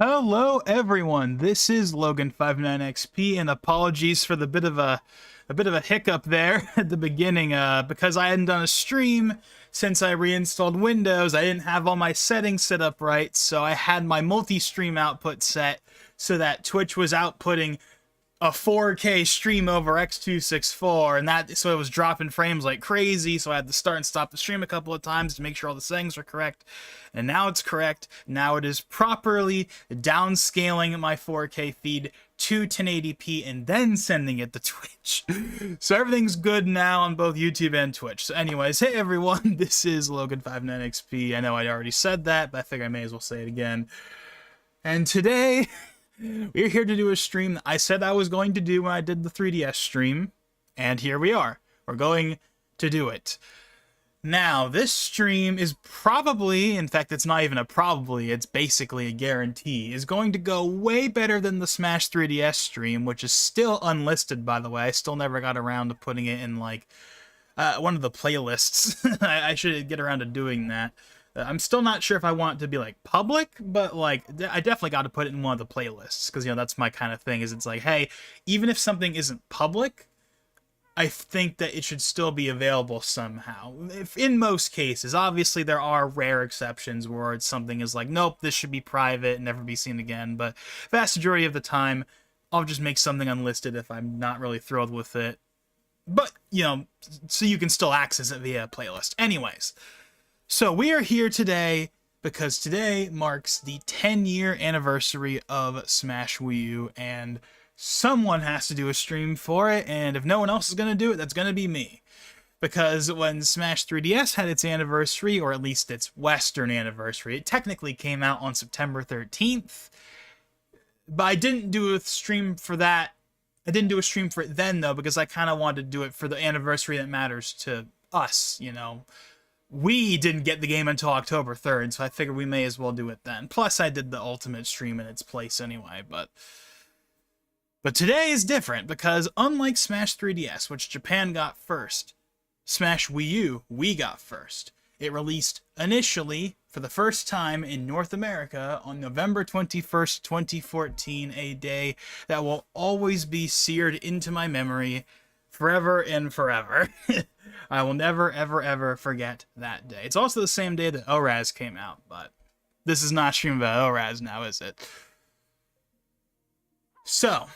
Hello everyone, this is Logan59XP, and apologies for the bit of a hiccup there at the beginning, because I hadn't done a stream since I reinstalled Windows. I didn't have all my settings set up right, so I had my multi-stream output set so that Twitch was outputting a 4K stream over X264, and so it was dropping frames like crazy, so I had to start and stop the stream a couple of times to make sure all the settings were correct. And now it's correct. Now it is properly downscaling my 4K feed to 1080p and then sending it to Twitch. So everything's good now on both YouTube and Twitch. So anyways, hey everyone, this is Logan59XP. I know I already said that, but I think I may as well say it again. And today we're here to do a stream that I said I was going to do when I did the 3DS stream, and here we are. We're going to do it. Now, this stream is probably, in fact, it's not even a probably, it's basically a guarantee, is going to go way better than the Smash 3DS stream, which is still unlisted, by the way. I still never got around to putting it in, like, one of the playlists. I should get around to doing that. I'm still not sure if I want it to be, like, public, but, like, I definitely got to put it in one of the playlists, because, you know, that's my kind of thing, is it's like, hey, even if something isn't public, I think that it should still be available somehow. If in most cases, obviously there are rare exceptions where something is like, nope, this should be private and never be seen again, but vast majority of the time, I'll just make something unlisted if I'm not really thrilled with it. But, you know, so you can still access it via a playlist. Anyways. So we are here today because today marks the 10-year anniversary of Smash Wii U, and someone has to do a stream for it, and if no one else is going to do it, that's going to be me. Because when Smash 3DS had its anniversary, or at least its Western anniversary, it technically came out on September 13th, but I didn't do a stream for that. I didn't do a stream for it then, though, because I kind of wanted to do it for the anniversary that matters to us, you know. We didn't get the game until October 3rd, so I figured we may as well do it then. Plus, I did the Ultimate stream in its place anyway, but today is different, because unlike Smash 3DS, which Japan got first, Smash Wii U, we got first. It released initially, for the first time in North America, on November 21st, 2014, a day that will always be seared into my memory forever and forever. I will never, ever, ever forget that day. It's also the same day that ORAS came out, but this is not stream about ORAS now, is it? So,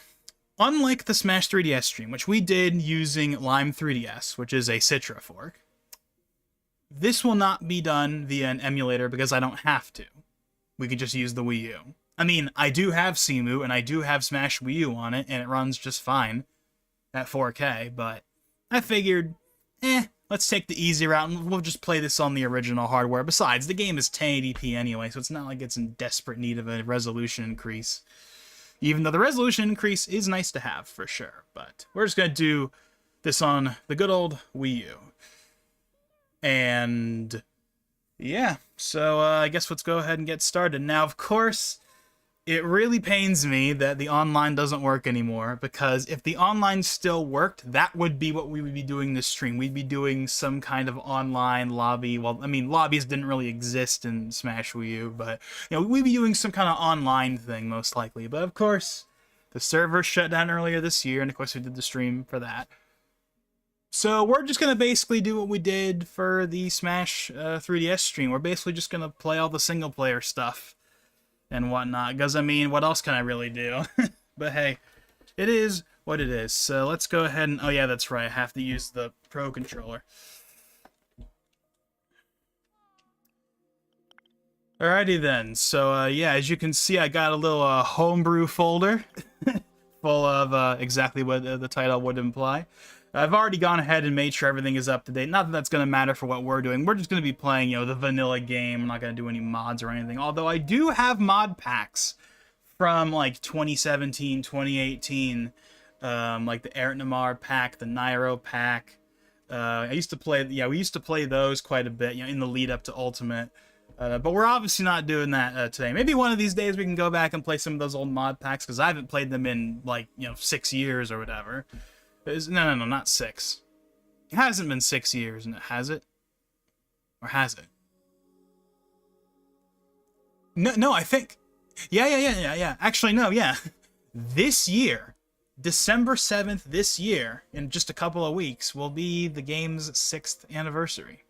unlike the Smash 3DS stream, which we did using Lime 3DS, which is a Citra fork, this will not be done via an emulator because I don't have to. We could just use the Wii U. I mean, I do have Cemu, and I do have Smash Wii U on it, and it runs just fine at 4K, but I figured, let's take the easy route, and we'll just play this on the original hardware. Besides, the game is 1080p anyway, so it's not like it's in desperate need of a resolution increase. Even though the resolution increase is nice to have, for sure. But we're just going to do this on the good old Wii U. And yeah, so I guess let's go ahead and get started. Now, of course, it really pains me that the online doesn't work anymore, because if the online still worked, that would be what we would be doing this stream. We'd be doing some kind of online lobby. Well, I mean, lobbies didn't really exist in Smash Wii U, but, you know, we'd be doing some kind of online thing, most likely. But, of course, the server shut down earlier this year, and, of course, we did the stream for that. So we're just going to basically do what we did for the Smash 3DS stream. We're basically just going to play all the single-player stuff and whatnot, because, I mean, what else can I really do? But hey, it is what it is. So let's go ahead and, oh yeah, that's right, I have to use the Pro Controller. Alrighty then, so yeah, as you can see, I got a little homebrew folder full of exactly what the title would imply. I've already gone ahead and made sure everything is up to date. Not that that's going to matter for what we're doing. We're just going to be playing, you know, the vanilla game. I'm not going to do any mods or anything. Although I do have mod packs from, like, 2017, 2018. Like the Eric Namar pack, the Nairo pack. I used to play, yeah, we used to play those quite a bit, you know, in the lead up to Ultimate. But we're obviously not doing that today. Maybe one of these days we can go back and play some of those old mod packs, because I haven't played them in, like, you know, 6 years or whatever. No, not 6. It hasn't been 6 years, has it? Or has it? No, I think Yeah. Actually, no, yeah. This year, December 7th this year, in just a couple of weeks, will be the game's 6th anniversary.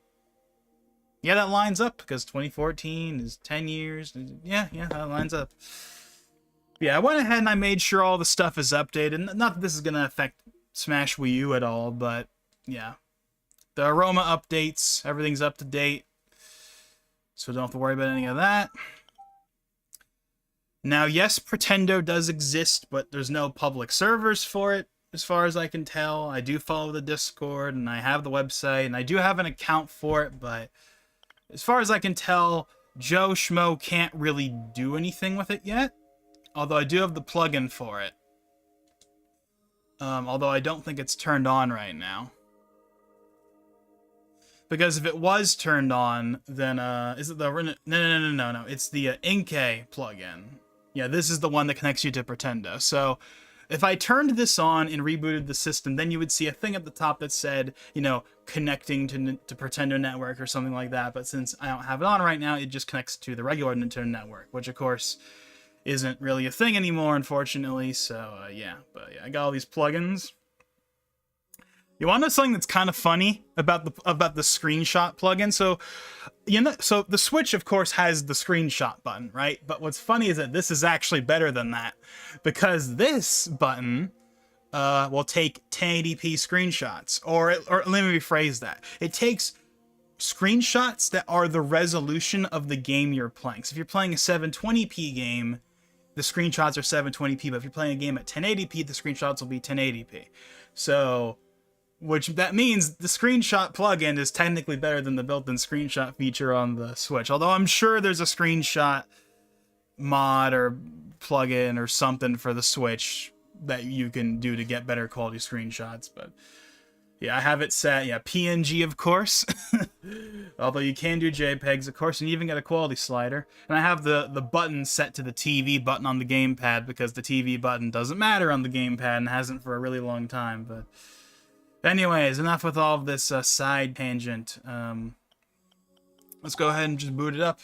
Yeah, that lines up because 2014 is 10 years. Yeah, that lines up. Yeah, I went ahead and I made sure all the stuff is updated. Not that this is going to affect Smash Wii U at all, but yeah. The aroma updates, everything's up to date. So don't have to worry about any of that. Now, yes, Pretendo does exist, but there's no public servers for it, as far as I can tell. I do follow the Discord, and I have the website, and I do have an account for it, but as far as I can tell, Joe Schmo can't really do anything with it yet. Although I do have the plugin for it. Although I don't think it's turned on right now. Because if it was turned on, then, is it the... No. It's the Inkay plugin. Yeah, this is the one that connects you to Pretendo. So, if I turned this on and rebooted the system, then you would see a thing at the top that said, you know, connecting to Pretendo Network or something like that. But since I don't have it on right now, it just connects to the regular Nintendo Network, which, of course, isn't really a thing anymore, unfortunately. So, yeah. But, yeah, I got all these plugins. You want to know something that's kind of funny about the screenshot plugin? So, you know, so the Switch, of course, has the screenshot button, right? But what's funny is that this is actually better than that, because this button will take 1080p screenshots, or let me rephrase that. It takes screenshots that are the resolution of the game you're playing. So if you're playing a 720p game, the screenshots are 720p. But if you're playing a game at 1080p, the screenshots will be 1080p. So, which that means the screenshot plugin is technically better than the built-in screenshot feature on the Switch. Although I'm sure there's a screenshot mod or plugin or something for the Switch that you can do to get better quality screenshots. But yeah, I have it set, yeah, PNG, of course. Although you can do JPEGs, of course, and you even get a quality slider. And I have the button set to the TV button on the gamepad, because the TV button doesn't matter on the gamepad and hasn't for a really long time. But anyways, enough with all of this side tangent. Let's go ahead and just boot it up.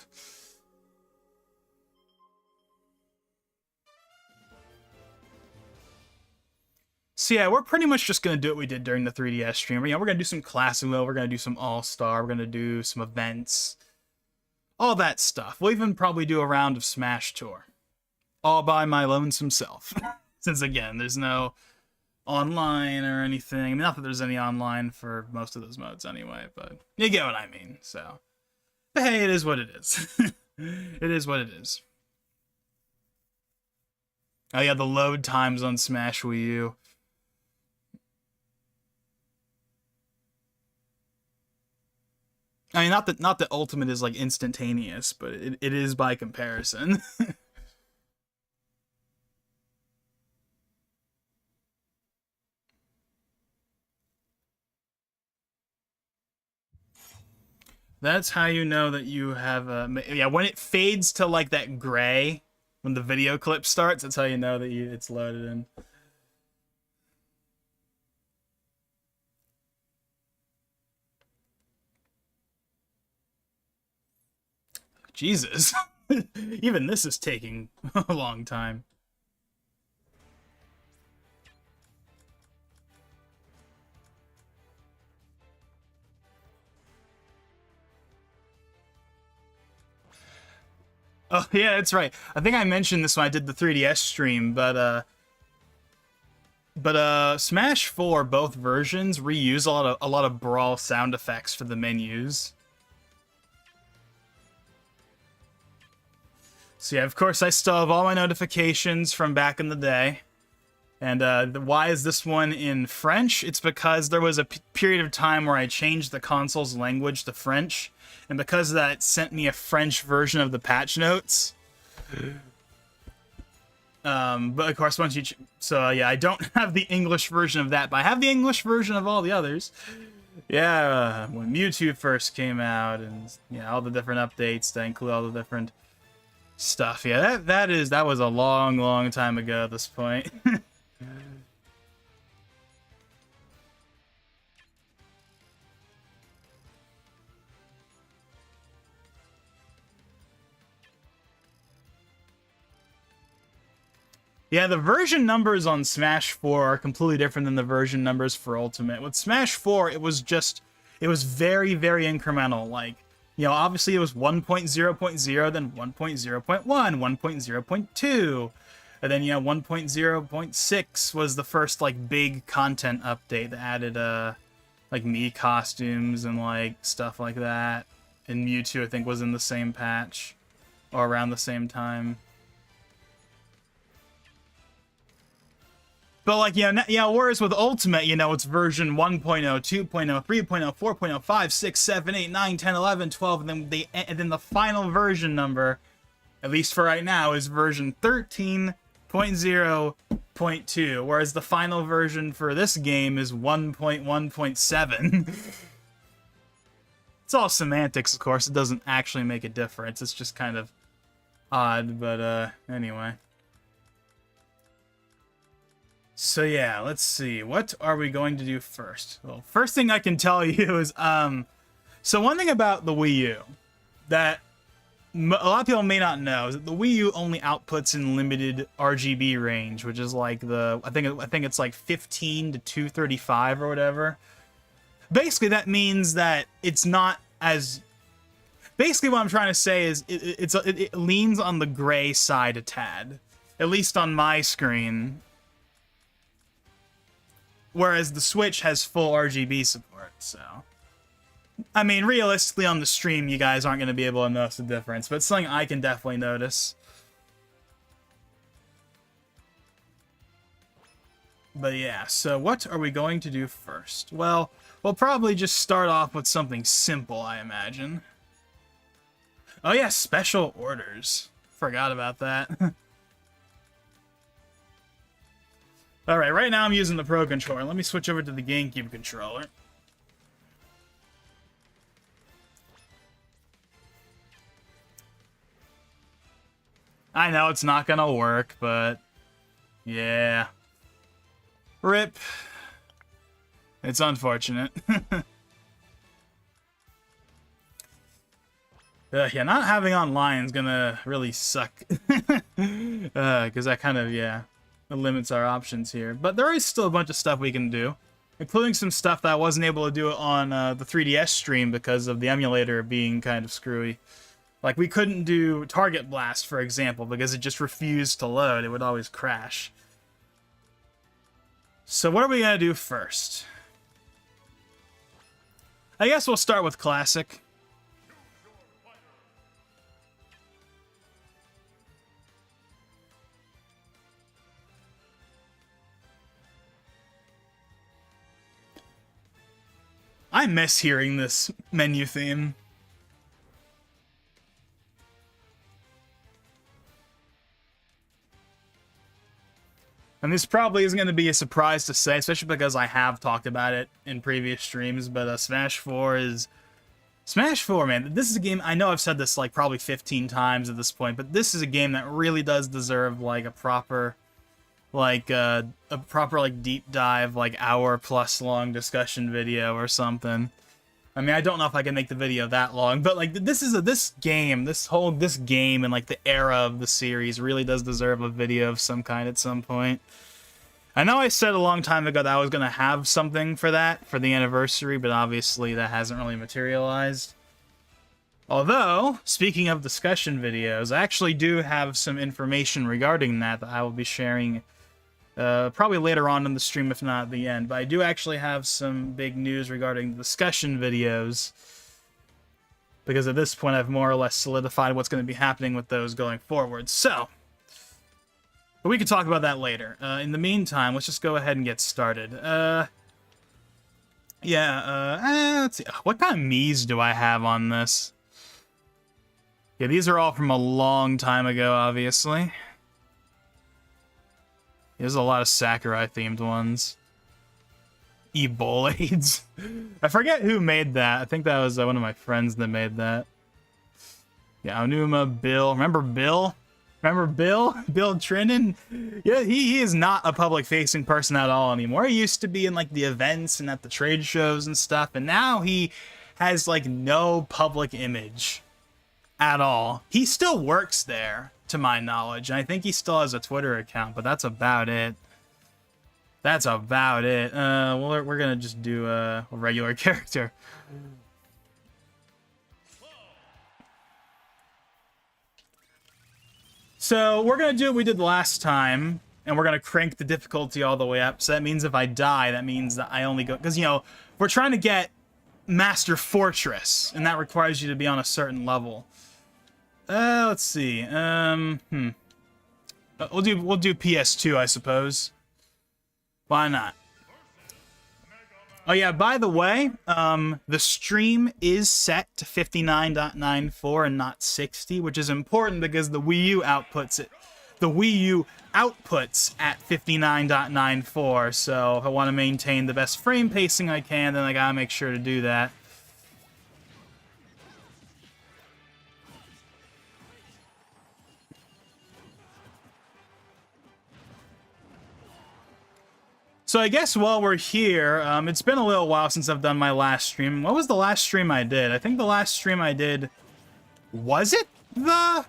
So yeah, we're pretty much just going to do what we did during the 3DS stream. You know, we're going to do some Classic mode, we're going to do some All-Star, we're going to do some events. All that stuff. We'll even probably do a round of Smash Tour. All by my lonesome self. Since, again, there's no online or anything. I mean, not that there's any online for most of those modes anyway, but you get what I mean, so. But hey, it is what it is. It is what it is. Oh yeah, the load times on Smash Wii U. I mean, not that Ultimate is like instantaneous, but it is by comparison. That's how you know that you have yeah, when it fades to like that gray when the video clip starts, that's how you know that it's loaded in. Jesus. Even this is taking a long time. Oh, yeah, that's right. I think I mentioned this when I did the 3DS stream, but Smash 4, both versions, reuse a lot of Brawl sound effects for the menus. So yeah, of course, I still have all my notifications from back in the day. And why is this one in French? It's because there was a period of time where I changed the console's language to French, and because of that, it sent me a French version of the patch notes. But of course, once you... So yeah, I don't have the English version of that, but I have the English version of all the others. Yeah, when Mewtwo first came out, and yeah, all the different updates that include all the different stuff. Yeah, that was a long time ago at this point. Yeah, the version numbers on Smash 4 are completely different than the version numbers for Ultimate. With Smash 4, it was very, very incremental. Like, you know, obviously it was 1.0.0, then 1.0.1, 1.0.2, and then, you know, 1.0.6 was the first, like, big content update that added, like, Mii costumes and, like, stuff like that. And Mewtwo, I think, was in the same patch, or around the same time. But, like, whereas with Ultimate, you know, it's version 1.0, 2.0, 3.0, 4.0, 5, 6, 7, 8, 9, 10, 11, 12, and then the final version number, at least for right now, is version 13.0.2, whereas the final version for this game is 1.1.7. It's all semantics, of course. It doesn't actually make a difference. It's just kind of odd, but, anyway. So yeah, let's see. What are we going to do first? Well, first thing I can tell you is, so one thing about the Wii U that a lot of people may not know is that the Wii U only outputs in limited RGB range, which is like I think it's like 15 to 235 or whatever. Basically, that means that it's not as. Basically, what I'm trying to say is it leans on the gray side a tad, at least on my screen. Whereas the Switch has full RGB support, so. I mean, realistically on the stream, you guys aren't going to be able to notice the difference, but it's something I can definitely notice. But yeah, so what are we going to do first? Well, we'll probably just start off with something simple, I imagine. Oh yeah, special orders. Forgot about that. Alright, right now I'm using the Pro Controller. Let me switch over to the GameCube controller. I know it's not gonna work, but yeah. RIP. It's unfortunate. Yeah, not having online is gonna really suck. Because that kind of, yeah, it limits our options here. But there is still a bunch of stuff we can do, including some stuff that I wasn't able to do on the 3DS stream because of the emulator being kind of screwy. Like, we couldn't do Target Blast, for example, because it just refused to load. It would always crash. So what are we going to do first? I guess we'll start with Classic. I miss hearing this menu theme. And this probably isn't going to be a surprise to say, especially because I have talked about it in previous streams, but Smash 4 is... Smash 4, man, this is a game... I know I've said this, like, probably 15 times at this point, but this is a game that really does deserve, like, a proper... like, a proper, like, deep dive, like, hour-plus long discussion video or something. I mean, I don't know if I can make the video that long, but, like, this game and, like, the era of the series really does deserve a video of some kind at some point. I know I said a long time ago that I was going to have something for that, for the anniversary, but obviously that hasn't really materialized. Although, speaking of discussion videos, I actually do have some information regarding that I will be sharing probably later on in the stream, if not at the end. But I do actually have some big news regarding the discussion videos, because at this point I've more or less solidified what's going to be happening with those going forward. So, but we can talk about that later. In the meantime, let's just go ahead and get started. Let's see. What kind of Miis do I have on this? Yeah, these are all from a long time ago, obviously. There's a lot of Sakurai-themed ones. Ebolades. I forget who made that. I think that was one of my friends that made that. Yeah, Aonuma, Bill. Remember Bill? Remember Bill? Bill Trinan? Yeah, he is not a public-facing person at all anymore. He used to be in, like, the events and at the trade shows and stuff, and now he has, like, no public image at all. He still works there, to my knowledge. And I think he still has a Twitter account, but that's about it. That's about it. Well, we're gonna just do a regular character. So we're gonna do what we did last time, and we're gonna crank the difficulty all the way up. So that means if I die, that means that I only go, because, you know, we're trying to get Master Fortress, and that requires you to be on a certain level. Let's see. We'll do PS2, I suppose. Why not? Oh yeah, by the way, the stream is set to 59.94 and not 60, which is important because the Wii U outputs it. The Wii U outputs at 59.94, so if I want to maintain the best frame pacing I can, then I gotta make sure to do that. So I guess while we're here, it's been a little while since I've done my last stream. What was the last stream I did? I think the last stream I did... Was it the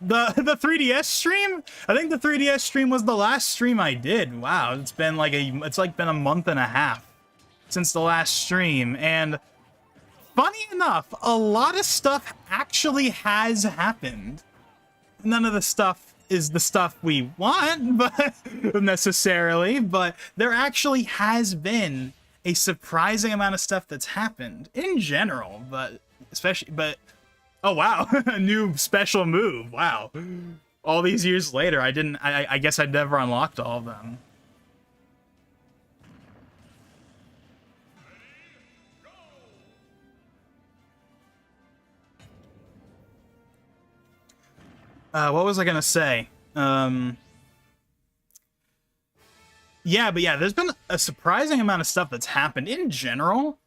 3DS stream? I think the 3DS stream was the last stream I did. Wow, it's been like been a month and a half since the last stream. And funny enough, a lot of stuff actually has happened. None of the stuff is the stuff we want, but necessarily, but there actually has been a surprising amount of stuff that's happened in general, but especially, oh wow, a new special move, wow. All these years later, I guess I'd never unlocked all of them. What was I gonna say? Yeah, there's been a surprising amount of stuff that's happened in general,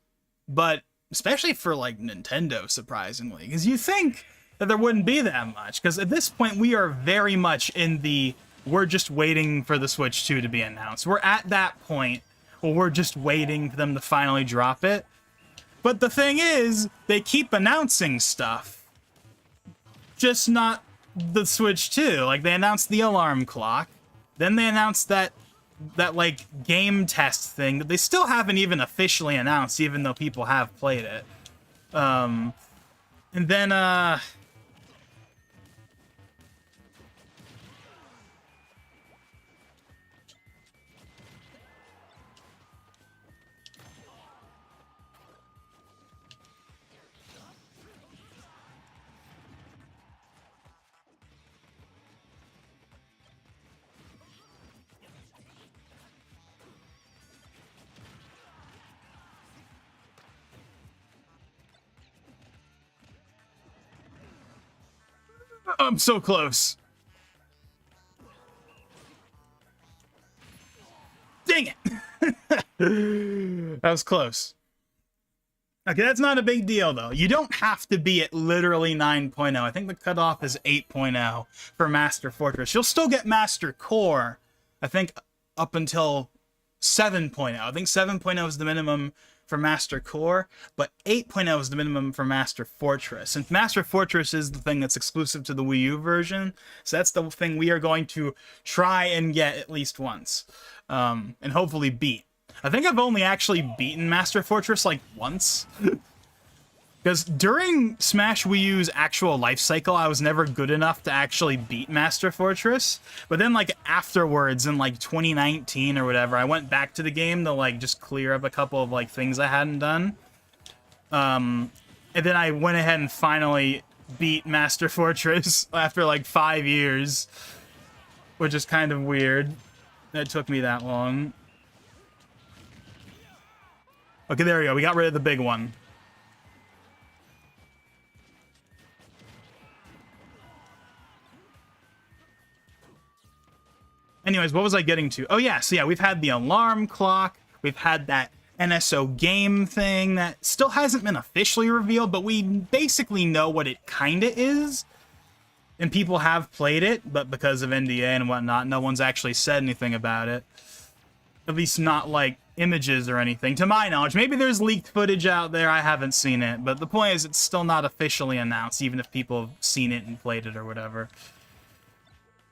but especially for, like, Nintendo, surprisingly. Because you think that there wouldn't be that much, because at this point we are very much in the we're just waiting for the Switch 2 to be announced. We're at that point where we're just waiting for them to finally drop it. But the thing is, they keep announcing stuff, just not the Switch 2. Like, they announced the alarm clock, then they announced that like game test thing that they still haven't even officially announced, even though people have played it. And then I'm so close. Dang it. That was close. Okay, that's not a big deal, though. You don't have to be at literally 9.0. I think the cutoff is 8.0 for Master Fortress. You'll still get Master Core, I think, up until 7.0. I think 7.0 is the minimum for Master Core, but 8.0 is the minimum for Master Fortress. And Master Fortress is the thing that's exclusive to the Wii U version, so that's the thing we are going to try and get at least once, and hopefully beat. I think I've only actually beaten Master Fortress, like, once. Because during Smash Wii U's actual life cycle, I was never good enough to actually beat Master Fortress. But then, like, afterwards, in, like, 2019 or whatever, I went back to the game to, like, just clear up a couple of, like, things I hadn't done. And then I went ahead and finally beat Master Fortress after, like, 5 years. Which is kind of weird. That took me that long. Okay, there we go. We got rid of the big one. Anyways, what was I getting to? Oh, yeah, so yeah, we've had the alarm clock. We've had that NSO game thing that still hasn't been officially revealed, but we basically know what it kinda is. And people have played it, but because of NDA and whatnot, no one's actually said anything about it. At least not, like, images or anything, to my knowledge. Maybe there's leaked footage out there, I haven't seen it, but the point is it's still not officially announced, even if people have seen it and played it or whatever.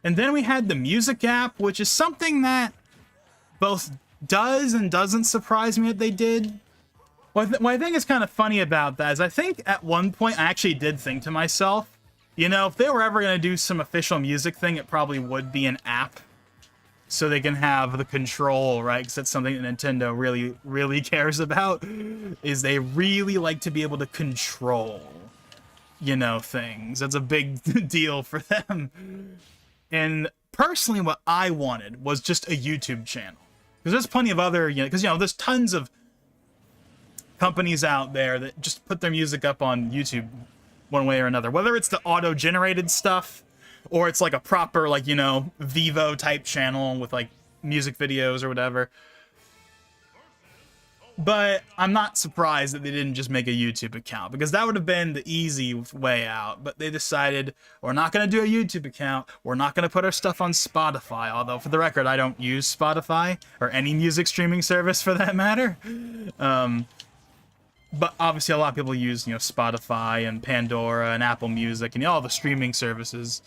And then we had the music app, which is something that both does and doesn't surprise me that they did. What I think is kind of funny about that is I think at one point I actually did think to myself, you know, if they were ever going to do some official music thing, it probably would be an app. So they can have the control, right? Because that's something that Nintendo really, really cares about, is they really like to be able to control, you know, things. That's a big deal for them. And personally, what I wanted was just a YouTube channel. Because there's plenty of other, you know, because, you know, there's tons of companies out there that just put their music up on YouTube one way or another. Whether it's the auto-generated stuff, or it's like a proper, like, you know, Vivo type channel with like music videos or whatever. But I'm not surprised that they didn't just make a YouTube account, because that would have been the easy way out. But they decided, we're not going to do a YouTube account. We're not going to put our stuff on Spotify. Although, for the record, I don't use Spotify or any music streaming service for that matter. But obviously a lot of people use, you know, Spotify and Pandora and Apple Music and all the streaming services.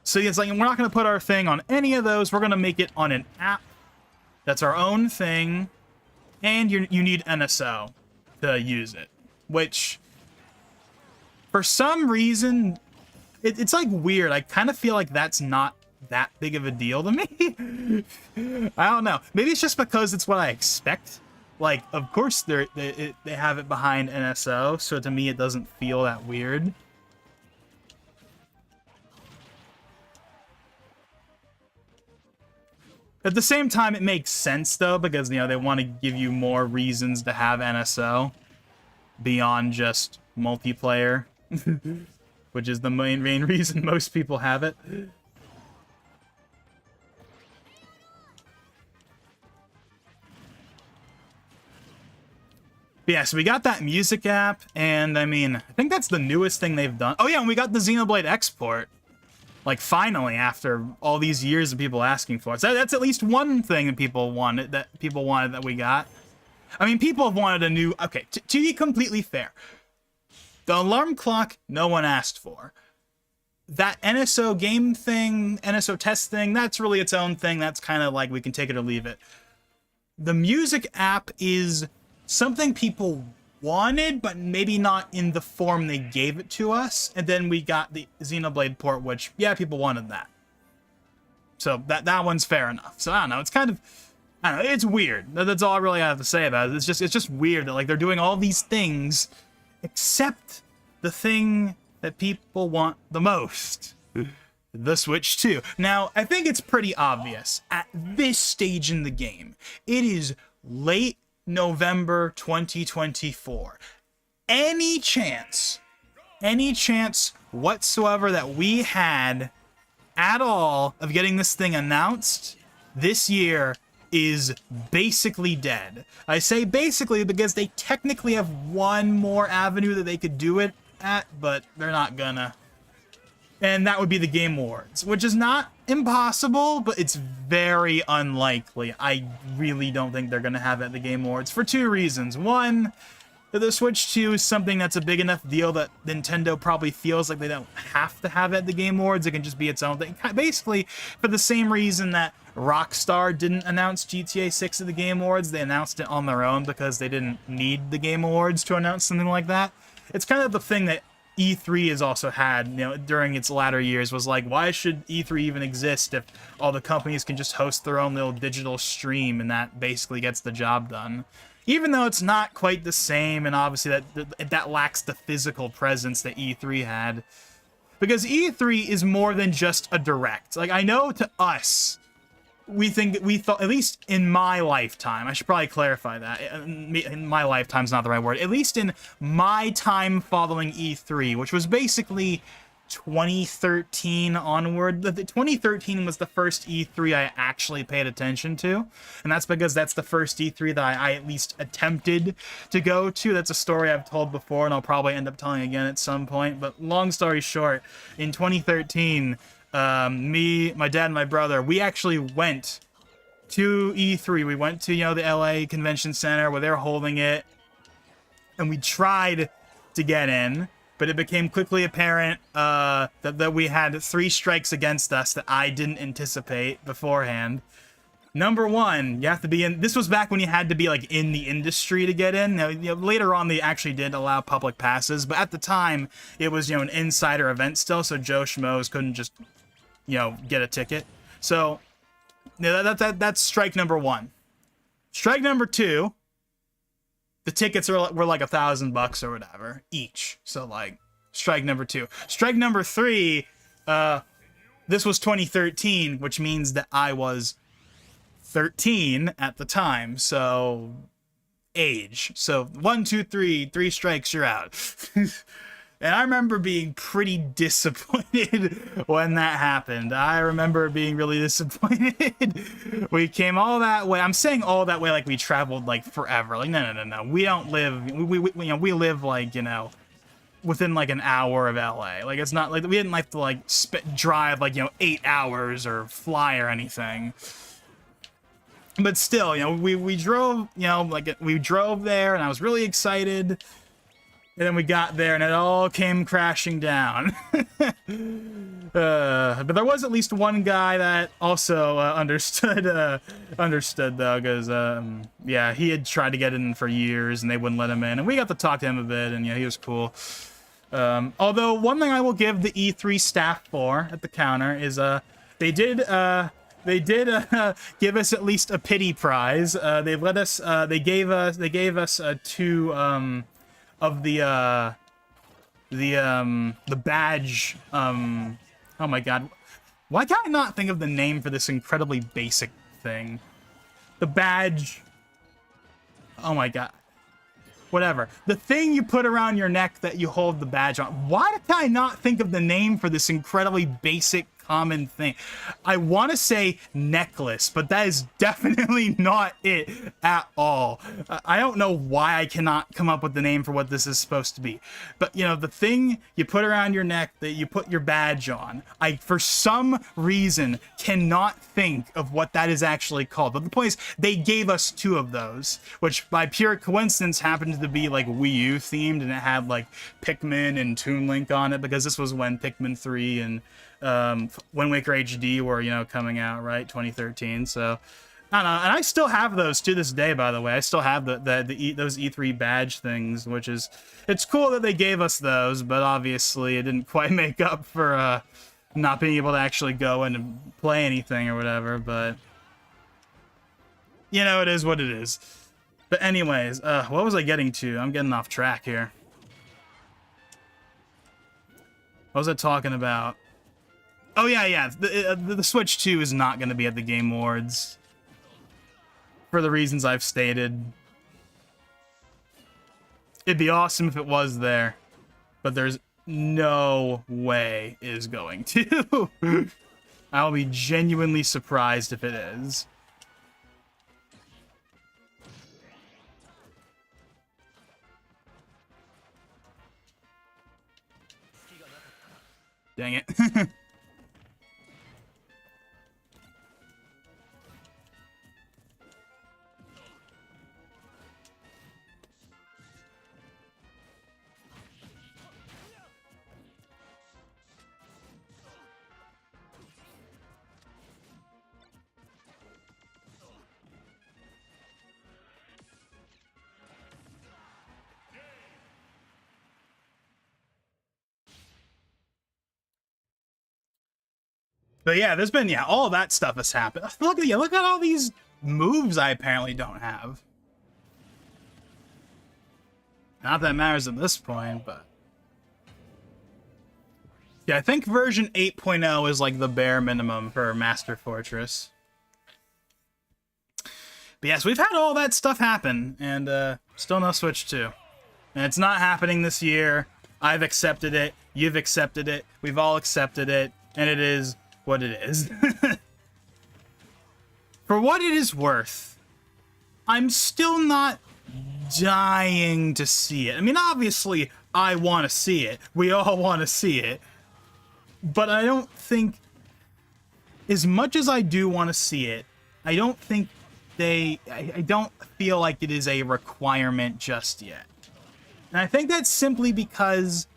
So it's like, we're not going to put our thing on any of those. We're going to make it on an app that's our own thing. And you need NSO to use it. Which, for some reason, it's like weird. I kind of feel like that's not that big of a deal to me. I don't know. Maybe it's just because it's what I expect. Like, of course they have it behind NSO, so to me it doesn't feel that weird. At the same time, it makes sense, though, because, you know, they want to give you more reasons to have NSO beyond just multiplayer, which is the main reason most people have it. But yeah, so we got that music app, and I mean, I think that's the newest thing they've done. Oh yeah, and we got the Xenoblade export. Like, finally, after all these years of people asking for it. So that's at least one thing that people wanted that we got. I mean, people have wanted a new... Okay, to be completely fair, the alarm clock, no one asked for. That NSO game thing, NSO test thing, that's really its own thing. That's kind of like, we can take it or leave it. The music app is something people wanted, but maybe not in the form they gave it to us. And then we got the Xenoblade port, which, yeah, people wanted that. So that one's fair enough. So I don't know, it's kind of, I don't know, it's weird. That's all I really have to say about it. It's just weird that, like, they're doing all these things except the thing that people want the most. The Switch 2. Now, I think it's pretty obvious at this stage in the game. It is late November 2024. Any chance whatsoever that we had at all of getting this thing announced this year is basically dead. I say basically because they technically have one more avenue that they could do it at, but they're not gonna. And that would be the Game Awards, which is not impossible, but it's very unlikely. I really don't think they're going to have it at the Game Awards for two reasons. One, the Switch 2 is something that's a big enough deal that Nintendo probably feels like they don't have to have it at the Game Awards. It can just be its own thing. Basically, for the same reason that Rockstar didn't announce GTA 6 at the Game Awards, they announced it on their own because they didn't need the Game Awards to announce something like that. It's kind of the thing that E3 has also had, you know, during its latter years, was like, why should E3 even exist if all the companies can just host their own little digital stream and that basically gets the job done? Even though it's not quite the same, and obviously that lacks the physical presence that E3 had. Because E3 is more than just a direct. Like, I know to us, we thought, at least in my lifetime, I should probably clarify that. In my lifetime's not the right word. At least in my time following E3, which was basically 2013 onward. 2013 was the first E3 I actually paid attention to. And that's because that's the first E3 that I at least attempted to go to. That's a story I've told before, and I'll probably end up telling again at some point. But long story short, in 2013... me, my dad, and my brother, we actually went to E3. We went to, you know, the LA Convention Center where they're holding it, and we tried to get in. but it became quickly apparent that we had 3 strikes against us that I didn't anticipate beforehand. Number one, you have to be in. This was back when you had to be like in the industry to get in. Now, later on, they actually did allow public passes, but at the time, it was an insider event still, so Joe Schmoes couldn't just get a ticket. So that's strike number one. Strike number two. The tickets were like $1,000 or whatever each. So like strike number two. Strike number three. This was 2013, which means that I was 13 at the time, so age. So 1, 2, 3 strikes, you're out. And I remember being pretty disappointed when that happened. I remember being really disappointed. We came all that way. I'm saying all that way like we traveled like forever. Like no. We don't live. We live like within like an hour of LA. Like it's not like we didn't like to like drive like 8 hours or fly or anything. But still, we drove, we drove there, and I was really excited. And then we got there, and it all came crashing down. But there was at least one guy that also understood, though, because, yeah, he had tried to get in for years, and they wouldn't let him in. And we got to talk to him a bit, and, yeah, he was cool. Although, one thing I will give the E3 staff for at the counter is they did give us at least a pity prize. They let us. They gave us 2 of the badge. Oh my god, why can't I not think of the name for this incredibly basic thing? The badge. Oh my god. Whatever. The thing you put around your neck that you hold the badge on. Why did I not think of the name for this incredibly basic common thing? I want to say necklace, but that is definitely not it at all. I don't know why I cannot come up with the name for what this is supposed to be. But, the thing you put around your neck that you put your badge on, I, for some reason, cannot think of what that is actually called. But the point is, they gave us 2 of those, which by pure coincidence happened to be like Wii U themed, and it had like Pikmin and Toon Link on it, because this was when Pikmin 3 and Wind Waker HD were, coming out, right? 2013. So, I don't know. And I still have those to this day, by the way. I still have those E3 badge things, which is, it's cool that they gave us those, but obviously it didn't quite make up for not being able to actually go in and play anything or whatever, but it is what it is. But anyways, what was I getting to? I'm getting off track here. What was I talking about? Oh, yeah. The Switch 2 is not going to be at the Game Awards. For the reasons I've stated. It'd be awesome if it was there. But there's no way it is going to. I'll be genuinely surprised if it is. Dang it. But yeah, there's been, all that stuff has happened. Look at all these moves I apparently don't have. Not that it matters at this point, but... yeah, I think version 8.0 is like the bare minimum for Master Fortress. But yes, we've had all that stuff happen, and still no Switch 2. And it's not happening this year. I've accepted it, you've accepted it, we've all accepted it, and it is what it is. For what it is worth, I'm still not dying to see it. I mean, obviously, I want to see it. We all want to see it. But I don't think, as much as I do want to see it, I don't think I don't feel like it is a requirement just yet. And I think that's simply because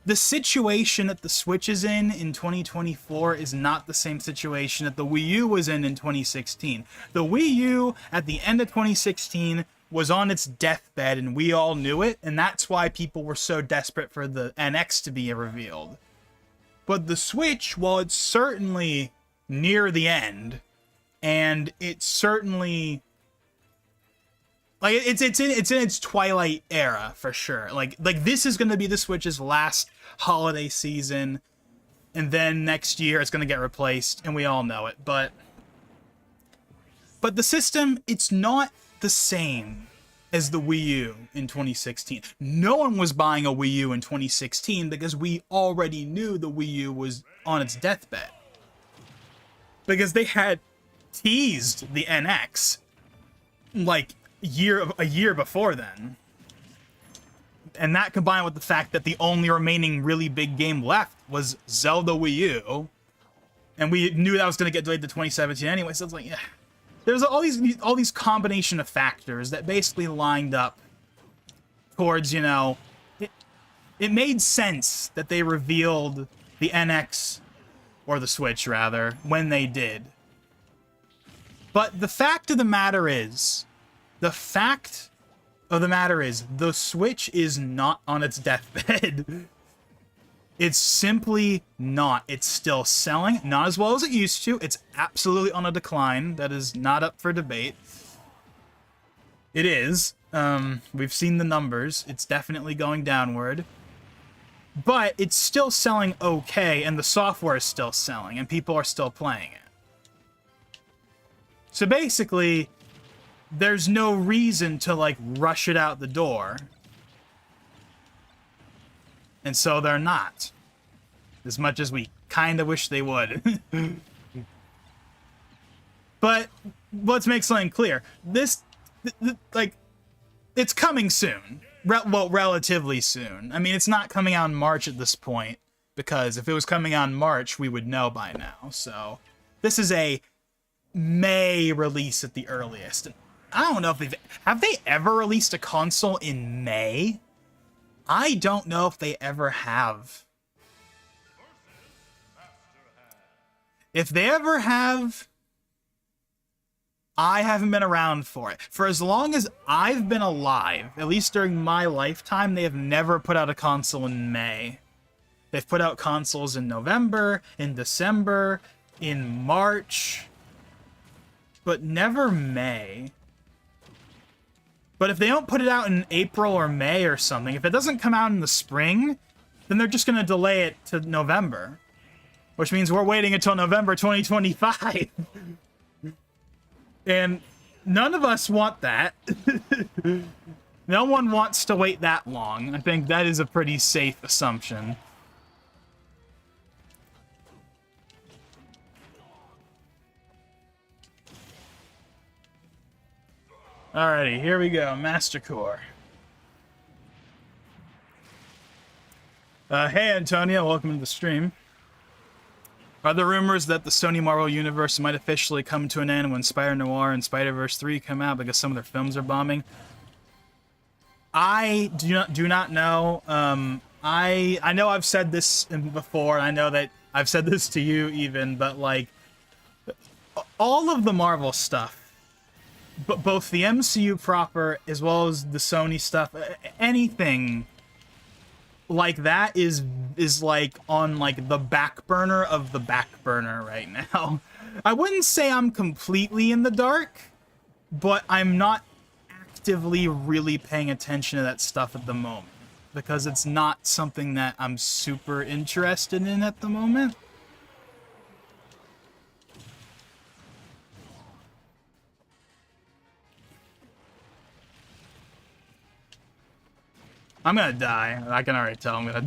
the situation that the Switch is in 2024 is not the same situation that the Wii U was in 2016. The Wii U at the end of 2016 was on its deathbed, and we all knew it, and that's why people were so desperate for the NX to be revealed. But the Switch, while it's certainly near the end, and it's certainly like it's in its twilight era for sure. Like this is going to be the Switch's last holiday season, and then next year it's going to get replaced, and we all know it. But the system, it's not the same as the Wii U in 2016. No one was buying a Wii U in 2016 because we already knew the Wii U was on its deathbed. Because they had teased the NX like a year before then. And that combined with the fact that the only remaining really big game left was Zelda Wii U, and we knew that was going to get delayed to 2017 anyway, so it's like, yeah. There's all these combination of factors that basically lined up towards, you know, it made sense that they revealed the NX, or the Switch rather, when they did. But the fact of the matter is, the Switch is not on its deathbed. It's simply not. It's still selling, not as well as it used to. It's absolutely on a decline. That is not up for debate. It is. We've seen the numbers. It's definitely going downward. But it's still selling okay, and the software is still selling, and people are still playing it. So basically, there's no reason to, like, rush it out the door. And so they're not. As much as we kind of wish they would. But let's make something clear. Like, it's coming soon. Well, relatively soon. I mean, it's not coming out in March at this point, because if it was coming out in March, we would know by now. So this is a May release at the earliest. I don't know if have they ever released a console in May? I don't know if they ever have. If they ever have, I haven't been around for it. For as long as I've been alive, at least during my lifetime, they have never put out a console in May. They've put out consoles in November, in December, in March, but never May. But if they don't put it out in April or May or something, if it doesn't come out in the spring, then they're just going to delay it to November. Which means we're waiting until November 2025. And none of us want that. No one wants to wait that long. I think that is a pretty safe assumption. Alrighty, here we go. Master Core. Hey, Antonio. Welcome to the stream. Are there rumors that the Sony Marvel universe might officially come to an end when Spider-Noir and Spider-Verse 3 come out because some of their films are bombing? I do not know. I know I've said this before. I know that I've said this to you even, but like all of the Marvel stuff, but both the MCU proper as well as the Sony stuff, anything like that is like on like the back burner of the back burner right now. I wouldn't say I'm completely in the dark, but I'm not actively really paying attention to that stuff at the moment because it's not something that I'm super interested in at the moment. I'm gonna die. I can already tell I'm gonna...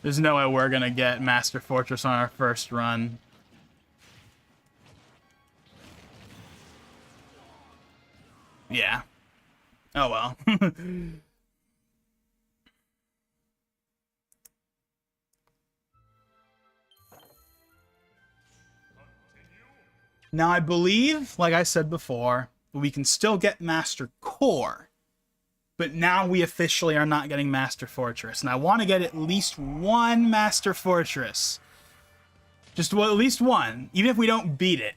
There's no way we're gonna get Master Fortress on our first run. Yeah. Oh well. Now I believe, like I said before, we can still get Master Core. but now we officially are not getting Master Fortress. And I want to get at least one Master Fortress. Just, well, at least one, even if we don't beat it.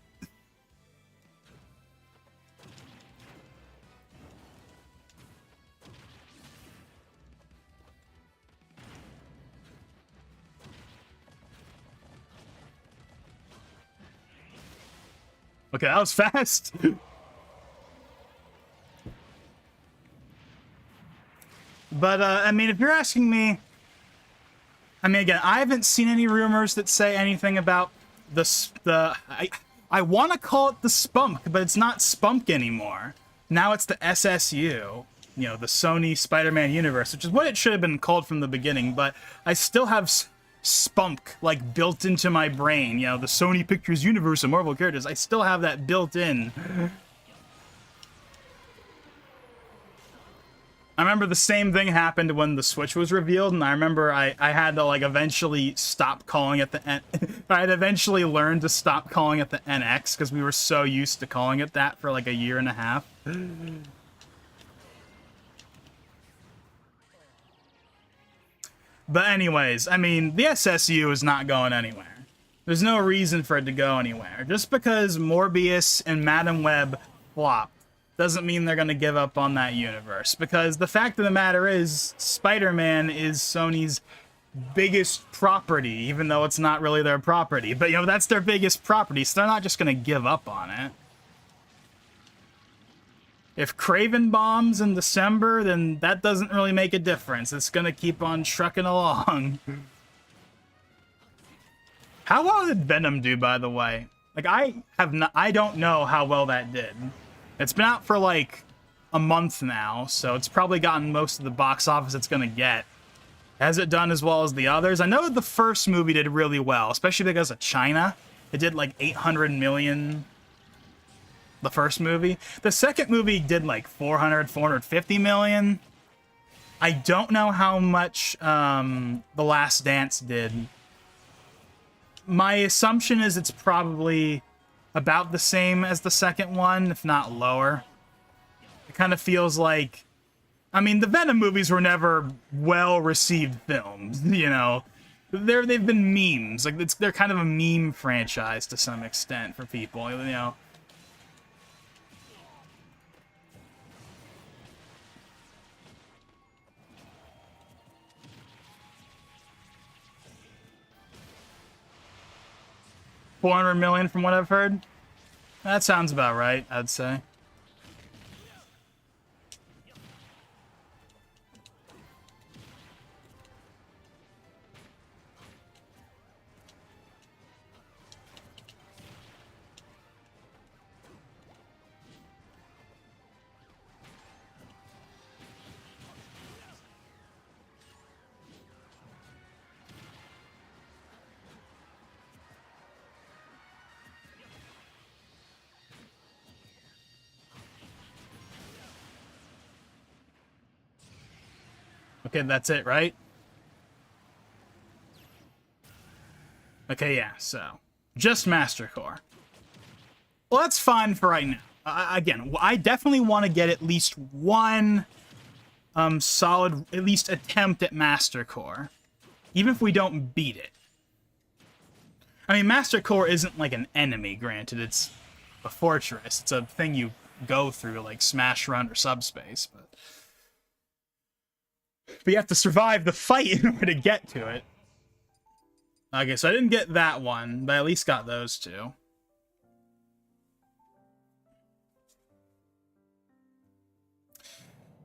Okay, that was fast. But, I mean, if you're asking me... I mean, again, I haven't seen any rumors that say anything about I want to call it the Spunk, but it's not Spunk anymore. Now it's the SSU. You know, the Sony Spider-Man universe, which is what it should have been called from the beginning, but I still have Spunk, like, built into my brain. You know, the Sony Pictures universe of Marvel characters. I still have that built in. I remember the same thing happened when the Switch was revealed, and I remember I had to, like, eventually stop calling it the I had eventually learned to stop calling it the NX, because we were so used to calling it that for, like, a year and a half. But anyways, I mean, the SSU is not going anywhere. There's no reason for it to go anywhere. Just because Morbius and Madam Web flop doesn't mean they're going to give up on that universe. Because the fact of the matter is, Spider-Man is Sony's biggest property, even though it's not really their property. But, you know, that's their biggest property, so they're not just going to give up on it. If Kraven bombs in December, then that doesn't really make a difference. It's gonna keep on trucking along. How well did Venom do, by the way? Like, I don't know how well that did. It's been out for like a month now, so it's probably gotten most of the box office it's gonna get. Has it done as well as the others? I know the first movie did really well, especially because of China. It did like 800 million. The first movie. The second movie did like 450 million. I don't know how much The Last Dance did. My assumption is it's probably about the same as the second one, if not lower. It kind of feels like... I mean, the Venom movies were never well-received films, you know? They've been memes. Like, they're kind of a meme franchise to some extent for people, you know? $400 million from what I've heard. That sounds about right, I'd say. Okay, that's it, right? Okay, yeah, so just Master Core. Well, that's fine for right now. Again, I definitely want to get at least one solid, at least attempt at Master Core, even if we don't beat it. I mean, Master Core isn't like an enemy, granted. It's a fortress. It's a thing you go through, like Smash Run or Subspace, but you have to survive the fight in order to get to it. Okay, so I didn't get that one, but I at least got those two.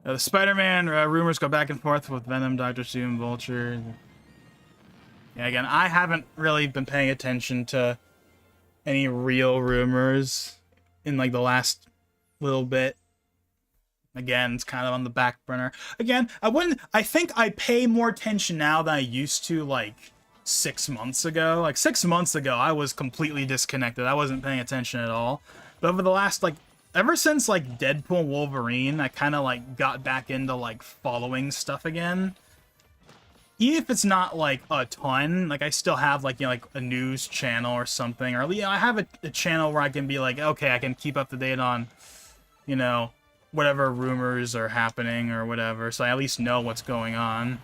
The Spider-Man rumors go back and forth with Venom, Dr. Doom, Vulture. Yeah, again, I haven't really been paying attention to any real rumors in, like, the last little bit. Again, it's kind of on the back burner. Again, I think I pay more attention now than I used to, like, 6 months ago. Like, 6 months ago, I was completely disconnected. I wasn't paying attention at all. But over the last, like, ever since, like, Deadpool and Wolverine, I kind of, like, got back into, like, following stuff again. Even if it's not, like, a ton, like, I still have, like, you know, like, a news channel or something. Or, you know, I have a channel where I can be like, okay, I can keep up to date on, you know, whatever rumors are happening or whatever, so I at least know what's going on.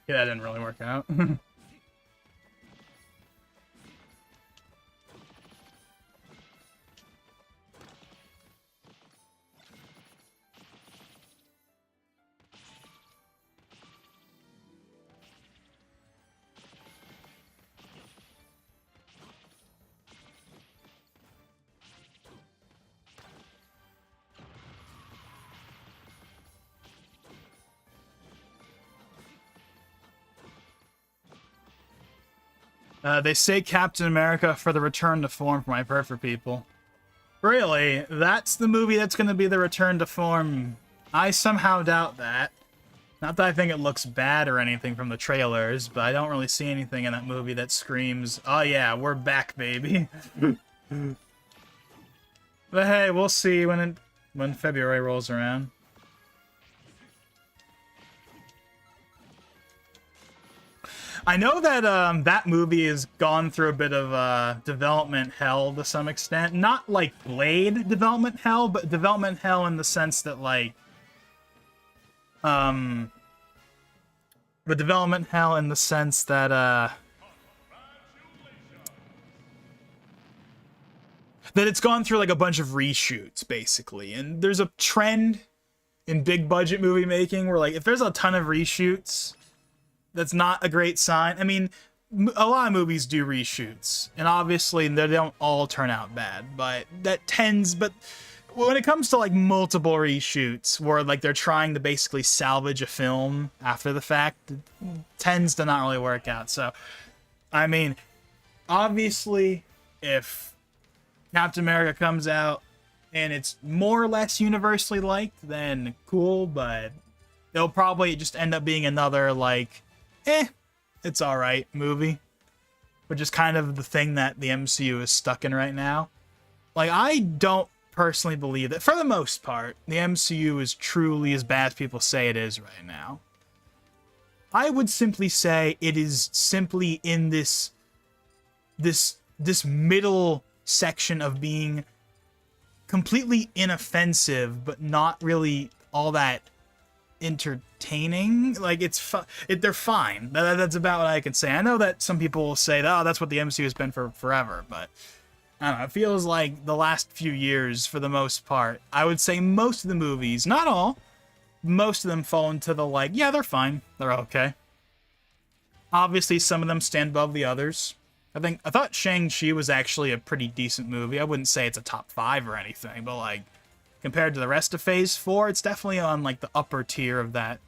Yeah, that didn't really work out. They say Captain America for the return to form for my perfect people. Really? That's the movie that's going to be the return to form? I somehow doubt that. Not that I think it looks bad or anything from the trailers, but I don't really see anything in that movie that screams, oh yeah, we're back, baby. But hey, we'll see when February rolls around. I know that that movie has gone through a bit of development hell to some extent. Not like Blade development hell, but development hell in the sense that like the development hell in the sense that that it's gone through like a bunch of reshoots basically. And there's a trend in big budget movie making where like if there's a ton of reshoots, that's not a great sign. I mean, a lot of movies do reshoots, and obviously they don't all turn out bad, but that tends, but when it comes to like multiple reshoots where like they're trying to basically salvage a film after the fact, it tends to not really work out. So, I mean, obviously, if Captain America comes out and it's more or less universally liked, then cool, but it'll probably just end up being another like, it's alright movie. Which is kind of the thing that the MCU is stuck in right now. Like, I don't personally believe that, for the most part, the MCU is truly as bad as people say it is right now. I would simply say it is simply in this middle section of being completely inoffensive, but not really all that entertaining. Like, they're fine. That's about what I can say. I know that some people will say, oh, that's what the MCU has been for forever, but I don't know, it feels like the last few years, for the most part, I would say most of the movies, not all, most of them fall into the like, yeah, they're fine, they're okay. Obviously, some of them stand above the others. I thought Shang-Chi was actually a pretty decent movie. I wouldn't say it's a top 5 or anything, but like, compared to the rest of Phase 4, it's definitely on, like, the upper tier of that.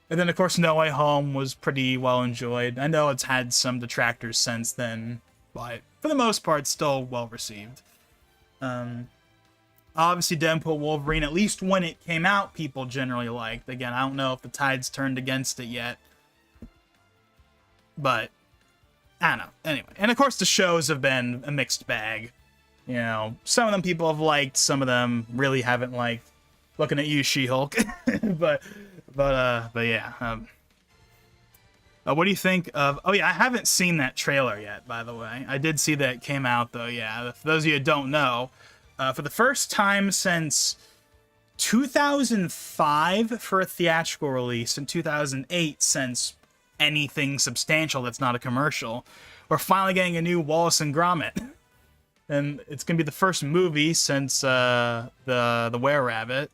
And then, of course, No Way Home was pretty well enjoyed. I know it's had some detractors since then, but for the most part, still well received. Obviously, Deadpool Wolverine, at least when it came out, people generally liked. Again, I don't know if the tide's turned against it yet. But, I don't know. Anyway, and of course, the shows have been a mixed bag. You know, some of them people have liked, some of them really haven't liked. Looking at you, She-Hulk. but yeah. What do you think of... Oh, yeah, I haven't seen that trailer yet, by the way. I did see that it came out, though, yeah. For those of you who don't know, for the first time since 2005 for a theatrical release, and 2008 since anything substantial that's not a commercial, we're finally getting a new Wallace and Gromit. And it's going to be the first movie since the Were-Rabbit.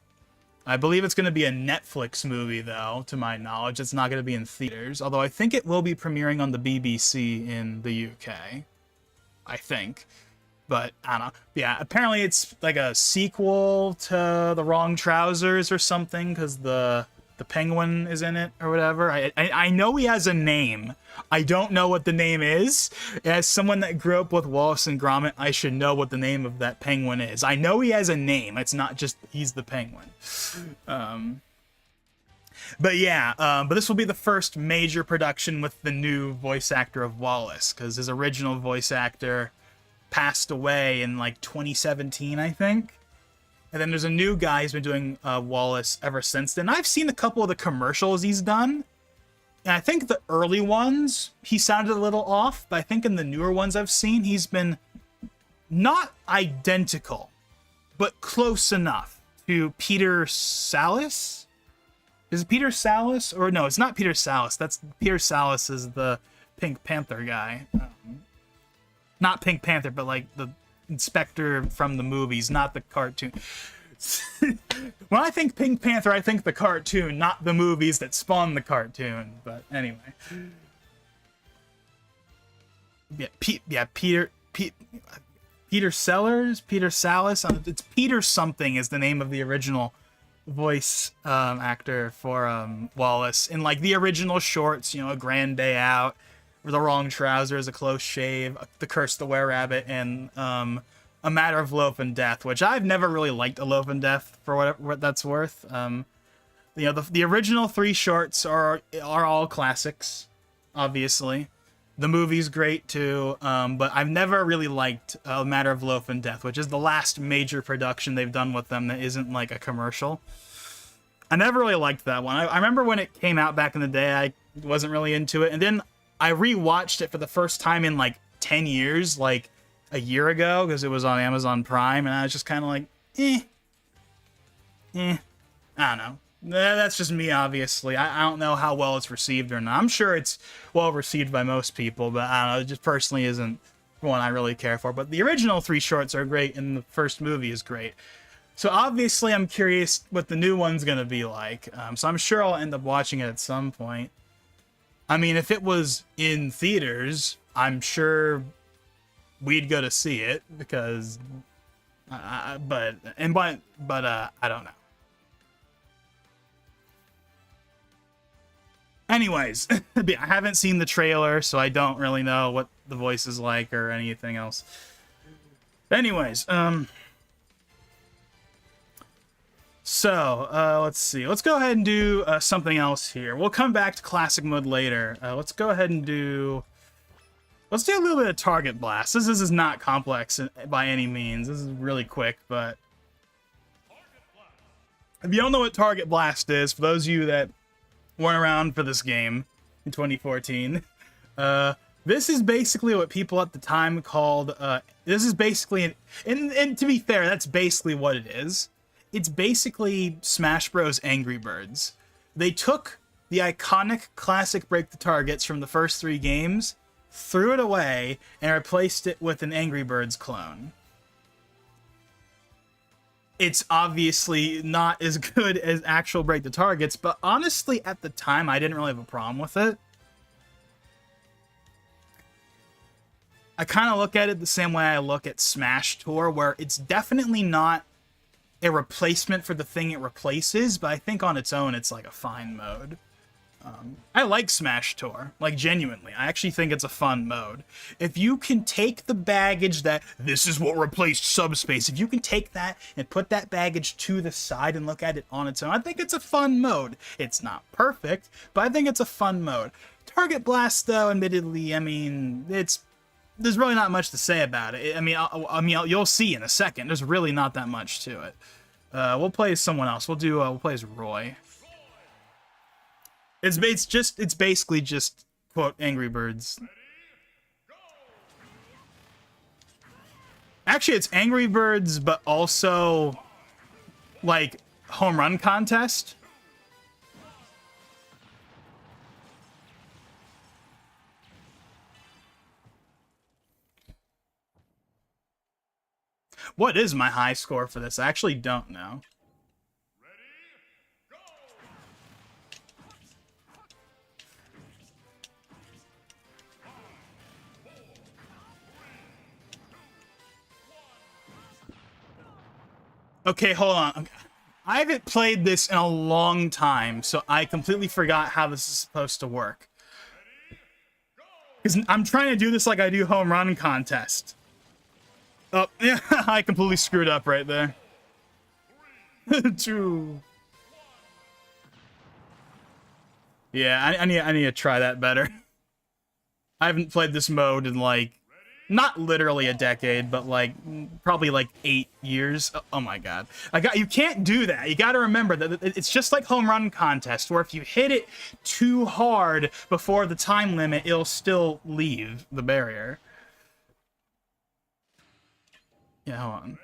I believe it's going to be a Netflix movie, though, to my knowledge. It's not going to be in theaters, although I think it will be premiering on the BBC in the UK. I think. But, I don't know. Yeah, apparently it's like a sequel to The Wrong Trousers or something, because the penguin is in it or whatever. I know he has a name. I don't know what the name is. As someone that grew up with Wallace and Gromit, I should know what the name of that penguin is. I know he has a name. It's not just he's the penguin. But yeah, but this will be the first major production with the new voice actor of Wallace, because his original voice actor passed away in like 2017, I think. And then there's a new guy who's been doing Wallace ever since then. I've seen a couple of the commercials he's done. And I think the early ones, he sounded a little off. But I think in the newer ones I've seen, he's been not identical, but close enough to Peter Sallis. Is it Peter Sallis? Or no, it's not Peter Sallis. That's Peter Sallis is the Pink Panther guy. Not Pink Panther, but like the inspector from the movies, not the cartoon. When I think Pink Panther, I think the cartoon, not the movies that spawned the cartoon. But anyway. Peter Sellers? Peter Sallis? It's Peter something is the name of the original voice actor for Wallace. In like the original shorts, you know, A Grand Day Out, The Wrong Trousers, A Close Shave, The Curse the Were-Rabbit, and A Matter of Loaf and Death, which I've never really liked A Loaf and Death for what that's worth. You know, the original 3 shorts are all classics, obviously. The movie's great too, but I've never really liked A Matter of Loaf and Death, which is the last major production they've done with them that isn't like a commercial. I never really liked that one. I remember when it came out back in the day, I wasn't really into it, and then I rewatched it for the first time in like 10 years, like a year ago, because it was on Amazon Prime, and I was just kind of like, I don't know. That's just me, obviously. I don't know how well it's received or not. I'm sure it's well received by most people, but I don't know, it just personally isn't one I really care for. But the original 3 shorts are great, and the first movie is great. So obviously I'm curious what the new one's going to be like. So I'm sure I'll end up watching it at some point. I mean, if it was in theaters, I'm sure we'd go to see it, because... but I don't know. Anyways, I haven't seen the trailer, so I don't really know what the voice is like or anything else. Anyways, so, let's see. Let's go ahead and do something else here. We'll come back to classic mode later. Let's go ahead and do... Let's do a little bit of Target Blast. This is not complex by any means. This is really quick, but... If you don't know what Target Blast is, for those of you that weren't around for this game in 2014, this is basically what people at the time called... this is basically... And to be fair, that's basically what it is. It's basically Smash Bros. Angry Birds. They took the iconic classic Break the Targets from the first 3 games, threw it away, and replaced it with an Angry Birds clone. It's obviously not as good as actual Break the Targets, but honestly, at the time, I didn't really have a problem with it. I kind of look at it the same way I look at Smash Tour, where it's definitely not a replacement for the thing it replaces, but I think on its own, it's like a fine mode. I like Smash Tour, like genuinely. I actually think it's a fun mode. If you can take the baggage that this is what replaced Subspace, if you can take that and put that baggage to the side and look at it on its own, I think it's a fun mode. It's not perfect, but I think it's a fun mode. Target Blast, though, admittedly, I mean, there's really not much to say about it. I mean, you'll see in a second. There's really not that much to it. We'll play as someone else. We'll play as Roy. It's basically just, quote, Angry Birds. Actually, it's Angry Birds, but also, like, home run contest. What is my high score for this? I actually don't know. Okay, hold on. I haven't played this in a long time, so I completely forgot how this is supposed to work. Because I'm trying to do this like I do home run contest. Oh, yeah, I completely screwed up right there. 2. Yeah, I need to try that better. I haven't played this mode in like not literally a decade, but like probably like 8 years. Oh my god, you can't do that. You got to remember that it's just like home run contest, where if you hit it too hard before the time limit, it'll still leave the barrier. Yeah, hold on.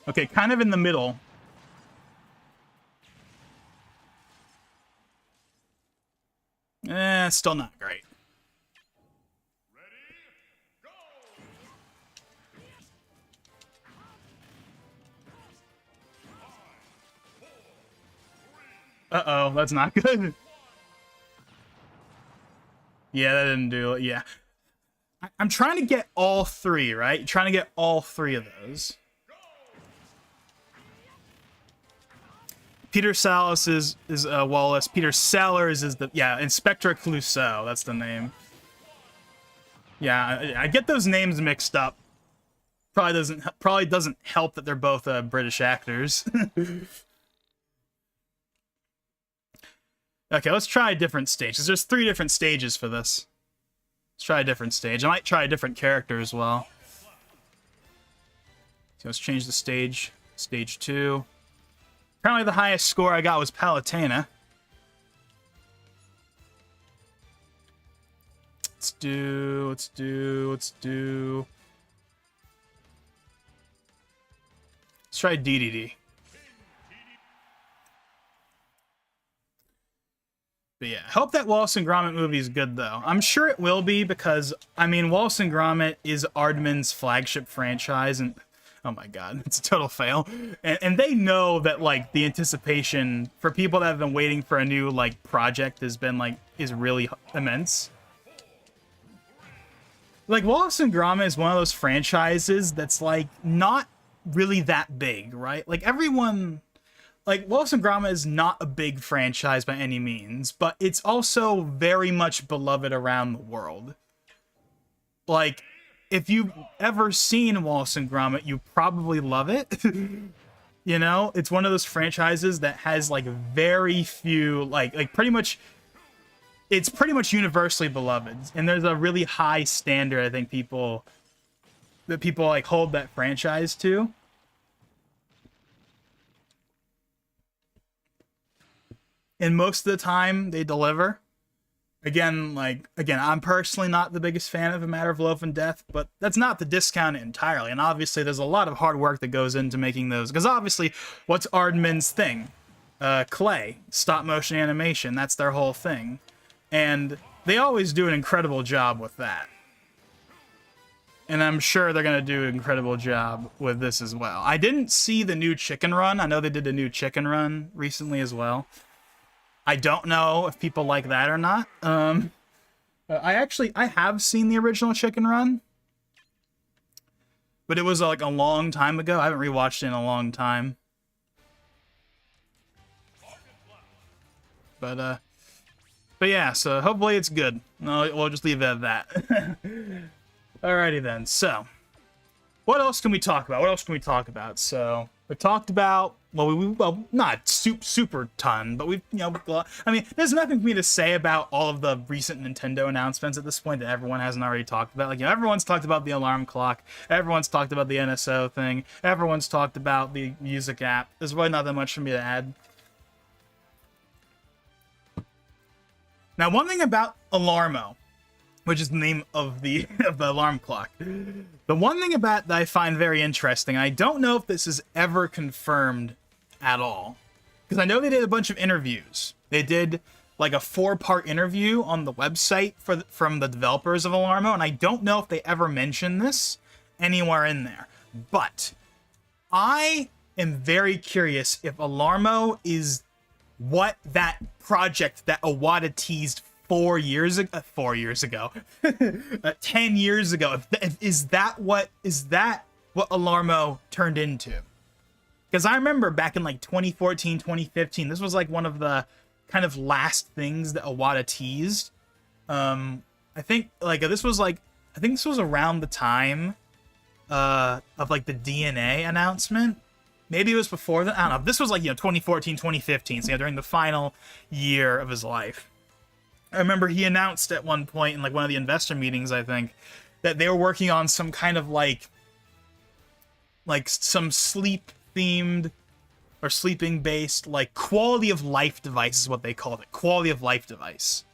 Okay, kind of in the middle. Still not great. Uh-oh, that's not good. Yeah, that didn't do it. Yeah. I'm trying to get all three, right? Trying to get all three of those. Peter Salas is Wallace. Peter Sellers is the... Yeah, Inspector Clouseau. That's the name. Yeah, I get those names mixed up. Probably doesn't help that they're both British actors. Okay, let's try a different stage, because there's 3 different stages for this. Let's try a different stage. I might try a different character as well. So let's change the stage. Stage 2. Apparently the highest score I got was Palutena. Let's try DDD. But yeah, I hope that Wallace and Gromit movie is good, though. I'm sure it will be, because, I mean, Wallace and Gromit is Aardman's flagship franchise, and oh my god, it's a total fail. And they know that, like, the anticipation for people that have been waiting for a new, like, project has been, like, is really immense. Like, Wallace and Gromit is one of those franchises that's, like, not really that big, right? Like, everyone... Like, Wallace and Gromit is not a big franchise by any means, but it's also very much beloved around the world. Like, if you've ever seen Wallace and Gromit, you probably love it. You know? It's one of those franchises that has, like, very few, like pretty much... It's pretty much universally beloved. And there's a really high standard, I think, people, like, hold that franchise to. And most of the time, they deliver. Again, I'm personally not the biggest fan of A Matter of Loaf and Death, but that's not to discount it entirely. And obviously, there's a lot of hard work that goes into making those. Because obviously, what's Aardman's thing? Clay, stop motion animation. That's their whole thing. And they always do an incredible job with that. And I'm sure they're going to do an incredible job with this as well. I didn't see the new Chicken Run. I know they did a new Chicken Run recently as well. I don't know if people like that or not. I have seen the original Chicken Run, but it was like a long time ago. I haven't rewatched it in a long time. But yeah, so hopefully it's good. No, we'll just leave it at that. Alrighty then. So, what else can we talk about? So, we talked about, well, not super ton, but we've, I mean, there's nothing for me to say about all of the recent Nintendo announcements at this point that everyone hasn't already talked about. Like, everyone's talked about the alarm clock, everyone's talked about the NSO thing, everyone's talked about the music app. There's really not that much for me to add. Now, one thing about Alarmo, which is the name of the alarm clock. The one thing about that I find very interesting, I don't know if this is ever confirmed at all, because I know they did a bunch of interviews. They did like a 4-part interview on the website from the developers of Alarmo, and I don't know if they ever mentioned this anywhere in there. But I am very curious if Alarmo is what that project that Iwata teased 4 years ago, 10 years ago. Is that what Alarmo turned into? Because I remember back in like 2014, 2015, this was like one of the kind of last things that Iwata teased. I think this was around the time of like the DNA announcement. maybe it was before that. I don't know. This was like, 2014, 2015. So during the final year of his life. I remember he announced at one point in like one of the investor meetings, I think, that they were working on some kind of like some sleep themed or sleeping based like quality of life device is what they called it. Quality of life device.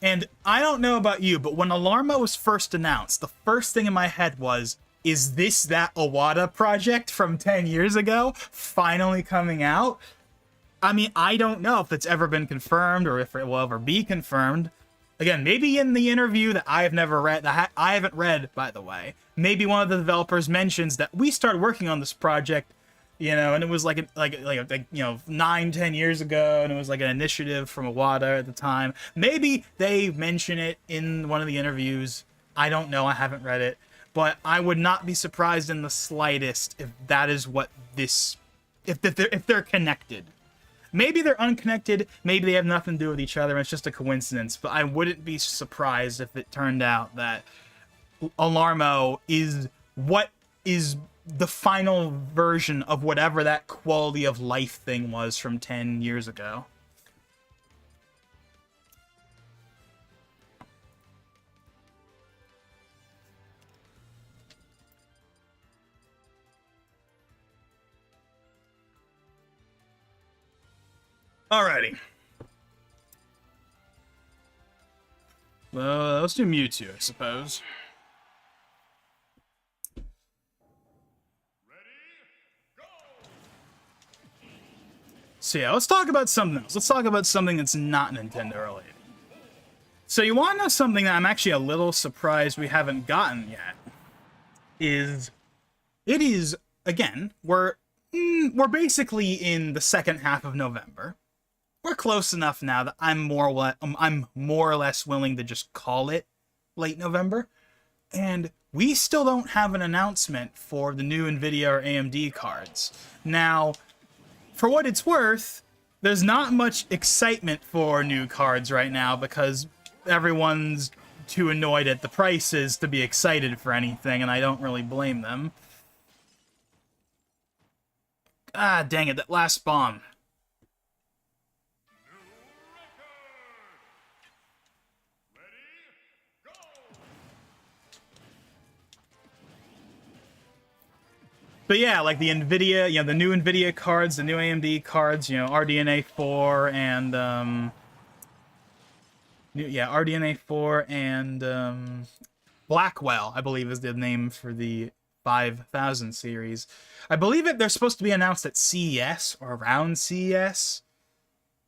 And I don't know about you, but when Alarma was first announced, the first thing in my head was, is this that Iwata project from 10 years ago finally coming out? I mean, I don't know if it's ever been confirmed or if it will ever be confirmed. Again, maybe in the interview that I have never read, that I haven't read, by the way, maybe one of the developers mentions that we started working on this project, and it was like 9-10 years ago, and it was like an initiative from Iwata at the time. Maybe they mention it in one of the interviews. I don't know. I haven't read it, but I would not be surprised in the slightest if that is what this, if they're connected. Maybe they're unconnected, maybe they have nothing to do with each other, and it's just a coincidence, but I wouldn't be surprised if it turned out that Alarmo is what is the final version of whatever that quality of life thing was from 10 years ago. Alrighty. Well, let's do Mewtwo, I suppose. So yeah, let's talk about something else. Let's talk about something that's not Nintendo related. So you want to know something that I'm actually a little surprised we haven't gotten yet? It is, again, we're basically in the second half of November. We're close enough now that I'm more or less willing to just call it late November. And we still don't have an announcement for the new NVIDIA or AMD cards. Now, for what it's worth, there's not much excitement for new cards right now because everyone's too annoyed at the prices to be excited for anything, and I don't really blame them. Ah, dang it, that last bomb. But yeah, like the NVIDIA, the new NVIDIA cards, the new AMD cards, RDNA 4 and, RDNA 4 and, Blackwell, I believe is the name for the 5000 series. I believe they're supposed to be announced at CES or around CES.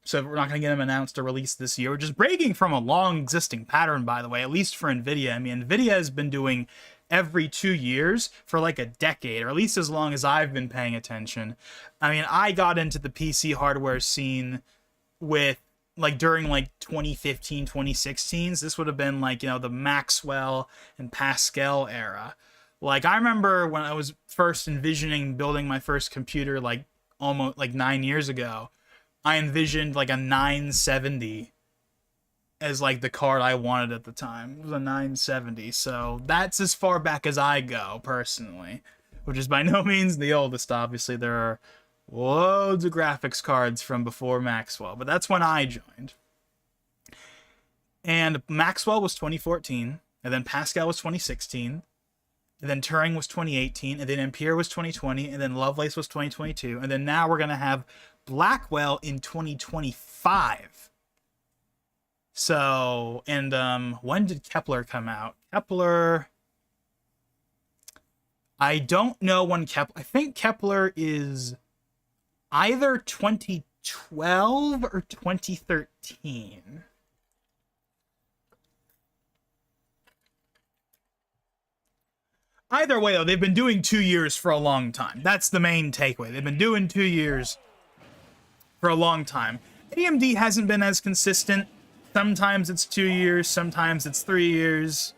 So we're not going to get them announced or released this year. We're just breaking from a long existing pattern, by the way, at least for NVIDIA. I mean, NVIDIA has been doing every 2 years for like a decade, or at least as long as I've been paying attention. I mean, I got into the PC hardware scene with like during like 2015, 2016s. This would have been like, the Maxwell and Pascal era. Like I remember when I was first envisioning building my first computer like almost like 9 years ago, I envisioned like a 970 as like the card I wanted at the time. It was a 970, so that's as far back as I go personally, which is by no means the oldest. Obviously there are loads of graphics cards from before Maxwell, but that's when I joined. And Maxwell was 2014, and then Pascal was 2016, and then Turing was 2018, and then Ampere was 2020, and then Lovelace was 2022, and then now we're gonna have Blackwell in 2025. So, and when did Kepler come out? Kepler, I don't know when I think Kepler is either 2012 or 2013. Either way, though, they've been doing 2 years for a long time. That's the main takeaway. They've been doing 2 years for a long time. AMD hasn't been as consistent. Sometimes it's 2 years, sometimes it's 3 years.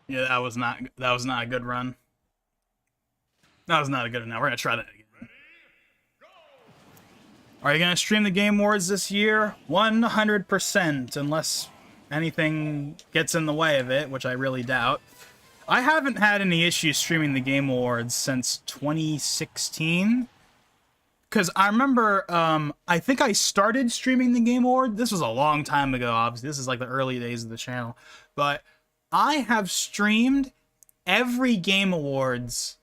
Yeah, that was not a good run. That was not a good run. Now we're gonna try that again. Are you gonna stream the Game Awards this year? 100%, unless anything gets in the way of it, which I really doubt. I haven't had any issues streaming the Game Awards since 2016. Because I remember, I think I started streaming the Game Award. This was a long time ago, obviously. This is like the early days of the channel. But I have streamed every Game Awards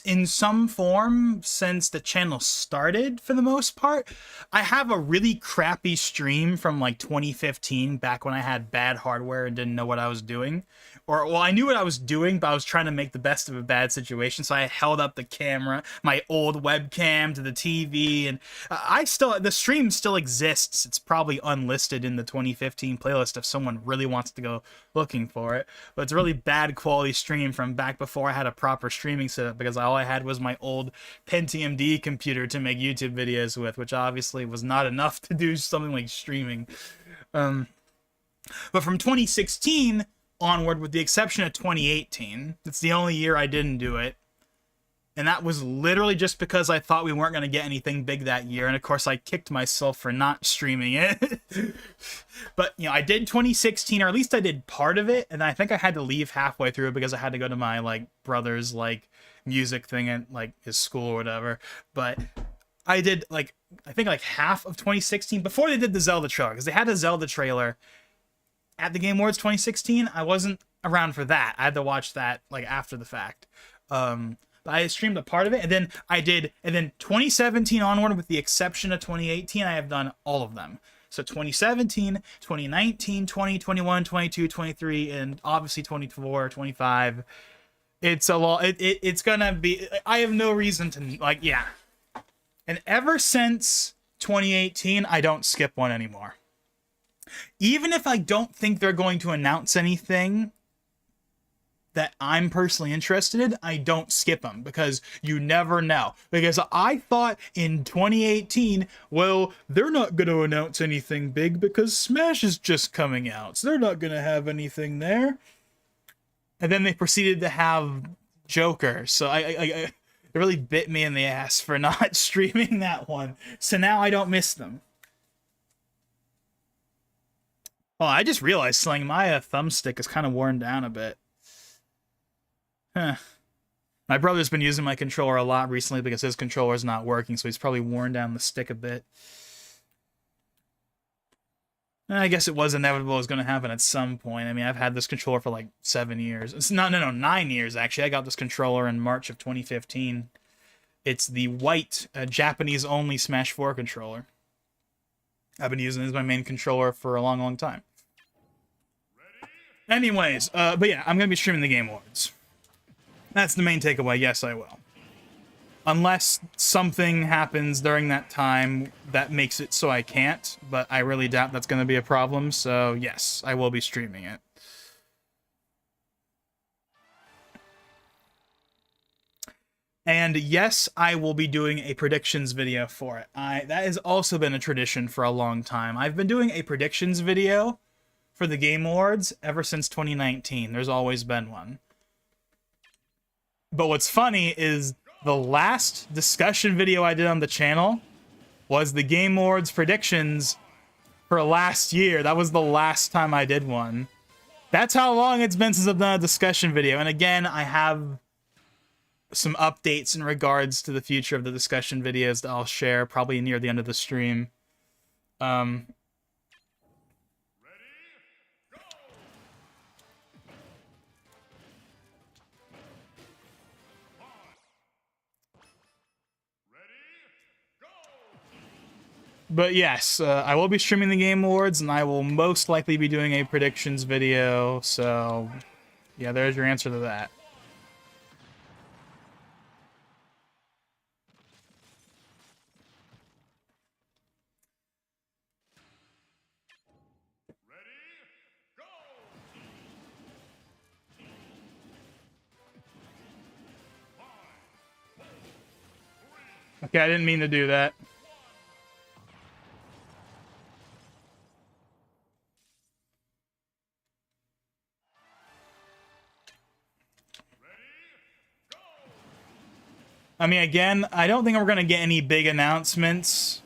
in some form since the channel started, for the most part. I have a really crappy stream from like 2015, back when I had bad hardware and didn't know what I was doing. Or, well, I knew what I was doing, but I was trying to make the best of a bad situation, so I held up the camera, my old webcam, to the TV, and the stream still exists. It's probably unlisted in the 2015 playlist if someone really wants to go looking for it. But it's a really bad quality stream from back before I had a proper streaming setup, because all I had was my old Pentium D computer to make YouTube videos with, which obviously was not enough to do something like streaming. But from 2016 onward, with the exception of 2018, it's the only year I didn't do it. And that was literally just because I thought we weren't going to get anything big that year. And of course, I kicked myself for not streaming it. But, you know, I did 2016, or at least I did part of it. And I think I had to leave halfway through because I had to go to my, like, brother's, like, music thing at, like, his school or whatever. But I did, like, I think, like, half of 2016 before they did the Zelda trailer. Because they had a Zelda trailer at the Game Awards 2016. I wasn't around for that. I had to watch that, like, after the fact. I streamed a part of it, and then 2017 onward, with the exception of 2018, I have done all of them. So 2017, 2019, 20, 21, 22, 23, and obviously 24, 25. It's a lot. It's gonna be, I have no reason to, like, yeah. And ever since 2018, I don't skip one anymore. Even if I don't think they're going to announce anything that I'm personally interested in, I don't skip them, because you never know. Because I thought in 2018, well, they're not going to announce anything big because Smash is just coming out, so they're not going to have anything there. And then they proceeded to have Joker, so it really bit me in the ass for not streaming that one. So now I don't miss them. Oh, I just realized something. My thumbstick is kind of worn down a bit. Huh. My brother's been using my controller a lot recently because his controller's not working, so he's probably worn down the stick a bit. I guess it was inevitable it was going to happen at some point. I mean, I've had this controller for like 7 years. It's no, 9 years, actually. I got this controller in March of 2015. It's the white, Japanese-only Smash 4 controller. I've been using it as my main controller for a long, long time. Anyways, but yeah, I'm going to be streaming the Game Awards. That's the main takeaway. Yes, I will. Unless something happens during that time that makes it so I can't, but I really doubt that's going to be a problem, so yes, I will be streaming it. And yes, I will be doing a predictions video for it. That has also been a tradition for a long time. I've been doing a predictions video for the Game Awards ever since 2019. There's always been one. But what's funny is the last discussion video I did on the channel was the Game Awards predictions for last year. That was the last time I did one. That's how long it's been since I've done a discussion video. And again, I have some updates in regards to the future of the discussion videos that I'll share probably near the end of the stream. But yes, I will be streaming the Game Awards, and I will most likely be doing a predictions video, so yeah, there's your answer to that. Okay, I didn't mean to do that. I mean, again, I don't think we're going to get any big announcements.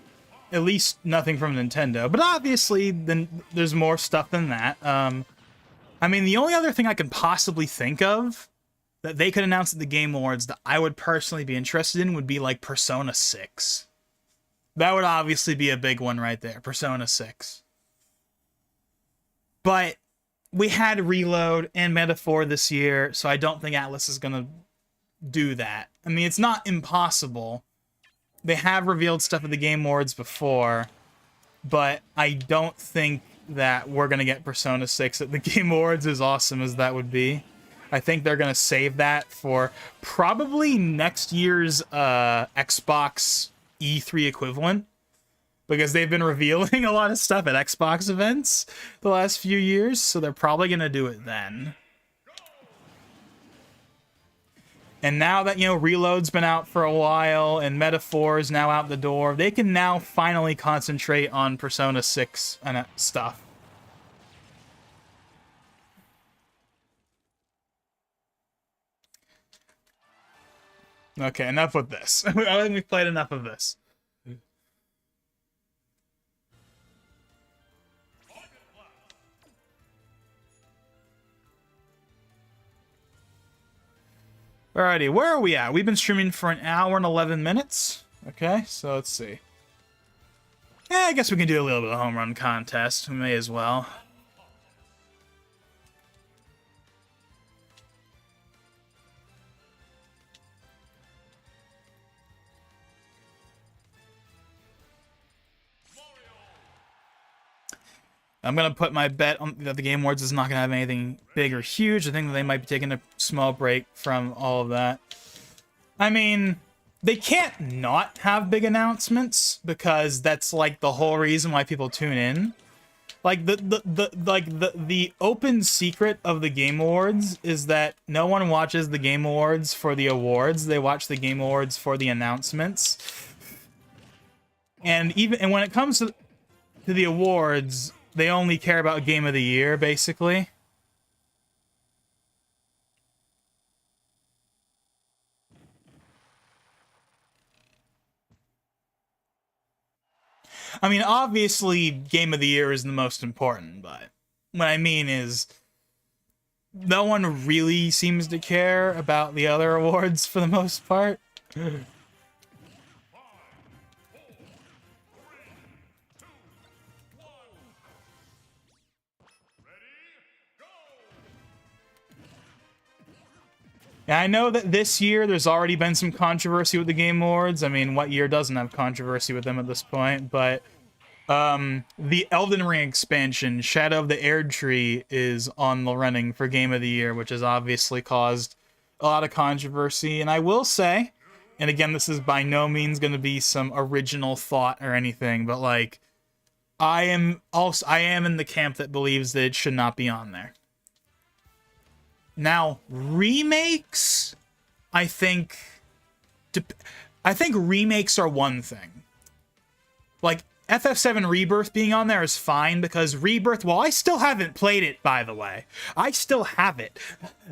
At least nothing from Nintendo. But obviously, then there's more stuff than that. I mean, the only other thing I can possibly think of that they could announce at the Game Awards that I would personally be interested in would be like Persona 6. That would obviously be a big one right there, Persona 6. But we had Reload and Metaphor this year, so I don't think Atlus is going to do that. I mean, it's not impossible. They have revealed stuff at the Game Awards before, but I don't think that we're going to get Persona 6 at the Game Awards, as awesome as that would be. I think they're going to save that for probably next year's Xbox E3 equivalent, because they've been revealing a lot of stuff at Xbox events the last few years, so they're probably going to do it then. And now that, you know, Reload's been out for a while and Metaphor is now out the door, they can now finally concentrate on Persona 6 and stuff. Okay, enough with this. I think we've played enough of this. Alrighty, where are we at? We've been streaming for an hour and 11 minutes. Okay, so let's see. Yeah, I guess we can do a little bit of home run contest. We may as well. I'm going to put my bet on that the Game Awards is not going to have anything big or huge. I think that they might be taking a small break from all of that. I mean, they can't not have big announcements, because that's like the whole reason why people tune in. Like the open secret of the Game Awards is that no one watches the Game Awards for the awards. They watch the Game Awards for the announcements. And when it comes to the awards, they only care about Game of the Year, basically. I mean, obviously, Game of the Year is the most important, but what I mean is no one really seems to care about the other awards for the most part. Yeah, I know that this year there's already been some controversy with the Game Awards. I mean, what year doesn't have controversy with them at this point? But the Elden Ring expansion, Shadow of the Erdtree, is on the running for Game of the Year, which has obviously caused a lot of controversy. And I will say, and again, this is by no means going to be some original thought or anything, but like, I am in the camp that believes that it should not be on there. Now, remakes, I think remakes are one thing. Like, FF7 Rebirth being on there is fine, because Rebirth, well, I still haven't played it, by the way. I still have it.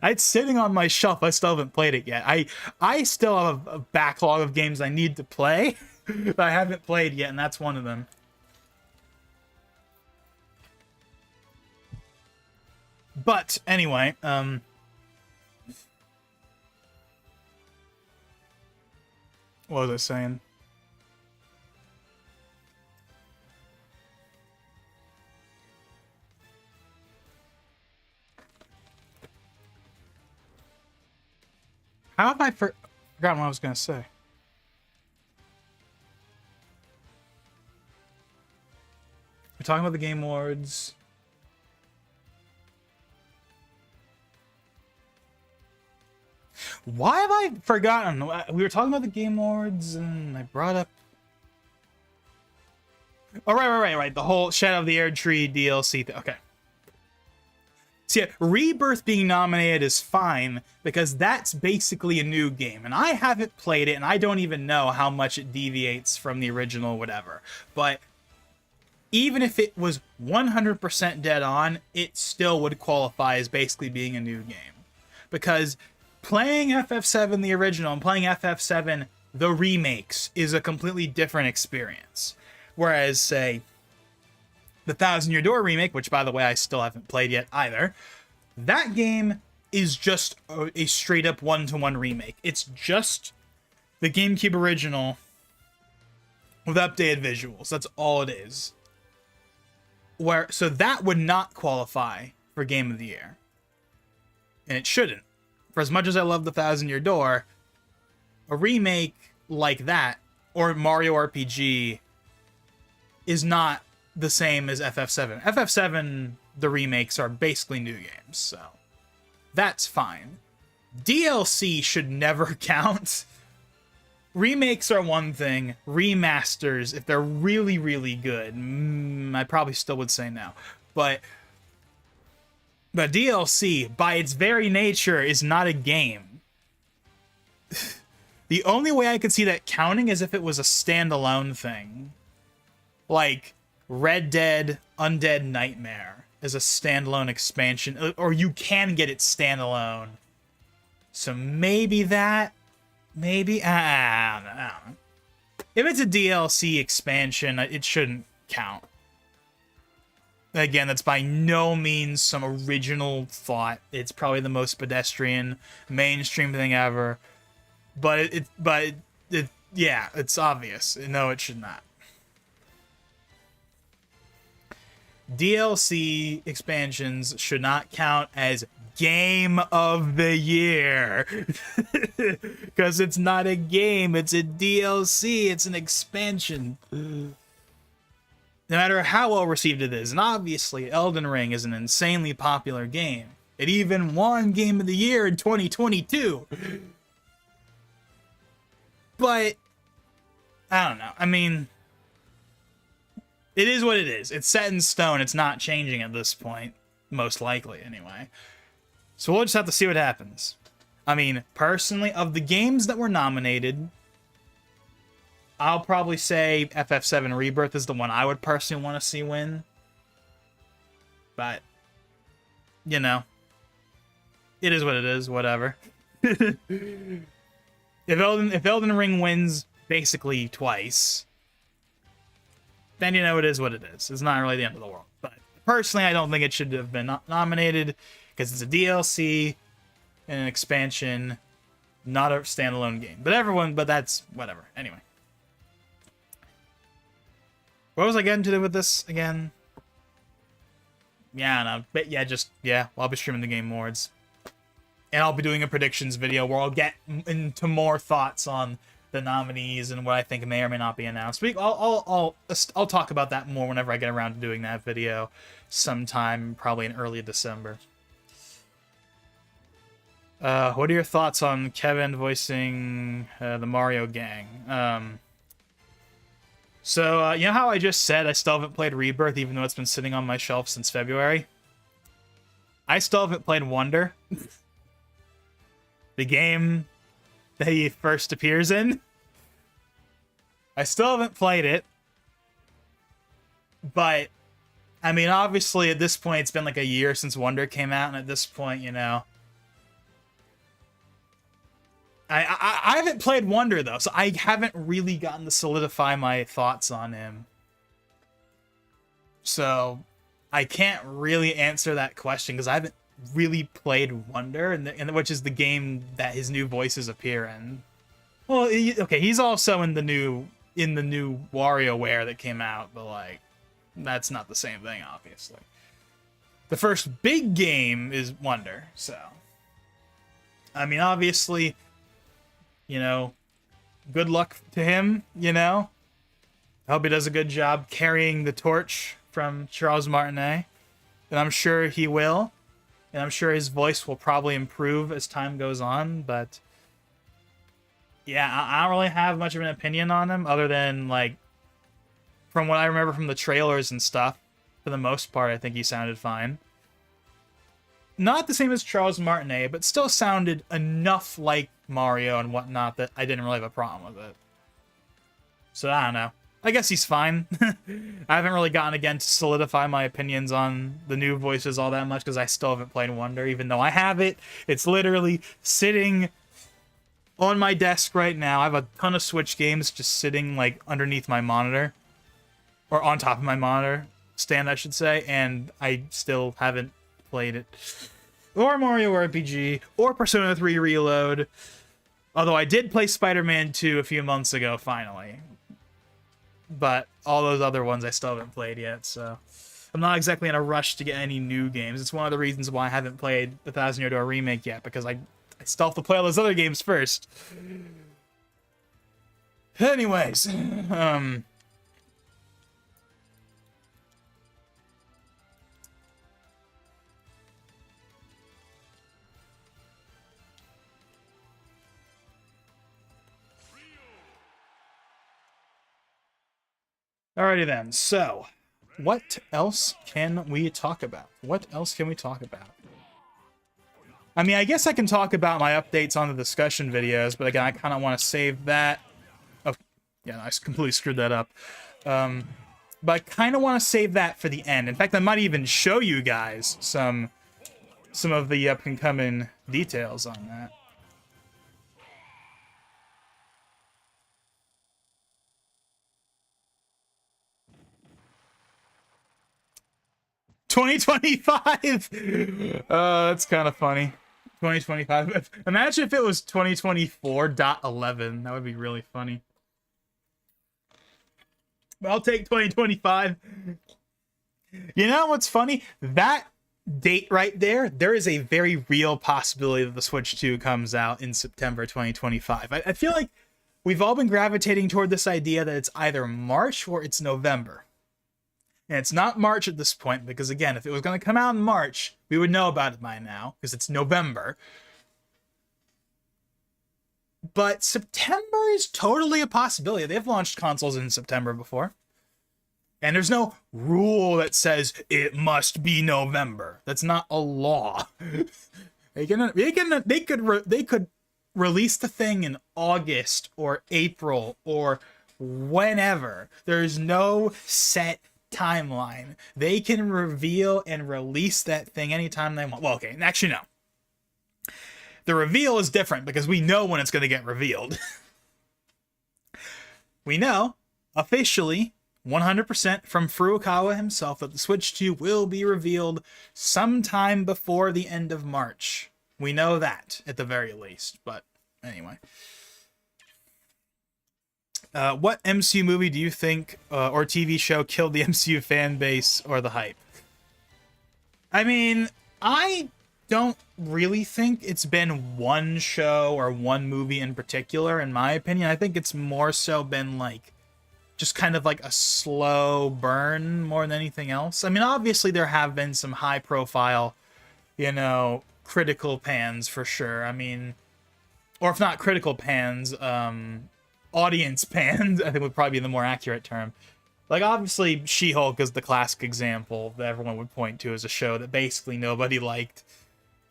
It's sitting on my shelf. I still haven't played it yet. I still have a backlog of games I need to play that I haven't played yet, and that's one of them. But, anyway, what was I saying? How have I forgotten what I was going to say? We're talking about the Game Awards. Why have I forgotten? We were talking about the Game Awards, and I brought up... Oh, right. The whole Shadow of the Erdtree DLC thing. Okay. So yeah, Rebirth being nominated is fine, because that's basically a new game. And I haven't played it, and I don't even know how much it deviates from the original whatever. But even if it was 100% dead on, it still would qualify as basically being a new game. Because playing FF7 the original and playing FF7 the remakes is a completely different experience. Whereas, say, the Thousand Year Door remake, which, by the way, I still haven't played yet either, that game is just a straight-up one-to-one remake. It's just the GameCube original with updated visuals. That's all it is. So that would not qualify for Game of the Year. And it shouldn't. For as much as I love the Thousand Year Door, a remake like that, or Mario RPG, is not the same as FF7. FF7, the remakes are basically new games, so that's fine. DLC should never count. Remakes are one thing. Remasters, if they're really, really good, I probably still would say no. But DLC, by its very nature, is not a game. The only way I could see that counting is if it was a standalone thing. Like Red Dead Undead Nightmare is a standalone expansion, or you can get it standalone. So maybe that, maybe, I don't know. If it's a DLC expansion, it shouldn't count. Again, that's by no means some original thought. It's probably the most pedestrian, mainstream thing ever. But yeah, it's obvious. No, it should not. DLC expansions should not count as Game of the Year. Because it's not a game, it's a DLC, it's an expansion. No matter how well received it is, and obviously Elden Ring is an insanely popular game. It even won Game of the Year in 2022. But, I don't know. I mean, it is what it is. It's set in stone. It's not changing at this point. Most likely, anyway. So we'll just have to see what happens. I mean, personally, of the games that were nominated, I'll probably say FF7 Rebirth is the one I would personally want to see win. But, you know, it is what it is. Whatever. If Elden Ring wins basically twice, then you know it is what it is. It's not really the end of the world. But personally, I don't think it should have been nominated because it's a DLC and an expansion, not a standalone game. But that's whatever. Anyway. What was I getting to with this again? Yeah, no. But yeah, I'll be streaming the Game Awards. And I'll be doing a predictions video where I'll get into more thoughts on the nominees and what I think may or may not be announced. I'll talk about that more whenever I get around to doing that video sometime, probably in early December. What are your thoughts on Kevin voicing the Mario gang? So, you know how I just said I still haven't played Rebirth, even though it's been sitting on my shelf since February? I still haven't played Wonder. The game that he first appears in. I still haven't played it. But, I mean, obviously, at this point, it's been like a year since Wonder came out, and at this point, you know... I haven't played Wonder, though, so I haven't really gotten to solidify my thoughts on him. So, I can't really answer that question, because I haven't really played Wonder, and which is the game that his new voices appear in. Well, okay, he's also in the new WarioWare that came out, but, like, that's not the same thing, obviously. The first big game is Wonder, so... I mean, obviously... You know, good luck to him, you know? I hope he does a good job carrying the torch from Charles Martinet. And I'm sure he will. And I'm sure his voice will probably improve as time goes on. But, yeah, I don't really have much of an opinion on him. Other than, like, from what I remember from the trailers and stuff. For the most part, I think he sounded fine. Not the same as Charles Martinet, but still sounded enough like Mario and whatnot that I didn't really have a problem with it. So, I don't know. I guess he's fine. I haven't really gotten again to solidify my opinions on the new voices all that much because I still haven't played Wonder, even though I have it. It's literally sitting on my desk right now. I have a ton of Switch games just sitting like underneath my monitor, or on top of my monitor stand, I should say, and I still haven't played it. Or Mario RPG, or Persona 3 Reload. Although I did play Spider-Man 2 a few months ago, finally. But all those other ones I still haven't played yet, so I'm not exactly in a rush to get any new games. It's one of the reasons why I haven't played the Thousand Year Door remake yet, because I still have to play all those other games first. Anyways, alrighty then, so what else can we talk about? What else can we talk about? I mean, I guess I can talk about my updates on the discussion videos, but again, I kind of want to save that. Oh, yeah, I completely screwed that up. But I kind of want to save that for the end. In fact, I might even show you guys some of the up-and-coming details on that. $2025. That's kind of funny. 2025. Imagine if it was 2024.11. That would be really funny. But I'll take 2025. You know what's funny? That date right there, there is a very real possibility that the Switch 2 comes out in September 2025. I feel like we've all been gravitating toward this idea that it's either March or it's November. And it's not March at this point, because again, if it was going to come out in March, we would know about it by now, because it's November. But September is totally a possibility. They've launched consoles in September before. And there's no rule that says it must be November. That's not a law. They could release the thing in August or April or whenever. There's no set timeline. They can reveal and release that thing anytime they want. Well, okay, actually no. The reveal is different because we know when it's going to get revealed. We know officially 100% from Furukawa himself that the Switch 2 will be revealed sometime before the end of March. We know that at the very least, but anyway. What MCU movie do you think or TV show killed the MCU fan base or the hype? I mean, I don't really think it's been one show or one movie in particular, in my opinion. I think it's more so been like just kind of like a slow burn more than anything else. I mean, obviously there have been some high profile, you know, critical pans for sure. I mean, or if not critical pans, audience pans, I think would probably be the more accurate term. Like, obviously, She-Hulk is the classic example that everyone would point to as a show that basically nobody liked.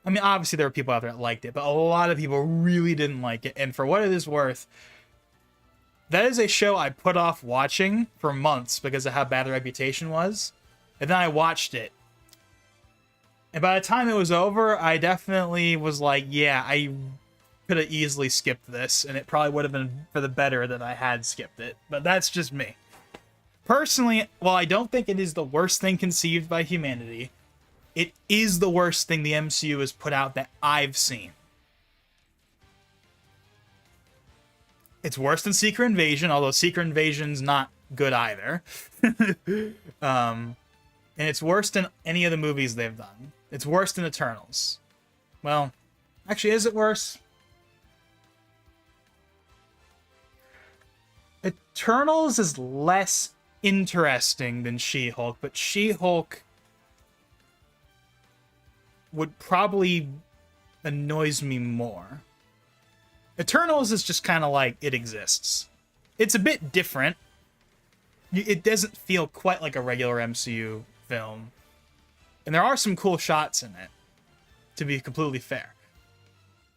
I mean, obviously there were people out there that liked it, but a lot of people really didn't like it. And for what it is worth, that is a show I put off watching for months because of how bad the reputation was. And then I watched it. And by the time it was over, I definitely was like, yeah, I could have easily skipped this, and it probably would have been for the better that I had skipped it. But that's just me. Personally, while I don't think it is the worst thing conceived by humanity, it is the worst thing the MCU has put out that I've seen. It's worse than Secret Invasion, although Secret Invasion's not good either. And it's worse than any of the movies they've done. It's worse than Eternals. Well, actually, is it worse? Eternals is less interesting than She-Hulk, but She-Hulk would probably annoys me more. Eternals is just kind of like, it exists. It's a bit different. It doesn't feel quite like a regular MCU film. And there are some cool shots in it, to be completely fair.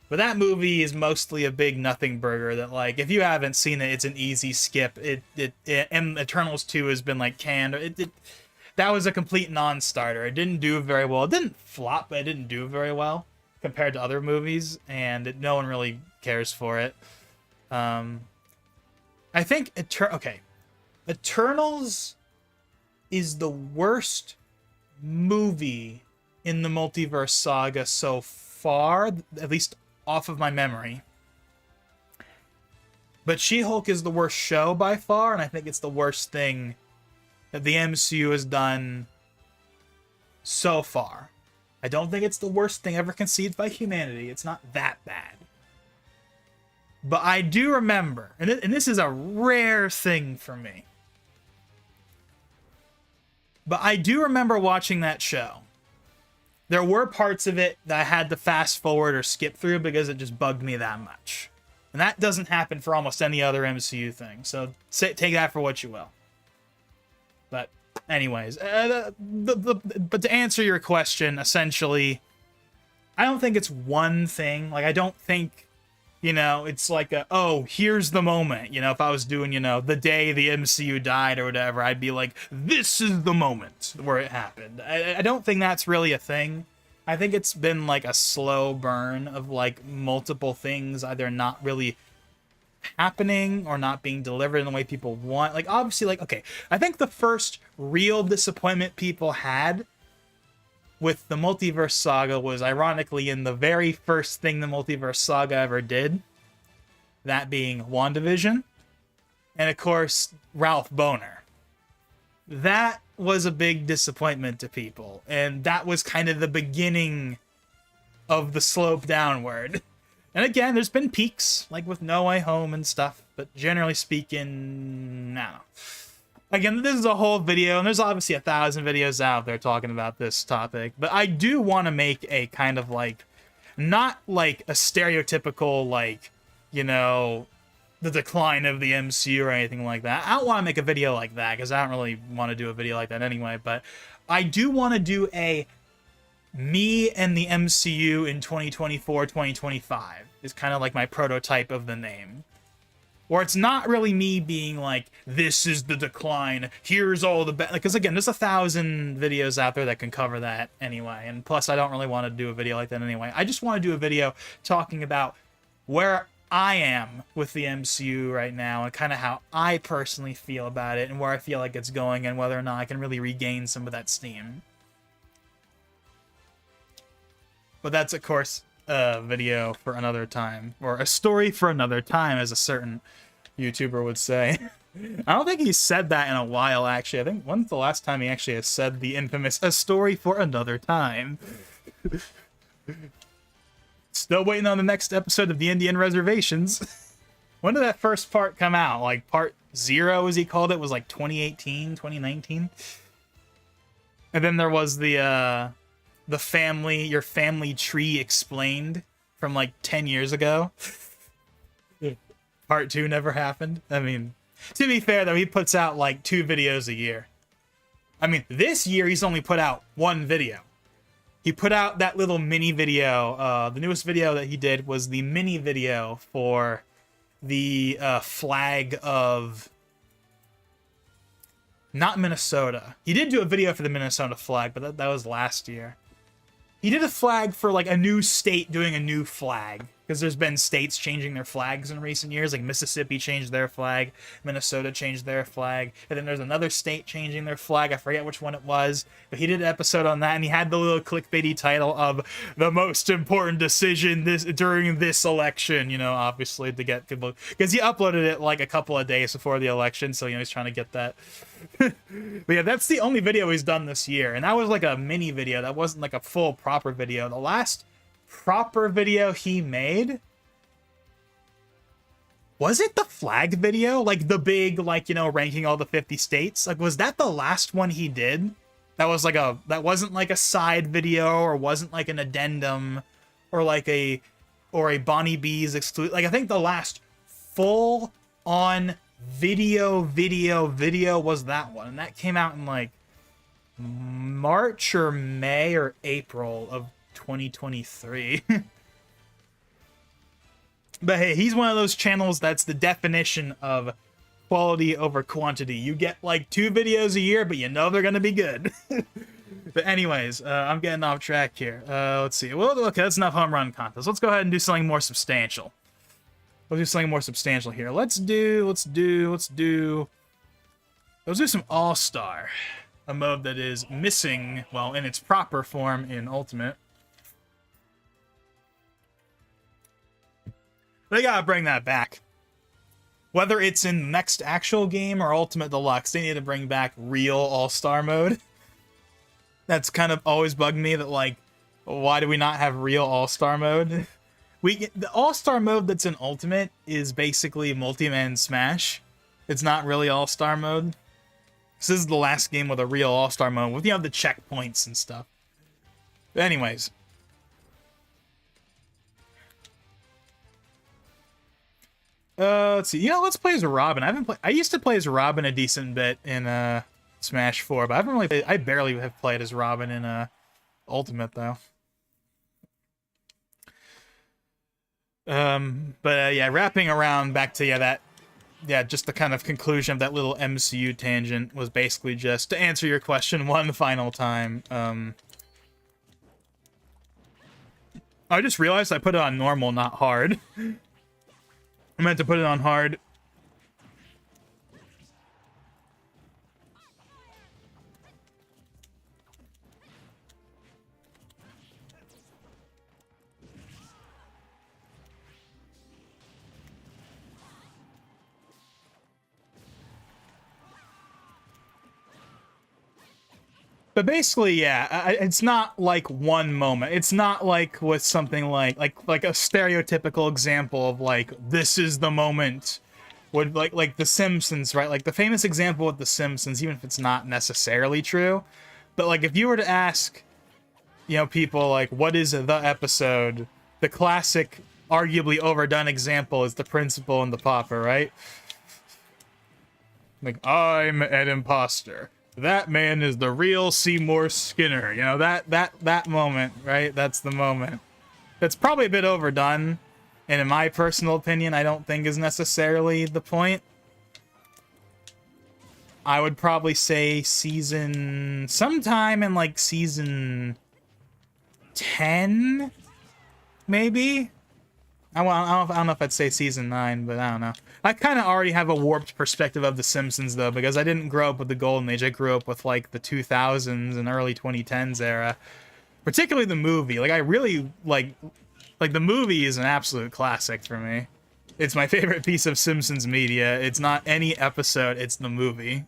But that movie is mostly a big nothing burger that, like, if you haven't seen it, it's an easy skip. And Eternals 2 has been, like, canned. That was a complete non-starter. It didn't do very well. It didn't flop, but it didn't do very well compared to other movies, and no one really cares for it. I think Eternals is the worst movie in the multiverse saga so far, at least off of my memory. But She-Hulk is the worst show by far, and I think it's the worst thing that the MCU has done so far. I don't think it's the worst thing ever conceived by humanity. It's not that bad. But I do remember, and this is a rare thing for me, but I do remember watching that show. There were parts of it that I had to fast forward or skip through because it just bugged me that much. And that doesn't happen for almost any other MCU thing. So take that for what you will. But anyways, but to answer your question, essentially, I don't think it's one thing. Like, I don't think, you know, it's like oh, here's the moment. You know, if I was doing, you know, the day the MCU died or whatever, I'd be like, this is the moment where it happened. I don't think that's really a thing. I think it's been like a slow burn of like multiple things either not really happening or not being delivered in the way people want. Like, obviously, like, okay, I think the first real disappointment people had with the Multiverse Saga was ironically in the very first thing the Multiverse Saga ever did, that being WandaVision, and of course Ralph Bohner. That was a big disappointment to people, and that was kind of the beginning of the slope downward. And again, there's been peaks, like with No Way Home and stuff, but generally speaking, no. Again, this is a whole video, and there's obviously 1,000 videos out there talking about this topic, but I do want to make a kind of like, not like a stereotypical, like, you know, the decline of the MCU or anything like that. I don't want to make a video like that, because I don't really want to do a video like that anyway, but I do want to do a me and the MCU in 2024, 2025 is kind of like my prototype of the name. Or it's not really me being like, this is the decline, here's all the best. Because again, there's 1,000 videos out there that can cover that anyway. And plus, I don't really want to do a video like that anyway. I just want to do a video talking about where I am with the MCU right now and kind of how I personally feel about it and where I feel like it's going and whether or not I can really regain some of that steam. But that's, of course, a video for another time, or a story for another time, as a certain YouTuber would say. I don't think he's said that in a while, actually. I think when's the last time he actually has said the infamous "a story for another time"? Still waiting on the next episode of the Indian Reservations. When did that first part come out? Like part 0, as he called it, was like 2018, 2019. And then there was the your family tree explained from like 10 years ago. Part 2 never happened. I mean, to be fair though, he puts out like 2 videos a year. I mean, this year he's only put out 1 video. He put out that little mini video. The newest video that he did was the mini video for the flag of... not Minnesota. He did do a video for the Minnesota flag, but that was last year. He did a flag for like a new state doing a new flag, because there's been states changing their flags in recent years. Like Mississippi changed their flag, Minnesota changed their flag, and then there's another state changing their flag. I forget which one it was, but he did an episode on that, and he had the little clickbaity title of the most important decision during this election, you know, obviously to get people, because he uploaded it like a couple of days before the election, so, you know, he's trying to get that. But yeah, that's the only video he's done this year, and that was like a mini video. That wasn't like a full proper video. The last proper video he made, was it the flag video? Like the big, like, you know, ranking all the 50 states? Like, was that the last one he did? That was like that wasn't like a side video, or wasn't like an addendum, or like or a Bonnie Bees exclude. Like, I think the last full on video was that one, and that came out in like March or May or April of 2023. But hey, he's one of those channels that's the definition of quality over quantity. You get like 2 videos a year, but you know they're gonna be good. But anyways, I'm getting off track here. Let's see. Well, okay, that's enough home run contest. Let's go ahead and do something more substantial. Let's do something more substantial here. Let's do some All-Star. A mode that is missing, well, in its proper form in Ultimate. They gotta bring that back. Whether it's in the next actual game or Ultimate Deluxe, they need to bring back real All-Star mode. That's kind of always bugged me that, like, why do we not have real All-Star mode? The All-Star mode that's in Ultimate is basically Multi-Man Smash. It's not really All-Star mode. This is the last game with a real All-Star mode with, you know, the checkpoints and stuff. But anyways. Let's see. You know, let's play as Robin. I used to play as Robin a decent bit in Smash 4, but I haven't really played, I barely have played as Robin in Ultimate though. Yeah, wrapping around back to just the kind of conclusion of that little MCU tangent was basically just to answer your question one final time. I just realized I put it on normal, not hard. I meant to put it on hard. But basically, yeah, it's not like one moment. It's not like with something like a stereotypical example of like, this is the moment. Would like The Simpsons, right? Like the famous example with The Simpsons, even if it's not necessarily true. But like if you were to ask, you know, people like, what is the episode? The classic, arguably overdone example is the principal and the pauper, right? Like, I'm an imposter. That man is the real Seymour Skinner. You know, that moment, right? That's the moment. That's probably a bit overdone, and in my personal opinion, I don't think is necessarily the point. I would probably say sometime in like season 10, maybe? I don't know if I'd say season 9, but I don't know. I kind of already have a warped perspective of The Simpsons, though, because I didn't grow up with the Golden Age. I grew up with, like, the 2000s and early 2010s era. Particularly the movie. Like, I really, like, the movie is an absolute classic for me. It's my favorite piece of Simpsons media. It's not any episode, it's the movie.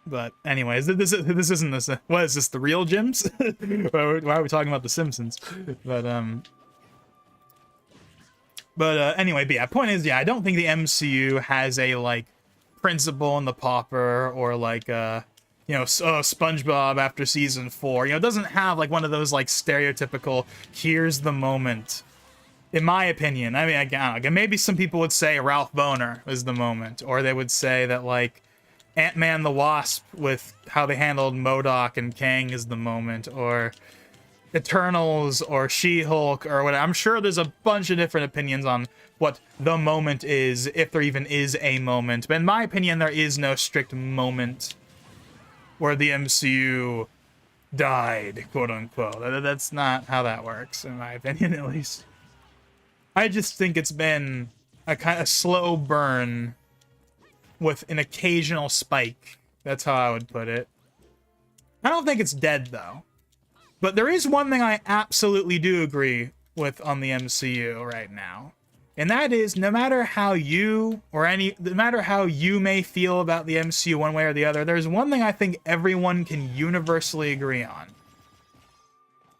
But anyways, this isn't this. What is this? The real gyms? Why are we talking about The Simpsons? But anyway, but yeah. Point is, yeah, I don't think the MCU has a like Principal and the Pauper or like you know, SpongeBob after season 4. You know, it doesn't have like one of those like stereotypical here's the moment. In my opinion, I mean, again, maybe some people would say Ralph Boner is the moment, or they would say that like Ant-Man the Wasp with how they handled MODOK and Kang is the moment, or Eternals or She-Hulk or whatever. I'm sure there's a bunch of different opinions on what the moment is, if there even is a moment. But in my opinion, there is no strict moment where the MCU died, quote unquote. That's not how that works, in my opinion, at least. I just think it's been a kind of slow burn with an occasional spike. That's how I would put it. I don't think it's dead, though. But there is one thing I absolutely do agree with on the MCU right now. And that is, no matter how you may feel about the MCU one way or the other, there's one thing I think everyone can universally agree on.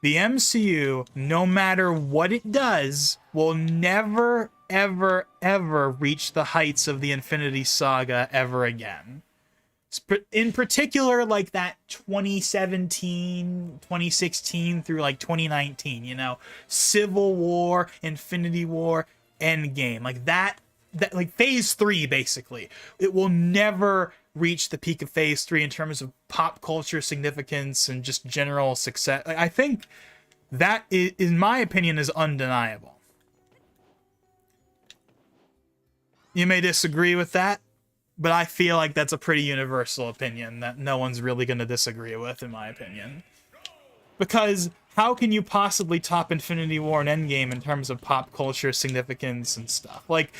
The MCU, no matter what it does, will never, ever, ever reach the heights of the Infinity Saga ever again. In particular, like that 2017, 2016 through like 2019, you know, Civil War, Infinity War, Endgame, like that like phase 3, basically. It will never reach the peak of phase 3 in terms of pop culture significance and just general success. I think That, in my opinion, is undeniable. You may disagree with that, but I feel like that's a pretty universal opinion that no one's really going to disagree with, in my opinion. Because how can you possibly top Infinity War and Endgame in terms of pop culture significance and stuff? Like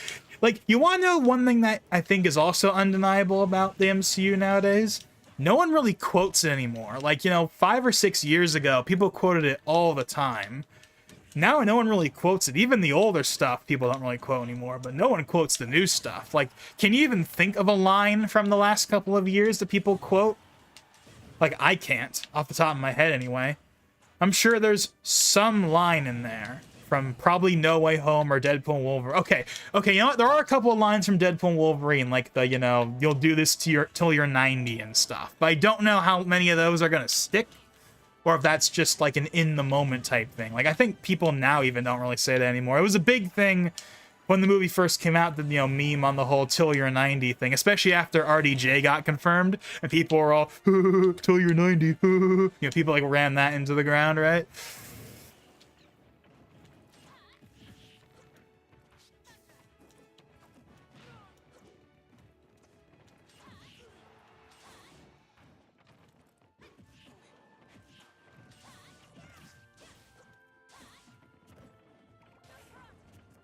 you want to know one thing that I think is also undeniable about the MCU nowadays? No one really quotes it anymore. Like, you know, 5 or 6 years ago, people quoted it all the time. Now no one really quotes it. Even the older stuff people don't really quote anymore, but no one quotes the new stuff. Like, can you even think of a line from the last couple of years that people quote? Like, I can't, off the top of my head anyway. I'm sure there's some line in there from probably No Way Home or Deadpool and Wolverine. Okay, you know what? There are a couple of lines from Deadpool and Wolverine, like the, you know, you'll do this till you're 90 and stuff. But I don't know how many of those are gonna stick, or if that's just like an in-the-moment type thing. Like, I think people now even don't really say that anymore. It was a big thing when the movie first came out, the, you know, meme on the whole till you're 90 thing, especially after RDJ got confirmed, and people were all, till you're 90, you know, people like ran that into the ground, right?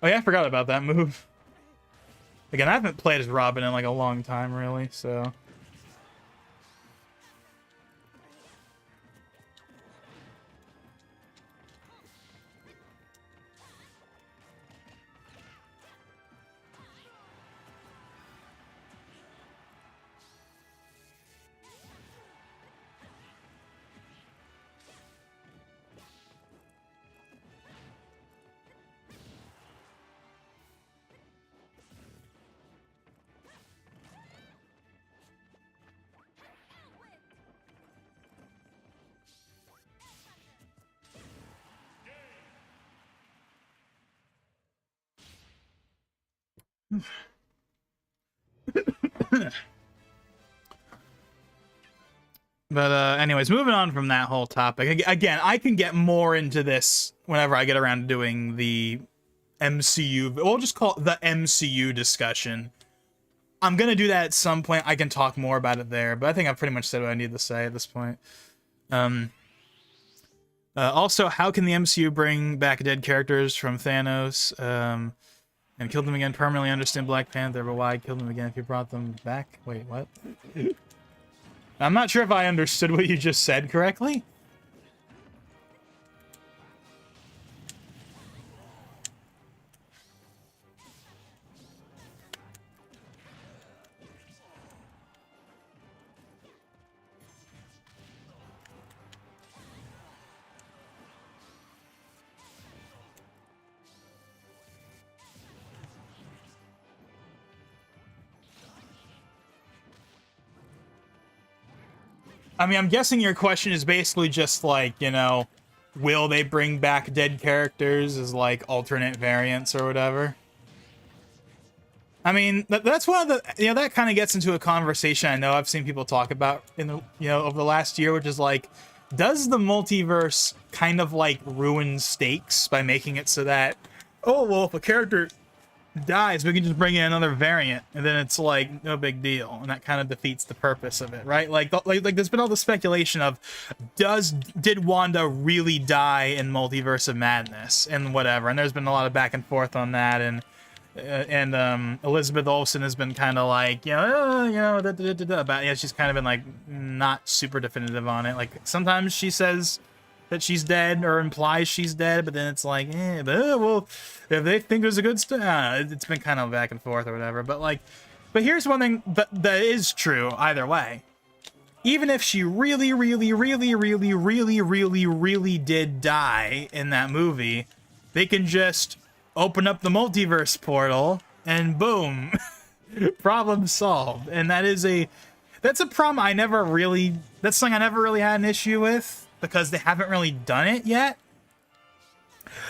Oh yeah, I forgot about that move. Again, I haven't played as Robin in like a long time, really, so... But anyways, moving on from that whole topic. Again, I can get more into this whenever I get around to doing the MCU. We'll just call it the MCU discussion. I'm gonna do that at some point. I can talk more about it there, but I think I've pretty much said what I need to say at this point. Also, how can the MCU bring back dead characters from Thanos and kill them again permanently? Understand Black Panther, but why kill them again if you brought them back? Wait, what? I'm not sure if I understood what you just said correctly. I mean, I'm guessing your question is basically just like, you know, will they bring back dead characters as like alternate variants or whatever? I mean, that's one of the, you know, that kind of gets into a conversation I know I've seen people talk about in the, you know, over the last year, which is like, does the multiverse kind of like ruin stakes by making it so that, oh, well, if a character dies, we can just bring in another variant, and then it's like no big deal, and that kind of defeats the purpose of it, right? Like there's been all the speculation of, did Wanda really die in Multiverse of Madness and whatever, and there's been a lot of back and forth on that, and Elizabeth Olsen has been kind of like, about, yeah, she's kind of been like not super definitive on it. Like sometimes she says that she's dead or implies she's dead, but then it's like, well, if they think there's a good it's been kind of back and forth or whatever. But here's one thing that is true either way. Even if she really did die in that movie, they can just open up the multiverse portal and boom, problem solved. And that's a problem that's something I never really had an issue with, because they haven't really done it yet.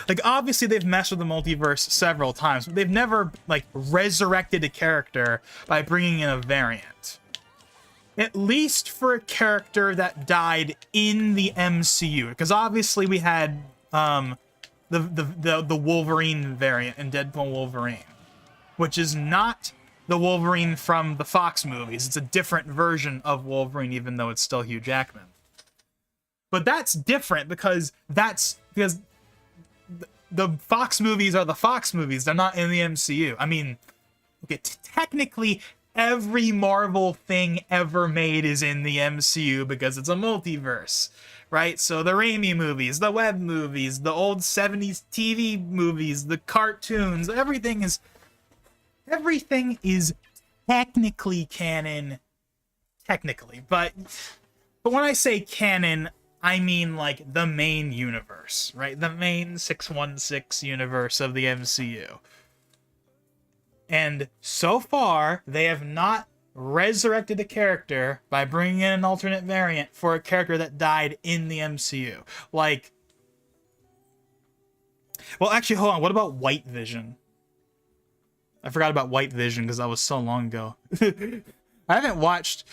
Like, obviously they've messed with the multiverse several times, but they've never, like, resurrected a character by bringing in a variant. At least for a character that died in the MCU. Because obviously we had the Wolverine variant in Deadpool Wolverine, which is not the Wolverine from the Fox movies. It's a different version of Wolverine, even though it's still Hugh Jackman. But that's different because the Fox movies are the Fox movies. They're not in the MCU. I mean, okay, technically every Marvel thing ever made is in the MCU because it's a multiverse, right? So the Raimi movies, the Webb movies, the old 70s TV movies, the cartoons, everything is technically canon, technically. But when I say canon, I mean like the main universe, right? The main 616 universe of the MCU. And so far, they have not resurrected a character by bringing in an alternate variant for a character that died in the MCU. Like, well, actually, hold on. What about White Vision? I forgot about White Vision because that was so long ago. I haven't watched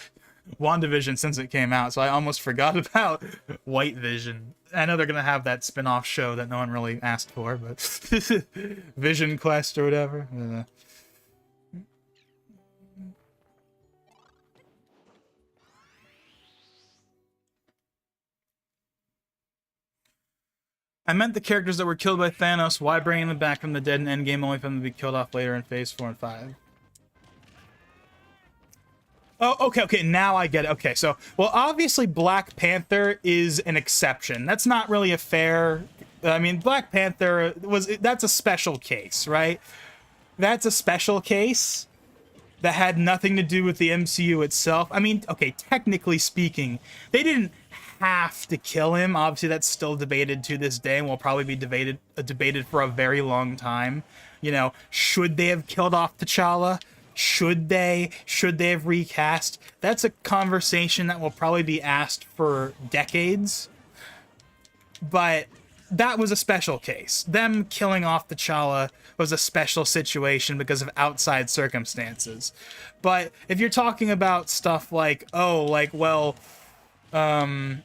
WandaVision since it came out, so I almost forgot about White Vision. I know they're gonna have that spin-off show that no one really asked for, but Vision Quest or whatever. I meant the characters that were killed by Thanos. Why bringing them back from the dead in Endgame only for them to be killed off later in Phase 4 and 5? Oh, okay, now I get it. Okay, so, well, obviously Black Panther is an exception. That's not really a fair... I mean, Black Panther that's a special case, right? That's a special case that had nothing to do with the MCU itself. I mean, okay, technically speaking, they didn't have to kill him. Obviously, that's still debated to this day and will probably be debated for a very long time. You know, should they have killed off T'Challa? Should they have recast? That's a conversation that will probably be asked for decades. But that was a special case. Them killing off T'Challa was a special situation because of outside circumstances. But if you're talking about stuff like, oh, like, well, you know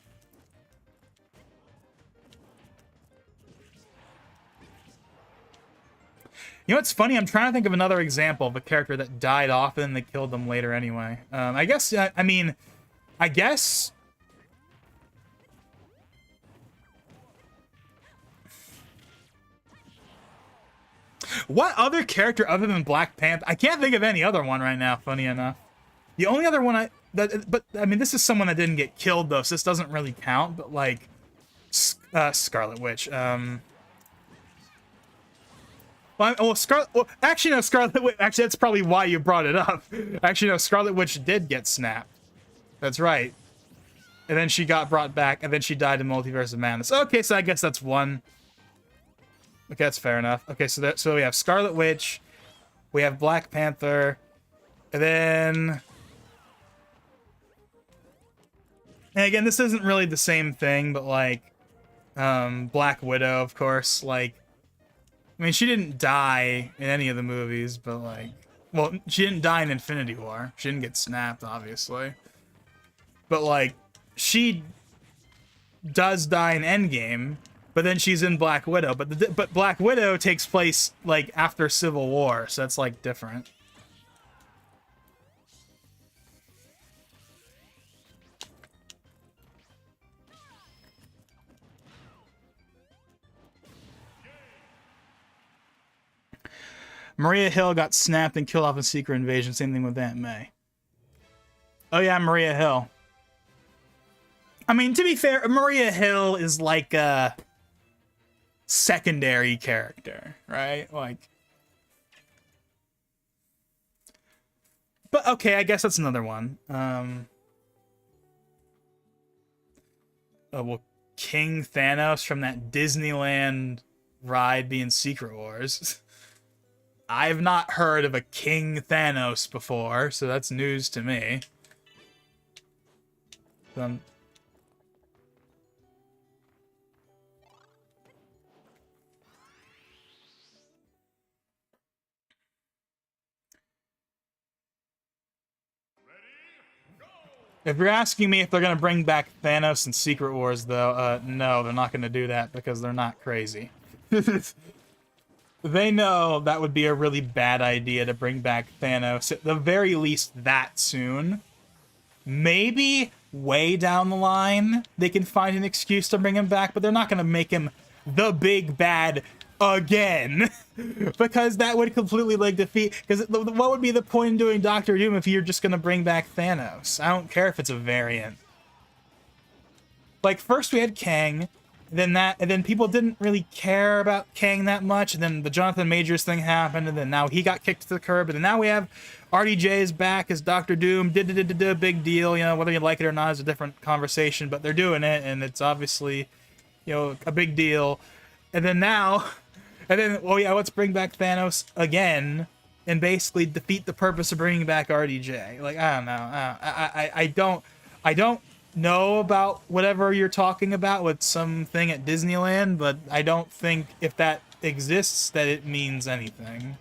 what's funny? I'm trying to think of another example of a character that died off and then they killed them later anyway. I guess, I guess... What other character other than Black Panther? I can't think of any other one right now, funny enough. The only other one this is someone that didn't get killed, though, so this doesn't really count, but, like, Scarlet Witch, actually, no, Scarlet Witch... Actually, that's probably why you brought it up. Actually, no, Scarlet Witch did get snapped. That's right. And then she got brought back, and then she died in Multiverse of Madness. Okay, so I guess that's one. Okay, that's fair enough. Okay, so we have Scarlet Witch, we have Black Panther, and then... And again, this isn't really the same thing, but, like, Black Widow, of course, like... I mean, she didn't die in any of the movies, but, like... Well, she didn't die in Infinity War. She didn't get snapped, obviously. But, like, she does die in Endgame, but then she's in Black Widow. But Black Widow takes place, like, after Civil War, so that's, like, different. Maria Hill got snapped and killed off in Secret Invasion. Same thing with Aunt May. Oh yeah, Maria Hill. I mean, to be fair, Maria Hill is like a secondary character, right? Like... But okay, I guess that's another one. Oh, well, King Thanos from that Disneyland ride being Secret Wars. I've not heard of a King Thanos before, so that's news to me. If you're asking me if they're gonna bring back Thanos in Secret Wars, though, no, they're not gonna do that because they're not crazy. They know that would be a really bad idea to bring back Thanos, at the very least that soon. Maybe way down the line they can find an excuse to bring him back, but they're not gonna make him the big bad again. Because that would completely like defeat, because what would be the point in doing Doctor Doom if you're just gonna bring back Thanos? I don't care if it's a variant. Like, first we had Kang, and then people didn't really care about Kang that much, and then the Jonathan Majors thing happened, and then now he got kicked to the curb, and then now we have RDJ is back as Doctor Doom, big deal, you know, whether you like it or not is a different conversation, but they're doing it, and it's obviously, you know, a big deal. And then now, oh yeah, let's bring back Thanos again, and basically defeat the purpose of bringing back RDJ. Like, I don't know, I don't know about whatever you're talking about with something at Disneyland, but I don't think if that exists that it means anything.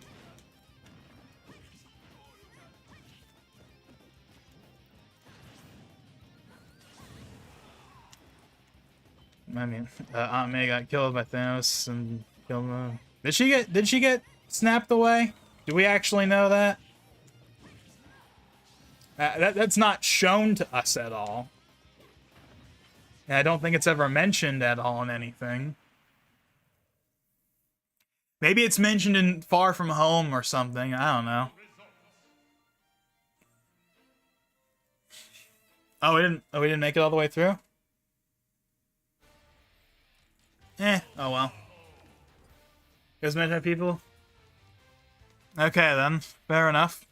I mean, Aunt May got killed by Thanos and killed him. Did she get snapped away? Do we actually know that? That's not shown to us at all. And I don't think it's ever mentioned at all in anything. Maybe it's mentioned in Far From Home or something. I don't know. Oh, we didn't make it all the way through? Oh well. Guys mention people? Okay then, fair enough.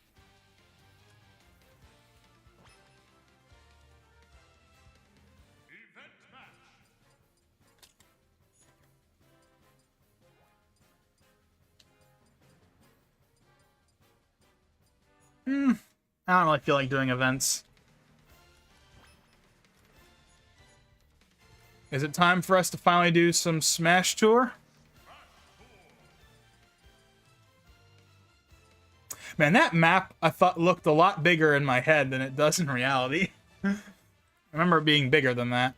I don't really feel like doing events. Is it time for us to finally do some Smash Tour? Man, that map I thought looked a lot bigger in my head than it does in reality. I remember it being bigger than that.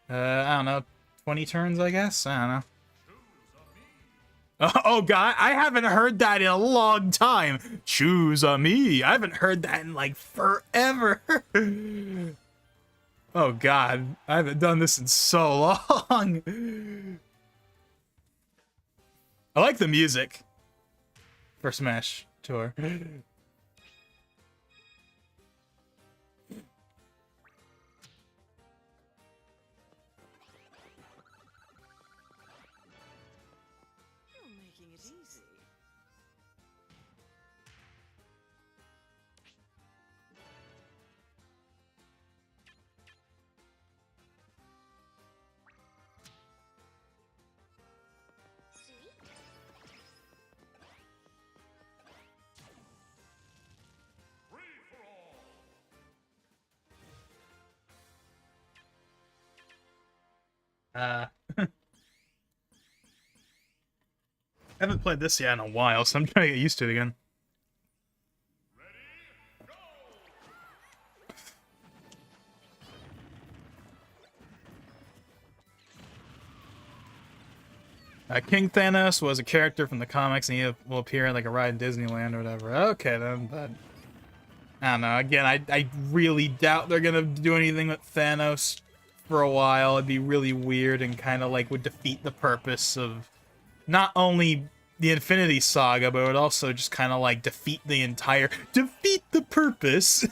I don't know, 20 turns, I guess? I don't know. Oh god, I haven't heard that in a long time. Choose a me. I haven't heard that in like forever. Oh god, I haven't done this in so long. I like the music for Smash Tour. I haven't played this yet in a while, so I'm trying to get used to it again. King Thanos was a character from the comics, and he will appear in like a ride in Disneyland or whatever. Okay, then, but I don't know. Again, I really doubt they're gonna do anything with Thanos for a while. It'd be really weird and kind of like would defeat the purpose of not only the Infinity Saga, but it would also just kind of like defeat the purpose.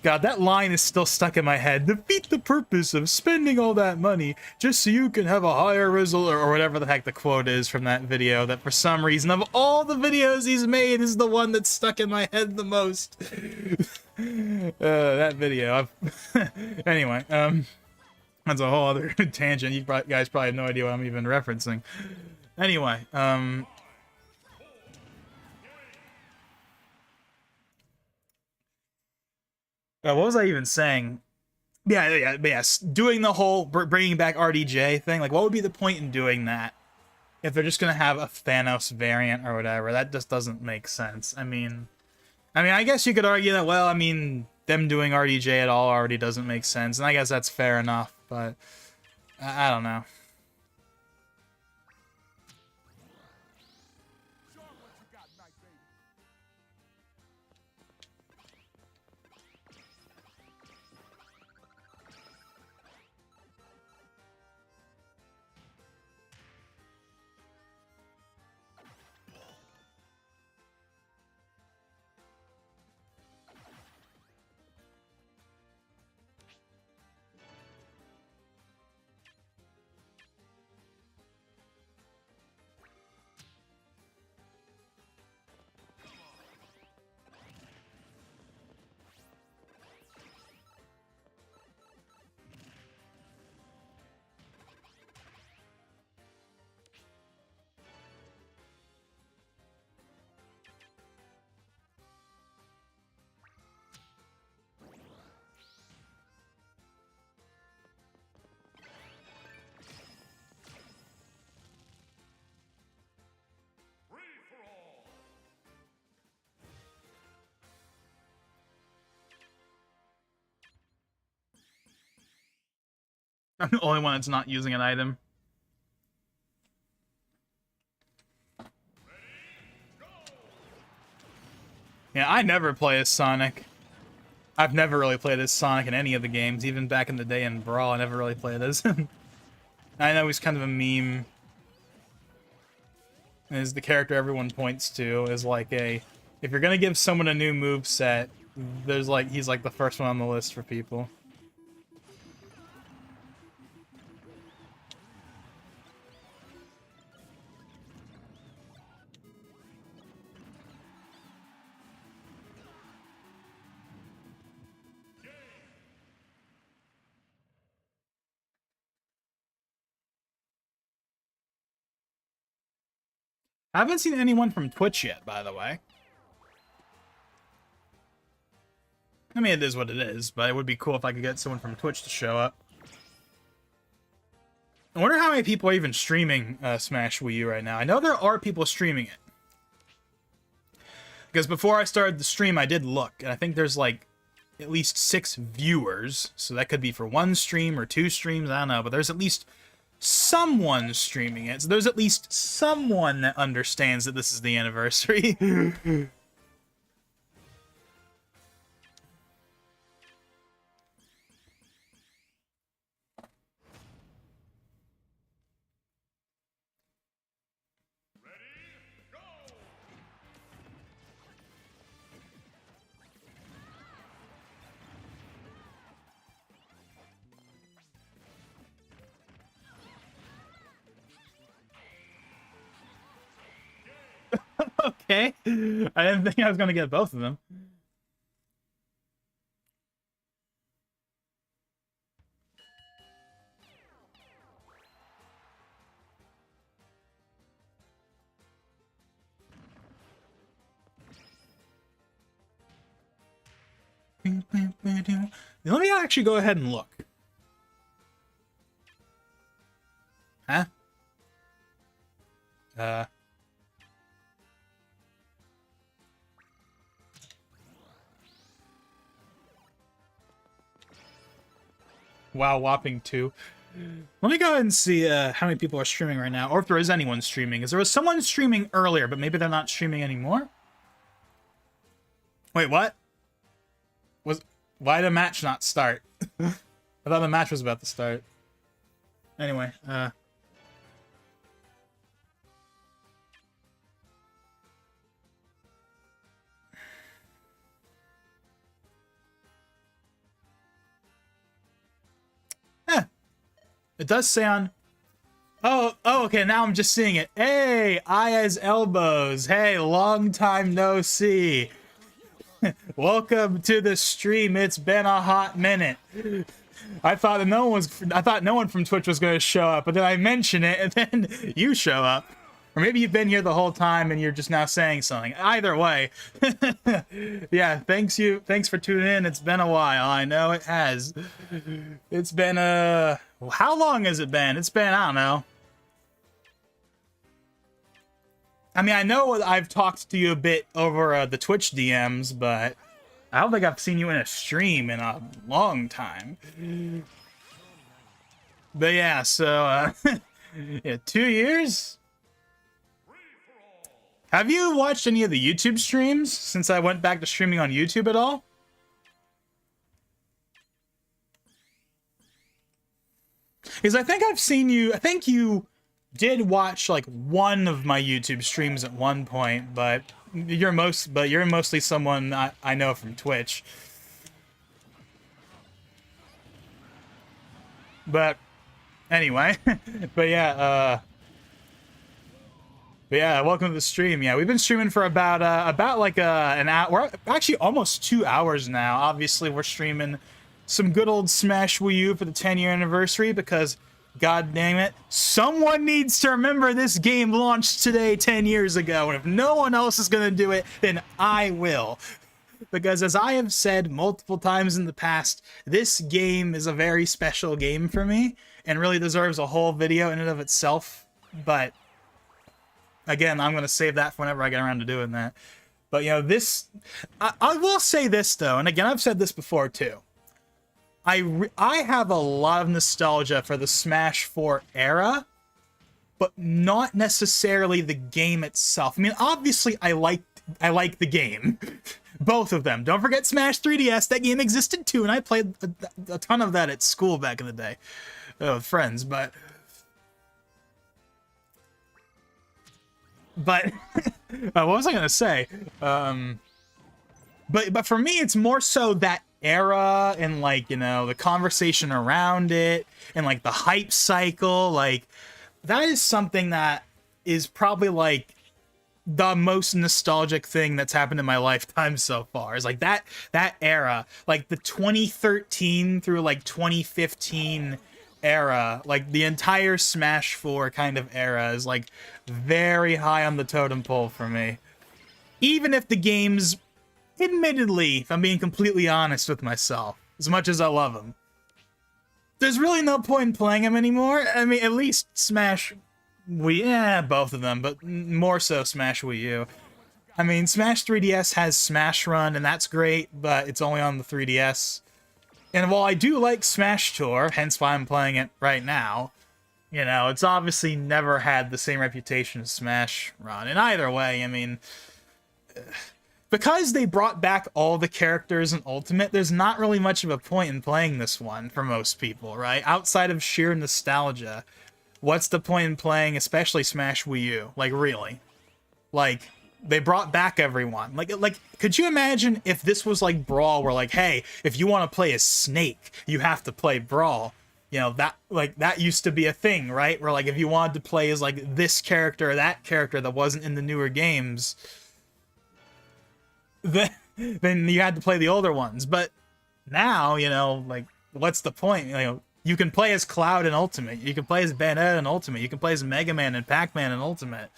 God, that line is still stuck in my head. Defeat the purpose of spending all that money just so you can have a higher result, or whatever the heck the quote is from that video, that for some reason of all the videos he's made is the one that's stuck in my head the most. That video. Anyway, that's a whole other tangent. You guys probably have no idea what I'm even referencing. Anyway, what was I even saying? Yes. Doing the whole bringing back RDJ thing. Like, what would be the point in doing that if they're just gonna have a Thanos variant or whatever? That just doesn't make sense. I mean, I mean, I guess you could argue that, well, I mean, them doing RDJ at all already doesn't make sense, and I guess that's fair enough, but I don't know. I'm the only one that's not using an item. Yeah, I never play as Sonic. I've never really played as Sonic in any of the games, even back in the day in Brawl, I never really played as him. I know he's kind of a meme. Is the character everyone points to is like a... If you're gonna give someone a new move set, there's like he's like the first one on the list for people. I haven't seen anyone from Twitch yet, by the way. I mean, it is what it is, but it would be cool if I could get someone from Twitch to show up. I wonder how many people are even streaming Smash Wii U right now. I know there are people streaming it. Because before I started the stream, I did look, and I think there's like at least 6 viewers. So that could be for 1 stream or 2 streams, I don't know, but there's at least someone streaming it. So there's at least someone that understands that this is the anniversary. Okay. I didn't think I was gonna get both of them. Let me actually go ahead and look. Huh? Wow, whopping 2. Let me go ahead and see how many people are streaming right now, or if there is anyone streaming. Because there was someone streaming earlier, but maybe they're not streaming anymore? Wait, what? Why did the match not start? I thought the match was about to start. Anyway, it does say on... Oh, okay, now I'm just seeing it. Hey, Aya's Elbows. Hey, long time no see. Welcome to the stream. It's been a hot minute. I thought no one from Twitch was going to show up, but then I mention it, and then you show up. Or maybe you've been here the whole time and you're just now saying something. Either way. Yeah, thanks for tuning in. It's been a while. I know it has. It's been how long has it been? It's been, I don't know. I mean, I know I've talked to you a bit over the Twitch DMs, but I don't think I've seen you in a stream in a long time. But yeah, so, yeah, 2 years? Have you watched any of the YouTube streams since I went back to streaming on YouTube at all? Because I think I've seen you, I think you did watch like one of my YouTube streams at one point, but you're mostly someone I know from Twitch. But anyway, but yeah, welcome to the stream. Yeah, we've been streaming for about like an hour. We're actually almost 2 hours now. Obviously, we're streaming some good old Smash Wii U for the 10-year anniversary because, god damn it, someone needs to remember this game launched today 10 years ago, and if no one else is gonna do it, then I will. Because as I have said multiple times in the past, this game is a very special game for me, and really deserves a whole video in and of itself, but again, I'm gonna save that for whenever I get around to doing that. But, you know, this... I will say this, though, and again, I've said this before, too. I have a lot of nostalgia for the Smash 4 era, but not necessarily the game itself. I mean, obviously, I like the game. Both of them. Don't forget Smash 3DS. That game existed too, and I played a ton of that at school back in the day with friends. But what was I gonna say? But for me, it's more so that era and, like, you know, the conversation around it and, like, the hype cycle. Like, that is something that is probably, like, the most nostalgic thing that's happened in my lifetime so far. Is like that era, like the 2013 through like 2015 era, like the entire Smash 4 kind of era is like very high on the totem pole for me. Even if the games, admittedly, if I'm being completely honest with myself, as much as I love them, there's really no point in playing them anymore. I mean, at least Smash both of them, but more so Smash Wii U. I mean, Smash 3DS has Smash Run, and that's great, but it's only on the 3DS. And while I do like Smash Tour, hence why I'm playing it right now, you know, it's obviously never had the same reputation as Smash Run. And either way, I mean, because they brought back all the characters in Ultimate, there's not really much of a point in playing this one for most people, right? Outside of sheer nostalgia. What's the point in playing, especially Smash Wii U? Like, really? Like, they brought back everyone. Like, could you imagine if this was like Brawl, where like, hey, if you want to play as Snake, you have to play Brawl? You know, that used to be a thing, right? Where like, if you wanted to play as like this character or that character that wasn't in the newer games, then you had to play the older ones. But now, you know, like, what's the point? You know, you can play as Cloud in Ultimate. You can play as Bayonetta in Ultimate. You can play as Mega Man and Pac-Man in Ultimate.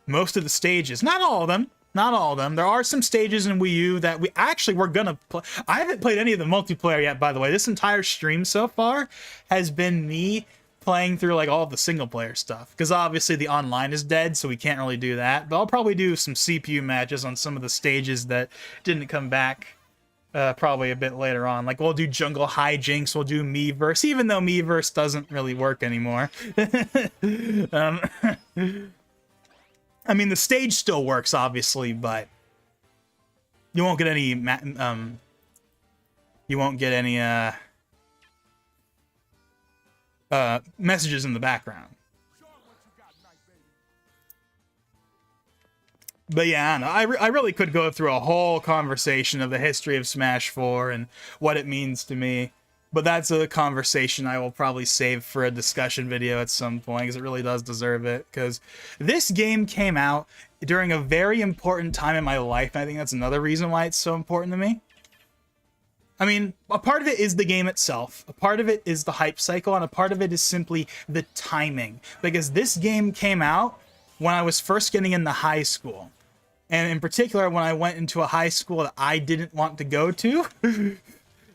Most of the stages. Not all of them. Not all of them. There are some stages in Wii U that we're gonna play. I haven't played any of the multiplayer yet, by the way. This entire stream so far has been me playing through, like, all of the single-player stuff. Because obviously the online is dead, so we can't really do that. But I'll probably do some CPU matches on some of the stages that didn't come back. Probably a bit later on. Like, we'll do Jungle Hijinks, we'll do Miiverse, even though Miiverse doesn't really work anymore. I mean, the stage still works, obviously, but you won't get any, messages in the background. But yeah, I really could go through a whole conversation of the history of Smash 4 and what it means to me. But that's a conversation I will probably save for a discussion video at some point, because it really does deserve it. Because this game came out during a very important time in my life, and I think that's another reason why it's so important to me. I mean, a part of it is the game itself, a part of it is the hype cycle, and a part of it is simply the timing. Because this game came out when I was first getting into high school. And in particular, when I went into a high school that I didn't want to go to,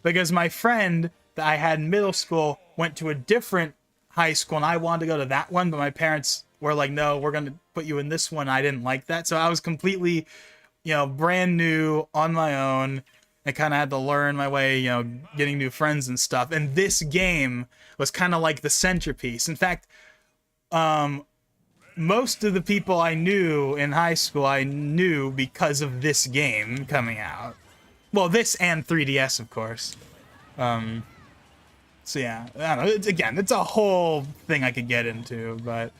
because my friend that I had in middle school went to a different high school, and I wanted to go to that one, but my parents were like, no, we're gonna put you in this one. I didn't like that, so I was completely, brand new on my own. I kind of had to learn my way, getting new friends and stuff. And this game was kind of like the centerpiece. In fact, most of the people I knew in high school, I knew because of this game coming out. Well, this and 3DS, of course. So yeah, I don't know. It's a whole thing I could get into, but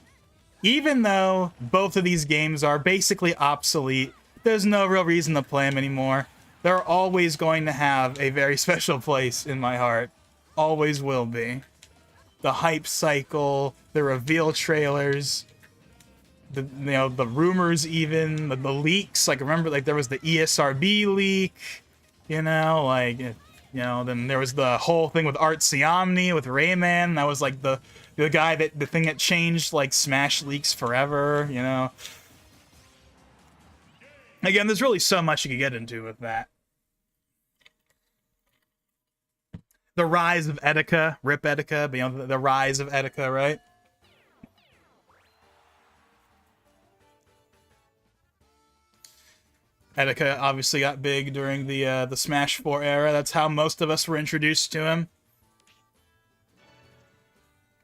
even though both of these games are basically obsolete, there's no real reason to play them anymore. They're always going to have a very special place in my heart. Always will be. The hype cycle, the reveal trailers, the rumors, even the leaks. Like, remember, like, there was the ESRB leak, then there was the whole thing with Art Siamni with Rayman. That was like the thing that changed like Smash leaks forever, Again, there's really so much you could get into with that. The rise of Etika, rip Etika, but the rise of Etika, right? Etika obviously got big during the Smash 4 era. That's how most of us were introduced to him.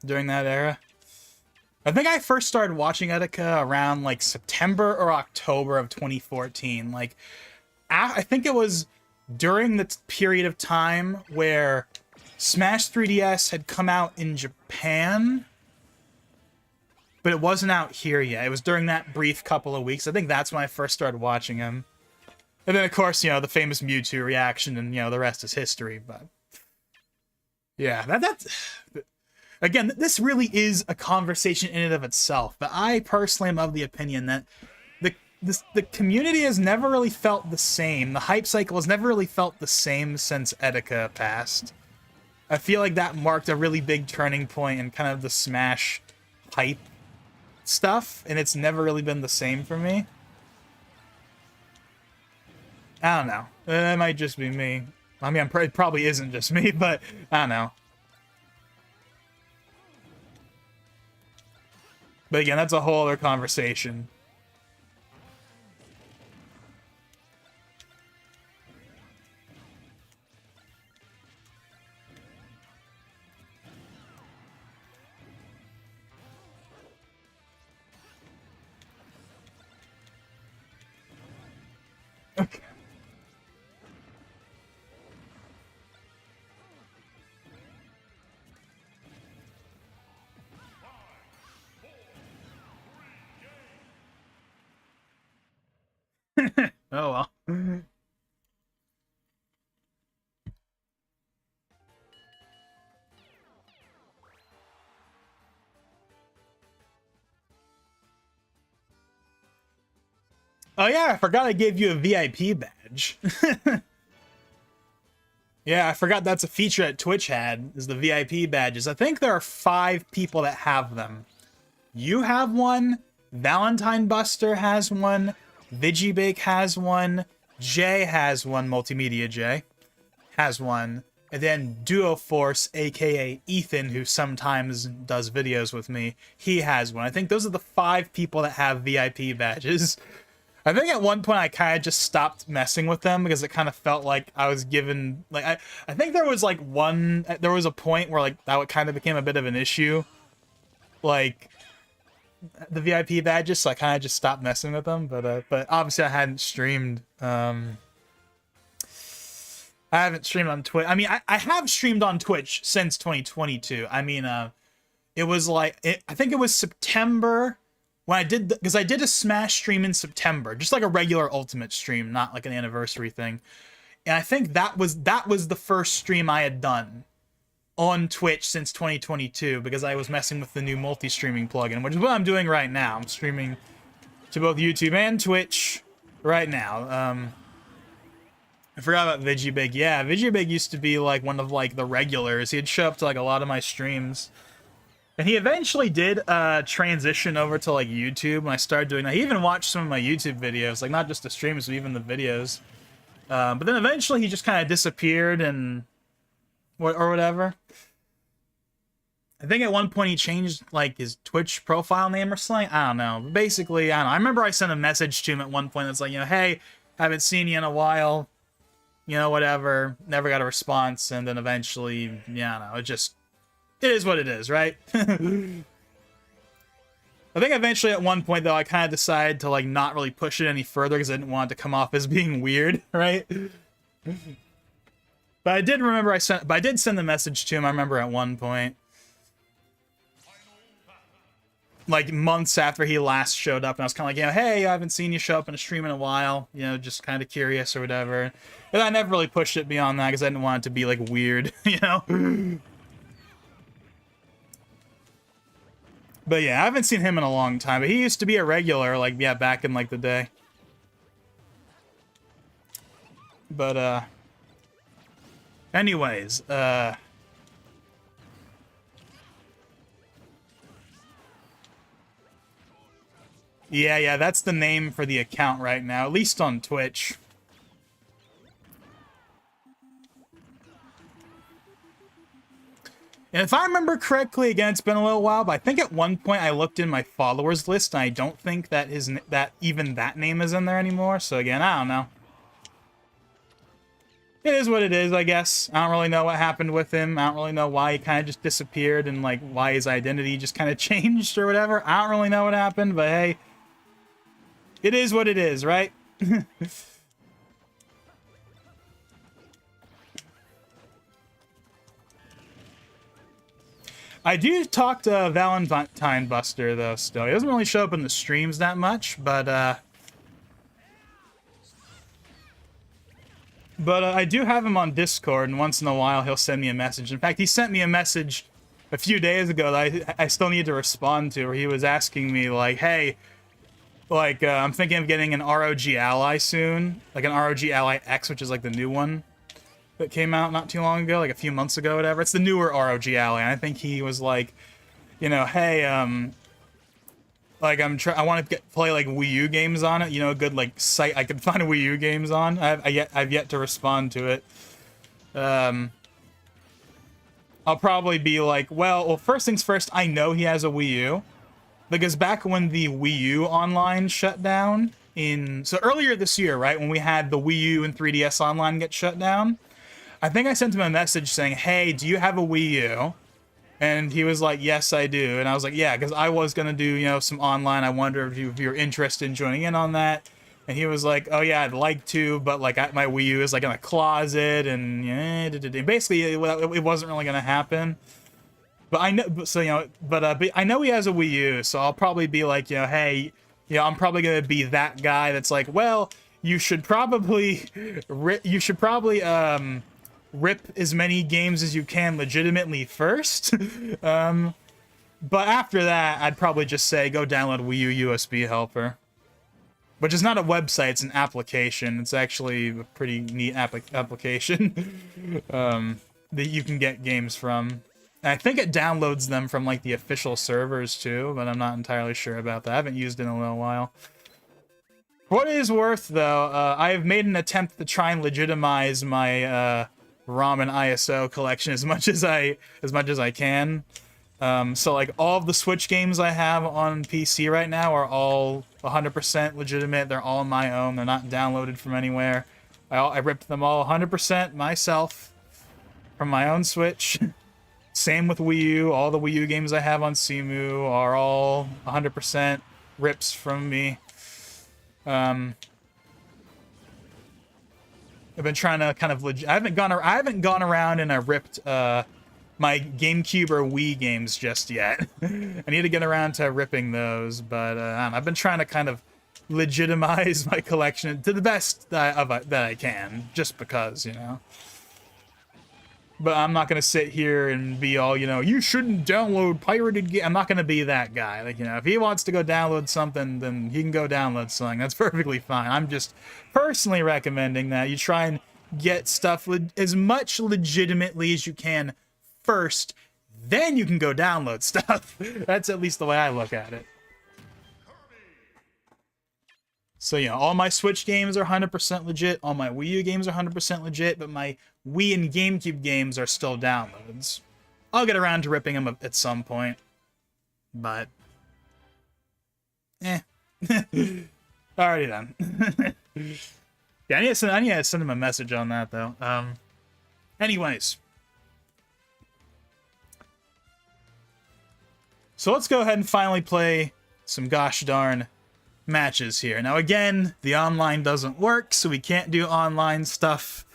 During that era. I think I first started watching Etika around like September or October of 2014. Like, I think it was during the period of time where Smash 3DS had come out in Japan, but it wasn't out here yet. It was during that brief couple of weeks. I think that's when I first started watching him. And then, of course, the famous Mewtwo reaction, and, the rest is history, but... Yeah, that's... Again, this really is a conversation in and of itself, but I personally am of the opinion that the community has never really felt the same. The hype cycle has never really felt the same since Etika passed. I feel like that marked a really big turning point in kind of the Smash hype stuff, and it's never really been the same for me. I don't know. That might just be me. I mean, it probably isn't just me, but I don't know. But again, that's a whole other conversation. Okay. Oh well. Oh yeah, I forgot I gave you a VIP badge. Yeah, I forgot that's a feature that Twitch had, is the VIP badges. I think there are 5 people that have them. You have one, Valentine Buster has one, Vigibake has one, Jay has one, Multimedia Jay has one, and then Duo Force, aka Ethan, who sometimes does videos with me, he has one. I think those are the 5 people that have VIP badges. I think at one point I kind of just stopped messing with them because it kind of felt like I was given, like, I think there was like there was a point where like that kind of became a bit of an issue, like the VIP badges, so I kind of just stopped messing with them. But obviously I hadn't streamed. I haven't streamed on Twitch. I mean, I have streamed on Twitch since 2022. I mean, it was like I think it was September. When I did, because I did a Smash stream in September, just like a regular Ultimate stream, not like an anniversary thing. And I think that was the first stream I had done on Twitch since 2022, because I was messing with the new multi-streaming plugin, which is what I'm doing right now. I'm streaming to both YouTube and Twitch right now. I forgot about Vigibig. Yeah, Vigibig used to be like one of like the regulars. He'd show up to like a lot of my streams. And he eventually did transition over to like YouTube when I started doing that. He even watched some of my YouTube videos, like not just the streams, but even the videos. But then eventually he just kind of disappeared and or whatever. I think at one point he changed like his Twitch profile name or something. I don't know. But basically, I don't know. I remember I sent a message to him at one point that's like, hey, haven't seen you in a while. Whatever. Never got a response, and then eventually, yeah, I don't know. It is what it is, right? I think eventually at one point though, I kind of decided to like not really push it any further because I didn't want it to come off as being weird, right? But I did remember I did send the message to him. I remember at one point, like months after he last showed up, and I was kind of like, hey, I haven't seen you show up in a stream in a while. Just kind of curious or whatever. And I never really pushed it beyond that because I didn't want it to be like weird, But yeah, I haven't seen him in a long time. But he used to be a regular, like, yeah, back in like the day. But anyways, yeah, that's the name for the account right now, at least on Twitch. And if I remember correctly, again, it's been a little while, but I think at one point I looked in my followers list, and I don't think that even that name is in there anymore. So again, I don't know. It is what it is, I guess. I don't really know what happened with him. I don't really know why he kind of just disappeared and like why his identity just kind of changed or whatever. I don't really know what happened, but hey, it is what it is, right? I do talk to Valentine Buster, though, still. He doesn't really show up in the streams that much, but I do have him on Discord, and once in a while he'll send me a message. In fact, he sent me a message a few days ago that I still need to respond to, where he was asking me, like, hey, like, I'm thinking of getting an ROG Ally soon, like an ROG Ally X, which is like the new one that came out not too long ago, like a few months ago, whatever. It's the newer ROG Ally, and I think he was like, hey, like I want to play like Wii U games on it, a good like site I can find Wii U games on. I've yet to respond to it. I'll probably be like, well, first things first, I know he has a Wii U, because back when the Wii U online shut down so earlier this year, right, when we had the Wii U and 3DS online get shut down, I think I sent him a message saying, hey, do you have a Wii U? And he was like, yes, I do. And I was like, yeah, because I was going to do, some online. I wonder if you're interested in joining in on that. And he was like, oh, yeah, I'd like to, but, like, my Wii U is, like, in a closet. And basically, it wasn't really going to happen. But I know, but I know he has a Wii U, so I'll probably be like, hey, I'm probably going to be that guy that's like, well, you should probably rip as many games as you can legitimately first. But after that, I'd probably just say, go download Wii U USB Helper. Which is not a website, it's an application. It's actually a pretty neat application that you can get games from. And I think it downloads them from like the official servers too, but I'm not entirely sure about that. I haven't used it in a little while. For what it is worth, though, I have made an attempt to try and legitimize my ROM and ISO collection as much as I can. So like all of the Switch games I have on PC right now are all 100% legitimate. They're all my own. They're not downloaded from anywhere. I ripped them all 100% myself from my own Switch. Same with Wii U. All the Wii U games I have on Cemu are all 100% rips from me. I've been trying to kind of I haven't gone around and ripped my GameCube or Wii games just yet. I need to get around to ripping those, but I've been trying to kind of legitimize my collection to the best that I can, just because, But I'm not gonna sit here and be all, you shouldn't download pirated games. I'm not gonna be that guy. Like, if he wants to go download something, then he can go download something. That's perfectly fine. I'm just personally recommending that you try and get stuff as much legitimately as you can first, then you can go download stuff. That's at least the way I look at it. So, all my Switch games are 100% legit, all my Wii U games are 100% legit, but my Wii and GameCube games are still downloads. I'll get around to ripping him at some point. But, already done. Yeah, I need to send him a message on that, though. Anyways. So let's go ahead and finally play some gosh darn matches here. Now, again, the online doesn't work, so we can't do online stuff.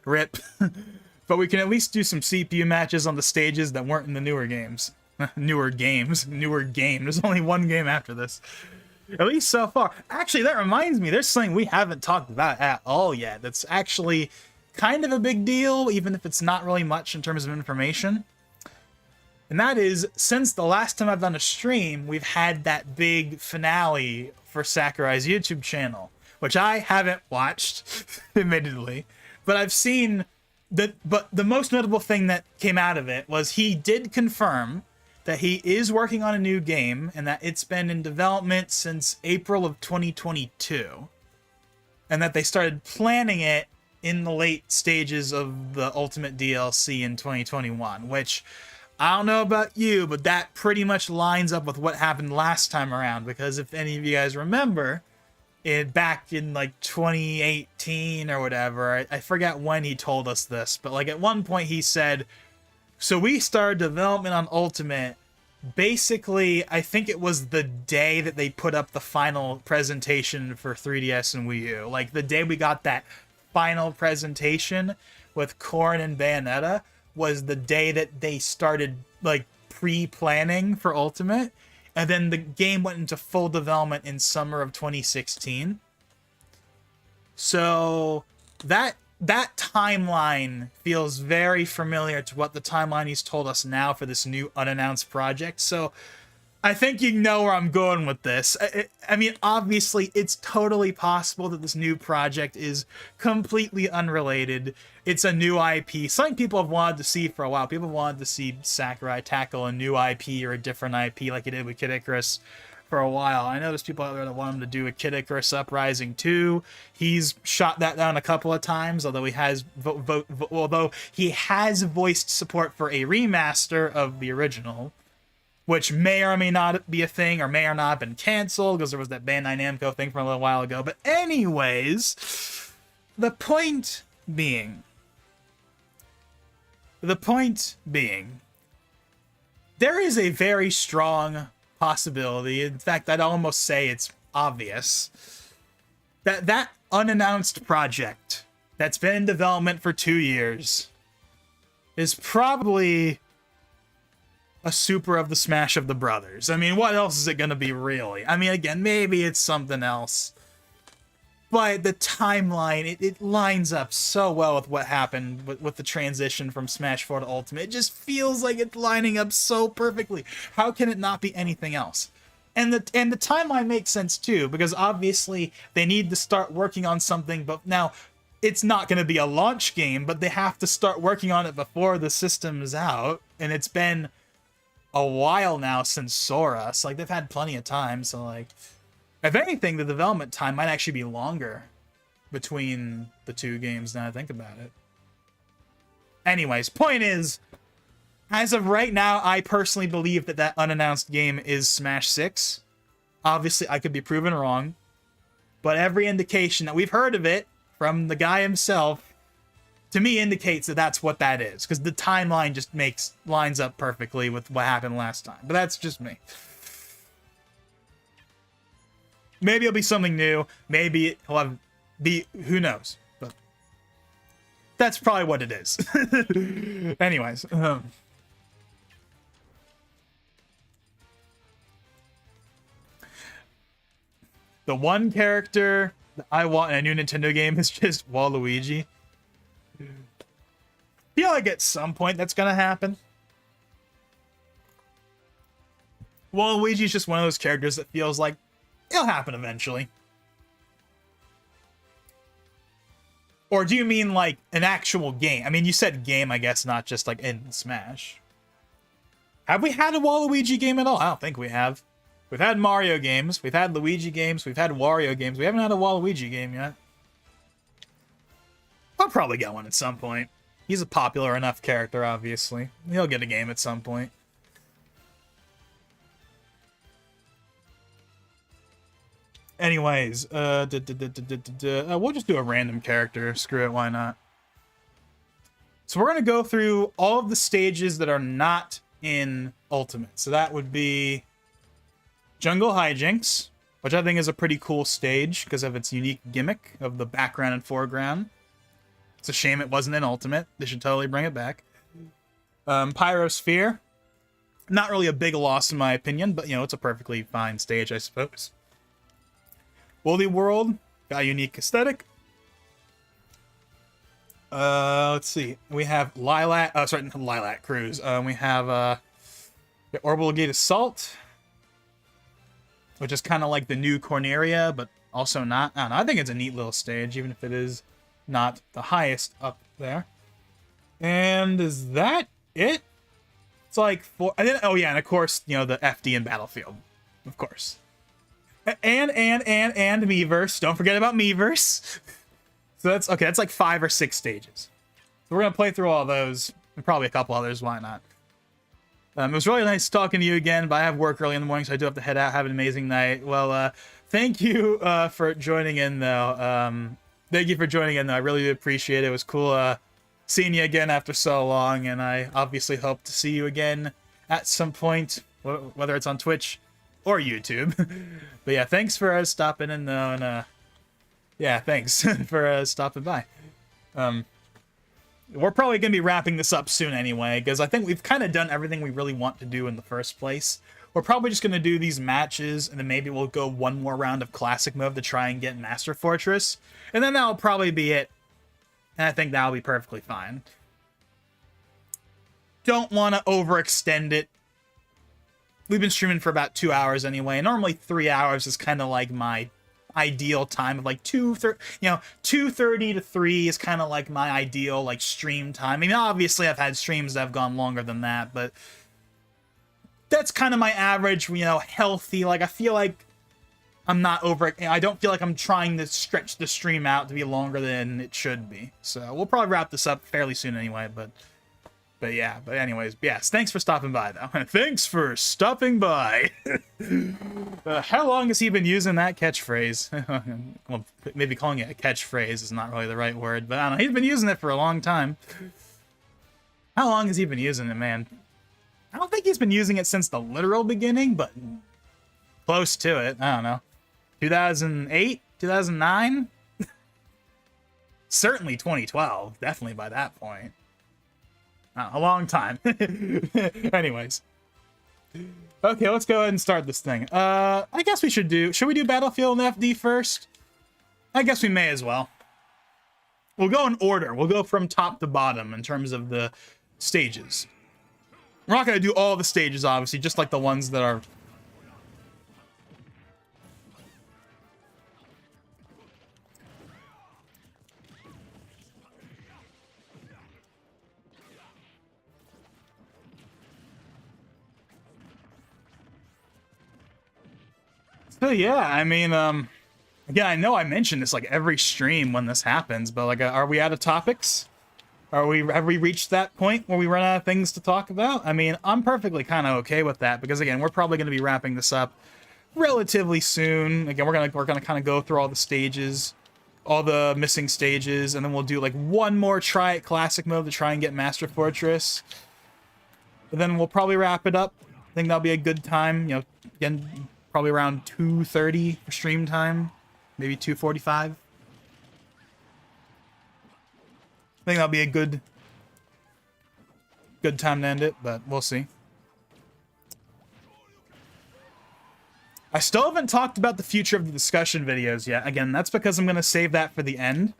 Rip. But we can at least do some CPU matches on the stages that weren't in the newer games. Newer game. There's only one game after this. At least so far. Actually, that reminds me, there's something we haven't talked about at all yet. That's actually kind of a big deal, even if it's not really much in terms of information. And that is, since the last time I've done a stream, we've had that big finale for Sakurai's YouTube channel, which I haven't watched, admittedly, but I've seen that. But the most notable thing that came out of it was he did confirm that he is working on a new game and that it's been in development since April of 2022, and that they started planning it in the late stages of the Ultimate DLC in 2021, which, I don't know about you, but that pretty much lines up with what happened last time around, because if any of you guys remember, back in like 2018 or whatever, I forget when he told us this, but like at one point he said, so we started development on Ultimate, basically, I think it was the day that they put up the final presentation for 3DS and Wii U. Like the day we got that final presentation with Corrin and Bayonetta was the day that they started like pre-planning for Ultimate, and then the game went into full development in summer of 2016. So that timeline feels very familiar to what the timeline he's told us now for this new unannounced project. So I think you know where I'm going with this. I mean, obviously, it's totally possible that this new project is completely unrelated. It's a new IP. Something people have wanted to see for a while. People wanted to see Sakurai tackle a new IP or a different IP like he did with Kid Icarus for a while. I know there's people out there that want him to do a Kid Icarus Uprising 2. He's shot that down a couple of times, although he has voiced support for a remaster of the original, which may or may not be a thing, or may or not have been canceled, because there was that Bandai Namco thing from a little while ago. But anyways, the point being, there is a very strong possibility, in fact, I'd almost say it's obvious, that that unannounced project that's been in development for 2 years is probably a super of the Smash of the Brothers. I mean, what else is it going to be, really? I mean, again, maybe it's something else. But the timeline, it lines up so well with what happened with the transition from Smash 4 to Ultimate. It just feels like it's lining up so perfectly. How can it not be anything else? And the timeline makes sense, too, because obviously they need to start working on something, but now it's not going to be a launch game, but they have to start working on it before the system is out. And it's been a while now since Sora, so like they've had plenty of time. So like, if anything, the development time might actually be longer between the two games now I think about it. Anyways, point is, as of right now, I personally believe that that unannounced game is Smash 6. Obviously, I could be proven wrong, but every indication that we've heard of it from the guy himself, to me, indicates that that's what that is, because the timeline just lines up perfectly with what happened last time. But that's just me. Maybe it'll be something new. Maybe it'll who knows? But that's probably what it is. Anyways. The one character that I want in a new Nintendo game is just Waluigi. I feel like at some point that's gonna happen. Waluigi's just one of those characters that feels like it'll happen eventually. Or do you mean like an actual game? I mean, you said game, I guess, not just like in Smash. Have we had a Waluigi game at all? I don't think we have. We've had Mario games, we've had Luigi games, we've had Wario games. We haven't had a Waluigi game yet. I'll probably get one at some point. He's a popular enough character, obviously. He'll get a game at some point. Anyways, we'll just do a random character. Screw it, why not? So we're going to go through all of the stages that are not in Ultimate. So that would be Jungle Hijinks, which I think is a pretty cool stage because of its unique gimmick of the background and foreground. It's a shame it wasn't in Ultimate. They should totally bring it back. Pyrosphere. Not really a big loss in my opinion, but, you know, it's a perfectly fine stage, I suppose. Woolly World. Got a unique aesthetic. Let's see. We have Lilac... Oh, sorry, Lilac Cruise. We have Orbital Gate Assault, which is kind of like the new Corneria, but also not. I don't know. I think it's a neat little stage, even if it is not the highest up there. And is that it? It's like four... oh, yeah, and of course, you know, the FD and Battlefield. Of course. And Miiverse. Don't forget about Miiverse. So that's... Okay, that's like 5 or 6 stages. So we're going to play through all those. And probably a couple others. Why not? It was really nice talking to you again, but I have work early in the morning, so I do have to head out. Have an amazing night. Well, thank you for joining in, though. Thank you for joining in, though. I really do appreciate it. It was cool seeing you again after so long, and I obviously hope to see you again at some point, whether it's on Twitch or YouTube. But yeah, thanks for stopping in, though, and yeah, thanks for stopping by. We're probably going to be wrapping this up soon anyway, because I think we've kind of done everything we really want to do in the first place. We're probably just going to do these matches, and then maybe we'll go one more round of Classic Mode to try and get Master Fortress. And then that'll probably be it. And I think that'll be perfectly fine. Don't want to overextend it. We've been streaming for about 2 hours anyway. Normally 3 hours is kind of like my ideal time of like 2:30 to 3 is kind of like my ideal like stream time. I mean, obviously I've had streams that have gone longer than that, but that's kind of my average, you know, healthy. Like, I feel like I'm not I don't feel like I'm trying to stretch the stream out to be longer than it should be. So we'll probably wrap this up fairly soon anyway, but yeah, but anyways, yes, thanks for stopping by, though. Thanks for stopping by. How long has he been using that catchphrase? Well, maybe calling it a catchphrase is not really the right word, but I don't know. He's been using it for a long time. How long has he been using it, man? I don't think he's been using it since the literal beginning, but close to it. I don't know. 2008? 2009? Certainly 2012. Definitely by that point. A long time. Anyways. Okay, let's go ahead and start this thing. I guess we should we do Battlefield and FD first? I guess we may as well. We'll go in order. We'll go from top to bottom in terms of the stages. We're not going to do all the stages, obviously, just like the ones that are... So yeah, I mean, again, I know I mentioned this like every stream when this happens, but like, are we out of topics? Have we reached that point where we run out of things to talk about? I mean, I'm perfectly kind of okay with that because again, we're probably going to be wrapping this up relatively soon. Again, we're gonna kind of go through all the stages, all the missing stages, and then we'll do like one more try at Classic Mode to try and get Master Fortress. But then we'll probably wrap it up. I think that'll be a good time. You know, again, probably around 2:30 for stream time, maybe 2:45. I think that'll be a good time to end it, but we'll see. I still haven't talked about the future of the discussion videos yet. Again, that's because I'm going to save that for the end.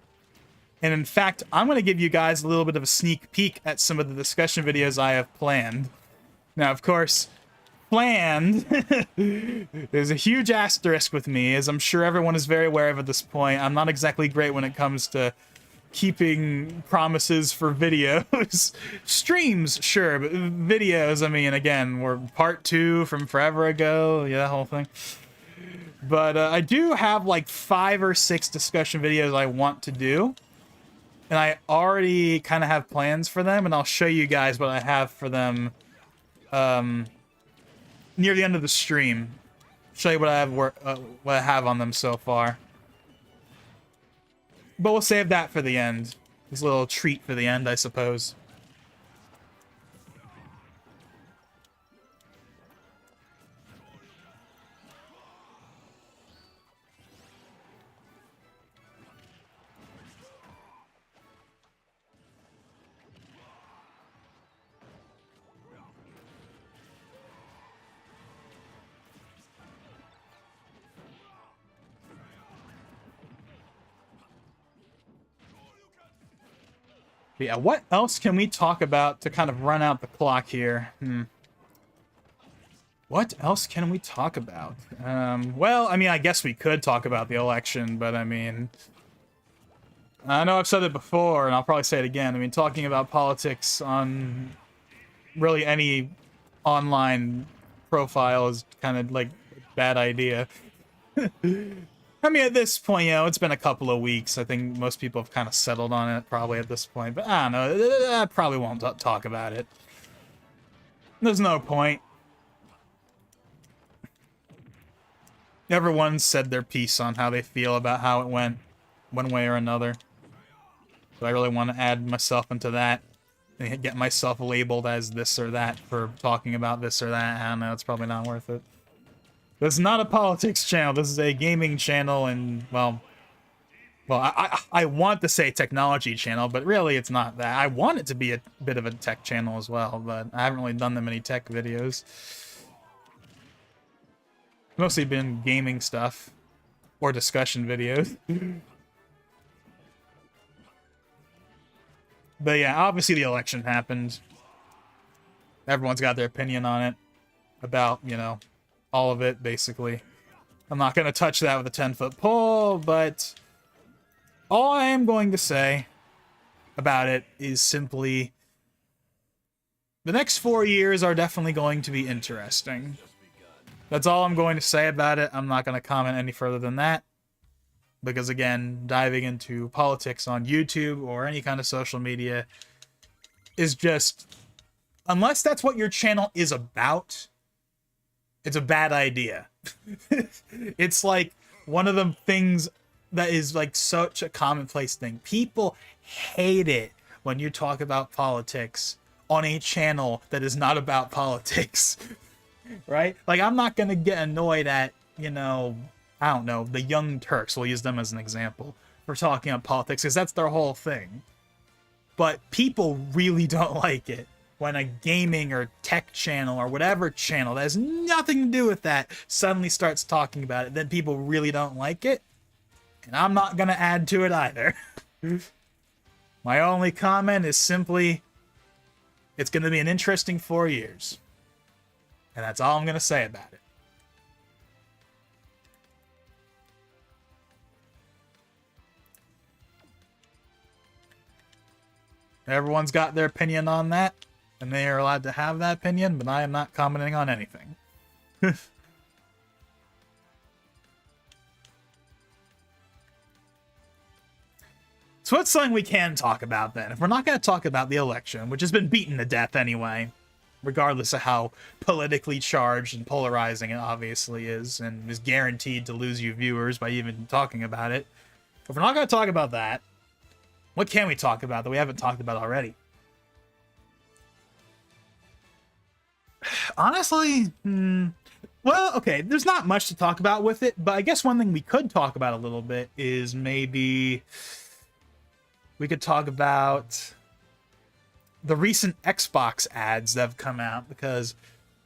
And in fact, I'm going to give you guys a little bit of a sneak peek at some of the discussion videos I have planned. Now, of course, planned, there's a huge asterisk with me, as I'm sure everyone is very aware of at this point. I'm not exactly great when it comes to keeping promises for videos. Streams, sure, but videos, I mean, again, we're part 2 from forever ago, yeah, that whole thing. But I do have like 5 or 6 discussion videos I want to do. and I already kind of have plans for them, and I'll show you guys what I have for them near the end of the stream. Show you what I have on them so far. But we'll save that for the end. This little treat for the end, I suppose. Yeah, what else can we talk about to kind of run out the clock here? What else can we talk about? Well, I mean, I guess we could talk about the election, but I mean... I know I've said it before, and I'll probably say it again. I mean, talking about politics on really any online profile is kind of like a bad idea. I mean, at this point, you know, it's been a couple of weeks. I think most people have kind of settled on it probably at this point. But I don't know. I probably won't talk about it. There's no point. Everyone said their piece on how they feel about how it went, one way or another. So I really want to add myself into that and get myself labeled as this or that for talking about this or that. I don't know. It's probably not worth it. This is not a politics channel. This is a gaming channel, and well, I want to say technology channel, but really it's not that. I want it to be a bit of a tech channel as well, but I haven't really done that many tech videos. Mostly been gaming stuff or discussion videos. But yeah, obviously the election happened. Everyone's got their opinion on it about, you know, all of it, basically. I'm not going to touch that with a 10-foot pole, but all I am going to say about it is simply the next 4 years are definitely going to be interesting. That's all I'm going to say about it. I'm not going to comment any further than that. Because again, diving into politics on YouTube or any kind of social media is just... Unless that's what your channel is about, it's a bad idea. It's like one of the things that is like such a commonplace thing. People hate it when you talk about politics on a channel that is not about politics. Right? Like, I'm not gonna get annoyed at, you know, I don't know, the Young Turks, we'll use them as an example, for talking about politics, because that's their whole thing. But people really don't like it when a gaming or tech channel or whatever channel that has nothing to do with that suddenly starts talking about it. Then people really don't like it. And I'm not going to add to it either. My only comment is simply, it's going to be an interesting 4 years. And that's all I'm going to say about it. Everyone's got their opinion on that, and they are allowed to have that opinion, but I am not commenting on anything. So what's something we can talk about then? If we're not going to talk about the election, which has been beaten to death anyway, regardless of how politically charged and polarizing it obviously is, and is guaranteed to lose you viewers by even talking about it. If we're not going to talk about that, what can we talk about that we haven't talked about already? Honestly, well, okay, there's not much to talk about with it, but I guess one thing we could talk about a little bit is maybe we could talk about the recent Xbox ads that have come out, because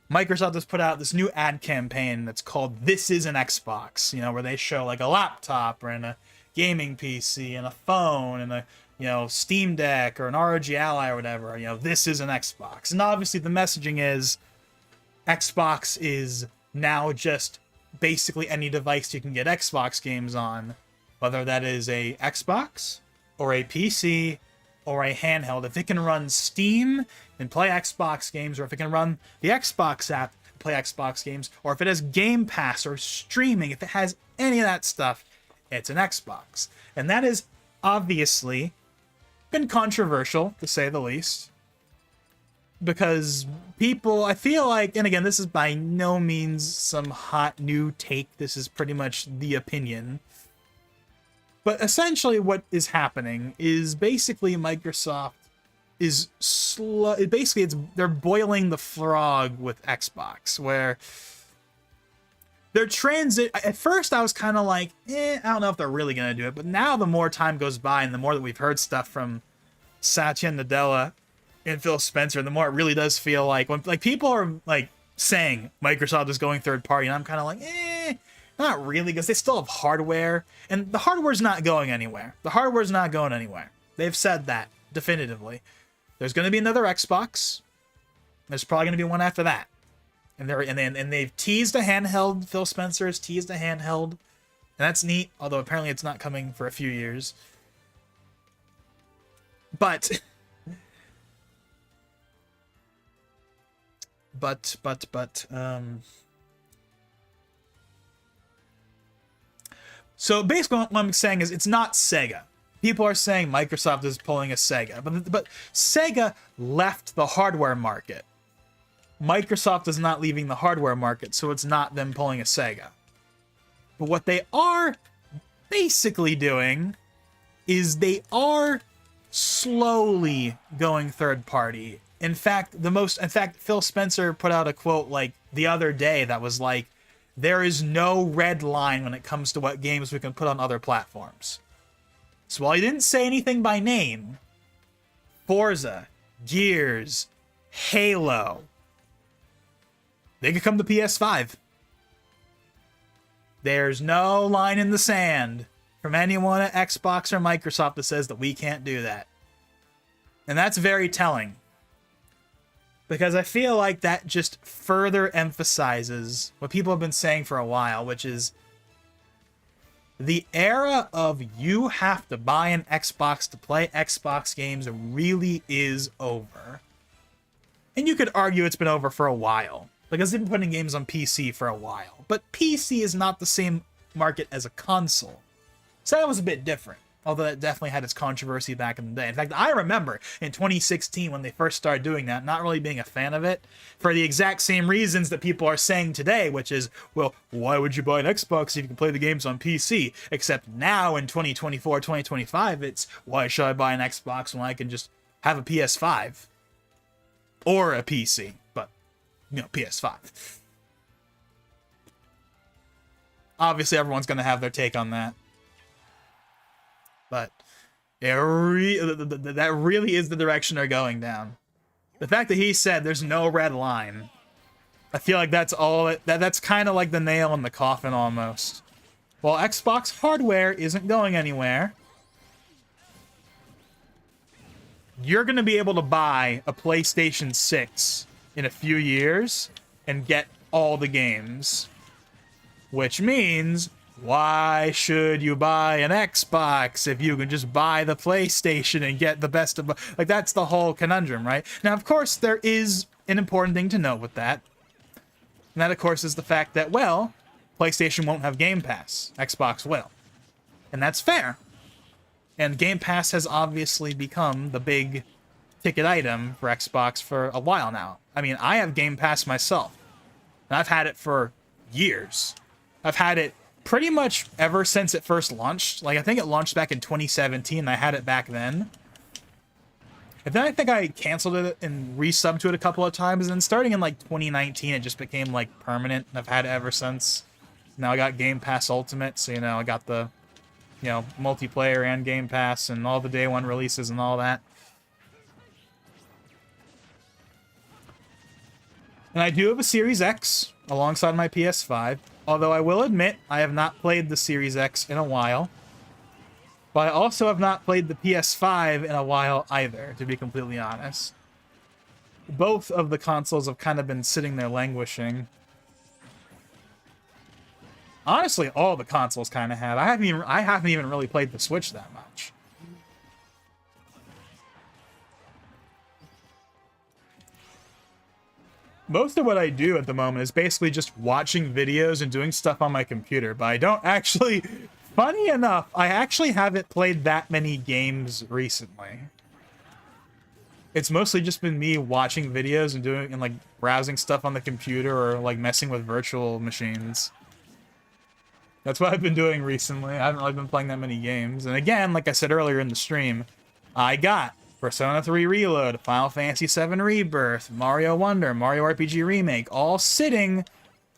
Microsoft has put out this new ad campaign that's called This Is an Xbox, you know, where they show like a laptop or a gaming PC and a phone and a, you know, Steam Deck or an ROG Ally or whatever, you know, this is an Xbox. And obviously the messaging is Xbox is now just basically any device you can get Xbox games on, whether that is a Xbox or a PC or a handheld. If it can run Steam and play Xbox games, or if it can run the Xbox app and play Xbox games, or if it has Game Pass or streaming, if it has any of that stuff, it's an Xbox. And that is obviously been controversial, to say the least. Because people, I feel like, and again, this is by no means some hot new take. This is pretty much the opinion. But essentially what is happening is basically Microsoft is slow. Basically, they're boiling the frog with Xbox, where they're at first I was kind of like, I don't know if they're really going to do it. But now the more time goes by and the more that we've heard stuff from Satya Nadella and Phil Spencer, the more it really does feel like when people are like saying Microsoft is going third party, and I'm kind of like, not really, because they still have hardware, and the hardware's not going anywhere. The hardware's not going anywhere. They've said that definitively. There's going to be another Xbox. There's probably going to be one after that, and they've teased a handheld. Phil Spencer has teased a handheld, and that's neat. Although apparently it's not coming for a few years. But so basically what I'm saying is it's not Sega. People are saying Microsoft is pulling a Sega, but Sega left the hardware market. Microsoft is not leaving the hardware market, so it's not them pulling a Sega. But what they are basically doing is they are slowly going third party. In fact, Phil Spencer put out a quote like the other day that was like, there is no red line when it comes to what games we can put on other platforms. So while he didn't say anything by name, Forza, Gears, Halo, they could come to PS5. There's no line in the sand from anyone at Xbox or Microsoft that says that we can't do that. And that's very telling. Because I feel like that just further emphasizes what people have been saying for a while, which is the era of you have to buy an Xbox to play Xbox games really is over. And you could argue it's been over for a while, because they've been putting games on PC for a while. But PC is not the same market as a console. So that was a bit different. Although that definitely had its controversy back in the day. In fact, I remember in 2016 when they first started doing that, not really being a fan of it, for the exact same reasons that people are saying today, which is, well, why would you buy an Xbox if you can play the games on PC? Except now in 2024, 2025, it's, why should I buy an Xbox when I can just have a PS5? Or a PC, but, PS5. Obviously, everyone's going to have their take on that. But that really is the direction they're going down. The fact that he said there's no red line, I feel like that's all. That's kind of like the nail in the coffin almost. Well, Xbox hardware isn't going anywhere. You're going to be able to buy a PlayStation 6 in a few years and get all the games. Which means, why should you buy an Xbox if you can just buy the PlayStation and get the best of... Like, that's the whole conundrum, right? Now, of course, there is an important thing to note with that. And that, of course, is the fact that, well, PlayStation won't have Game Pass. Xbox will. And that's fair. And Game Pass has obviously become the big ticket item for Xbox for a while now. I mean, I have Game Pass myself. And I've had it for years. I've had it pretty much ever since it first launched. Like, I think it launched back in 2017, and I had it back then. And then I think I canceled it and resubbed to it a couple of times, and then starting in, like, 2019, it just became, like, permanent, and I've had it ever since. Now I got Game Pass Ultimate, so, I got the, multiplayer and Game Pass and all the day one releases and all that. And I do have a Series X alongside my PS5. Although I will admit, I have not played the Series X in a while. But I also have not played the PS5 in a while either, to be completely honest. Both of the consoles have kind of been sitting there languishing. Honestly, all the consoles kind of have. I haven't even really played the Switch that much. Most of what I do at the moment is basically just watching videos and doing stuff on my computer, but I don't actually... Funny enough, I actually haven't played that many games recently. it's mostly just been me watching videos and doing and like browsing stuff on the computer or like messing with virtual machines. That's what I've been doing recently. I haven't really been playing that many games. And again, like I said earlier in the stream, I got Persona 3 Reload, Final Fantasy 7 Rebirth, Mario Wonder, Mario RPG Remake, all sitting.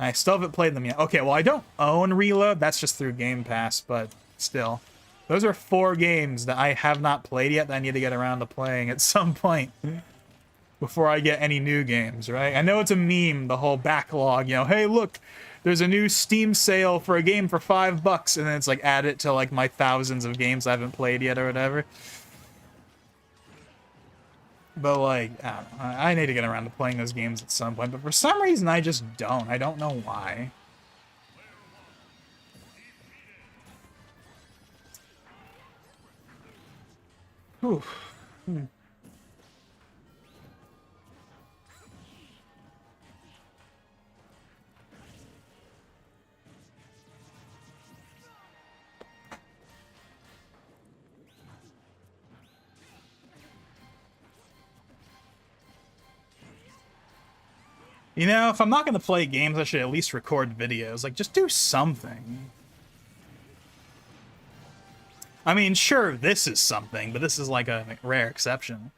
I still haven't played them yet. Okay, well, I don't own Reload. That's just through Game Pass, but still. Those are 4 games that I have not played yet that I need to get around to playing at some point before I get any new games, right? I know it's a meme, the whole backlog, you know, hey, look, there's a new Steam sale for a game for $5, and then it's like add it to like my thousands of games I haven't played yet or whatever. But like, I don't know, I need to get around to playing those games at some point, but for some reason I just don't. I don't know why. Whew. You know, if I'm not going to play games, I should at least record videos. Like, just do something. I mean, sure, this is something, but this is like a rare exception.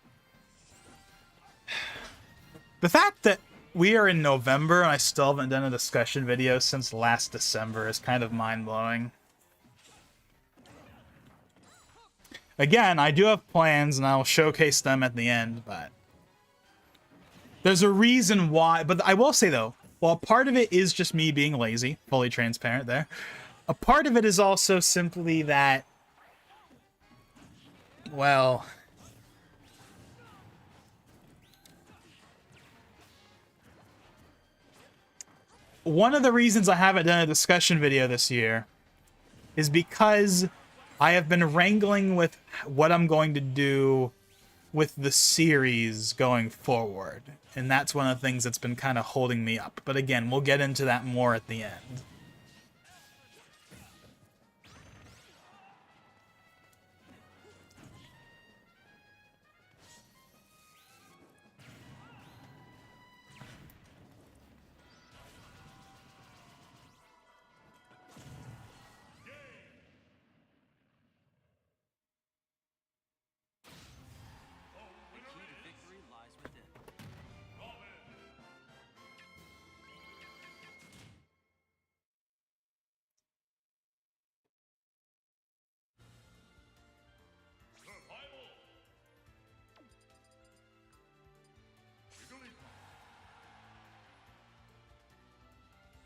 The fact that we are in November and I still haven't done a discussion video since last December is kind of mind-blowing. Again, I do have plans, and I will showcase them at the end, but there's a reason why. But I will say, though, while part of it is just me being lazy, fully transparent there, a part of it is also simply that, well, one of the reasons I haven't done a discussion video this year is because I have been wrangling with what I'm going to do with the series going forward. And that's one of the things that's been kind of holding me up. But again, we'll get into that more at the end.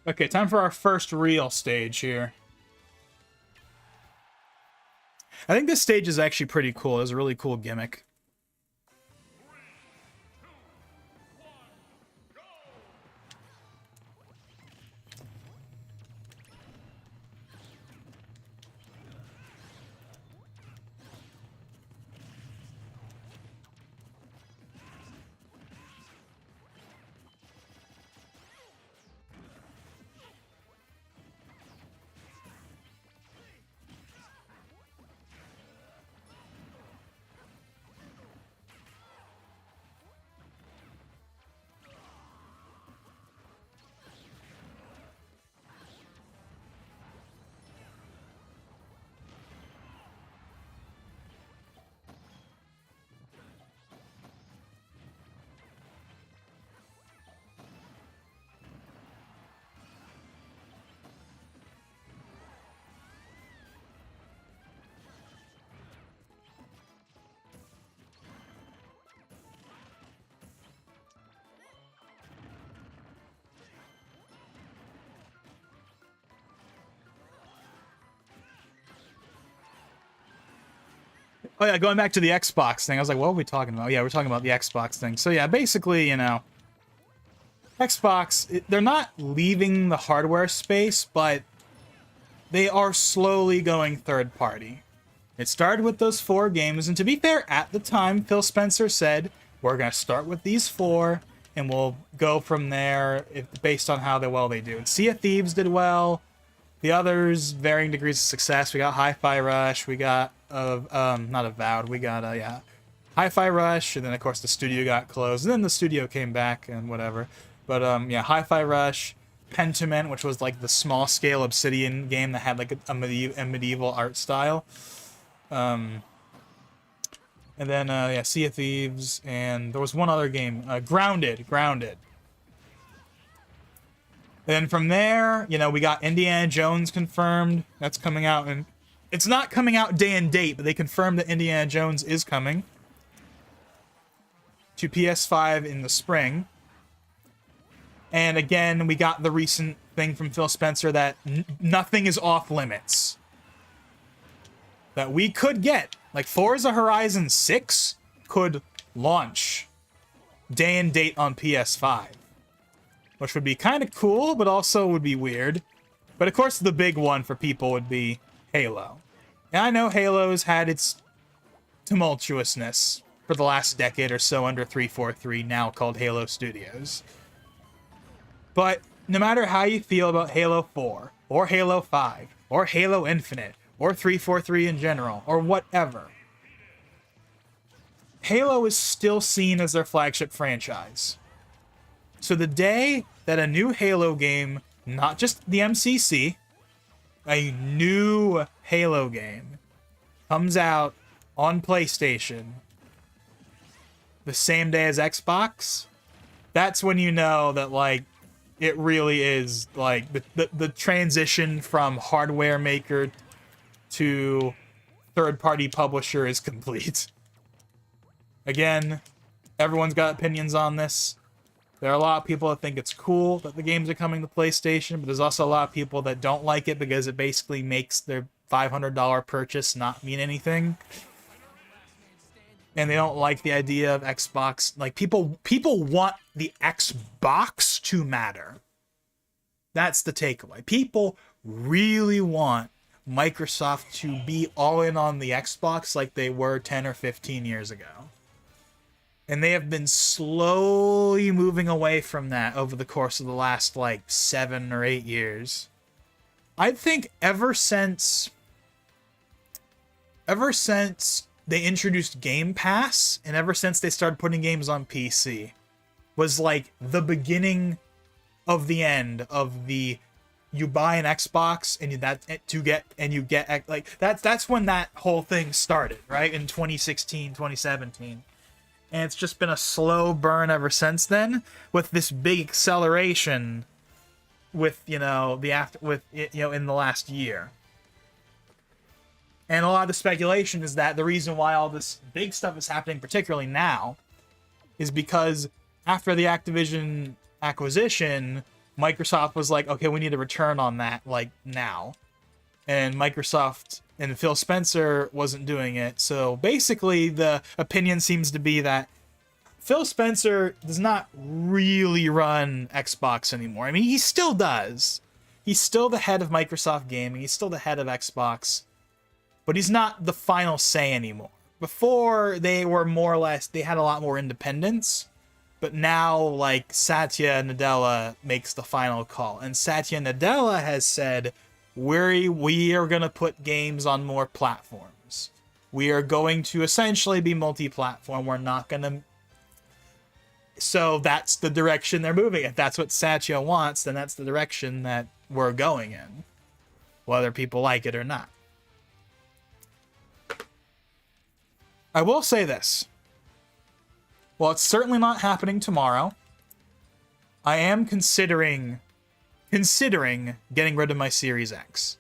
Okay, time for our first real stage here. I think this stage is actually pretty cool. It's a really cool gimmick. Oh yeah, going back to the Xbox thing, I was like, what are we talking about? Yeah, we're talking about the Xbox thing. So yeah, basically, you know, Xbox, they're not leaving the hardware space, but they are slowly going third party. It started with those 4 games, and to be fair, at the time, Phil Spencer said, we're going to start with these 4, and we'll go from there based on how well they do. And Sea of Thieves did well. The others, varying degrees of success. We got Hi-Fi Rush. We got, not Avowed. We got, yeah, Hi-Fi Rush, and then of course the studio got closed, and then the studio came back and whatever. But yeah, Hi-Fi Rush, Pentiment, which was like the small-scale Obsidian game that had like a medieval art style. And then yeah, Sea of Thieves, and there was one other game, Grounded. And then from there, you know, we got Indiana Jones confirmed. That's coming out, and it's not coming out day and date, but they confirmed that Indiana Jones is coming to PS5 in the spring. And again, we got the recent thing from Phil Spencer that nothing is off limits. That we could get, like Forza Horizon 6 could launch day and date on PS5. Which would be kind of cool, but also would be weird. But of course, the big one for people would be Halo. And I know Halo's had its tumultuousness for the last decade or so under 343, now called Halo Studios. But no matter how you feel about Halo 4, or Halo 5, or Halo Infinite, or 343 in general, or whatever, Halo is still seen as their flagship franchise. So the day that a new Halo game, not just the MCC, a new Halo game, comes out on PlayStation the same day as Xbox, that's when you know that, like, it really is, like, the transition from hardware maker to third-party publisher is complete. Again, everyone's got opinions on this. There are a lot of people that think it's cool that the games are coming to PlayStation, but there's also a lot of people that don't like it because it basically makes their $500 purchase not mean anything. And they don't like the idea of Xbox. Like, people want the Xbox to matter. That's the takeaway. People really want Microsoft to be all in on the Xbox like they were 10 or 15 years ago. And they have been slowly moving away from that over the course of the last, like, 7 or 8 years. I think ever since they introduced Game Pass, and ever since they started putting games on PC, was like the beginning of the end of the you buy an Xbox and you get like that's when that whole thing started, right? In 2016, 2017. And it's just been a slow burn ever since then, with this big acceleration with, you know, in the last year. And a lot of the speculation is that the reason why all this big stuff is happening, particularly now, is because after the Activision acquisition, Microsoft was like, okay, we need a return on that, like, now. And Microsoft and Phil Spencer wasn't doing it. So basically, the opinion seems to be that Phil Spencer does not really run Xbox anymore. I mean, he still does. He's still the head of Microsoft Gaming. He's still the head of Xbox. But he's not the final say anymore. Before, they were more or less, they had a lot more independence. But now, like, Satya Nadella makes the final call. And Satya Nadella has said, we are going to put games on more platforms. We are going to essentially be multi-platform. We're not going to... So that's the direction they're moving. If that's what Satya wants, then that's the direction that we're going in. Whether people like it or not. I will say this. Well, it's certainly not happening tomorrow. I am considering getting rid of my Series X.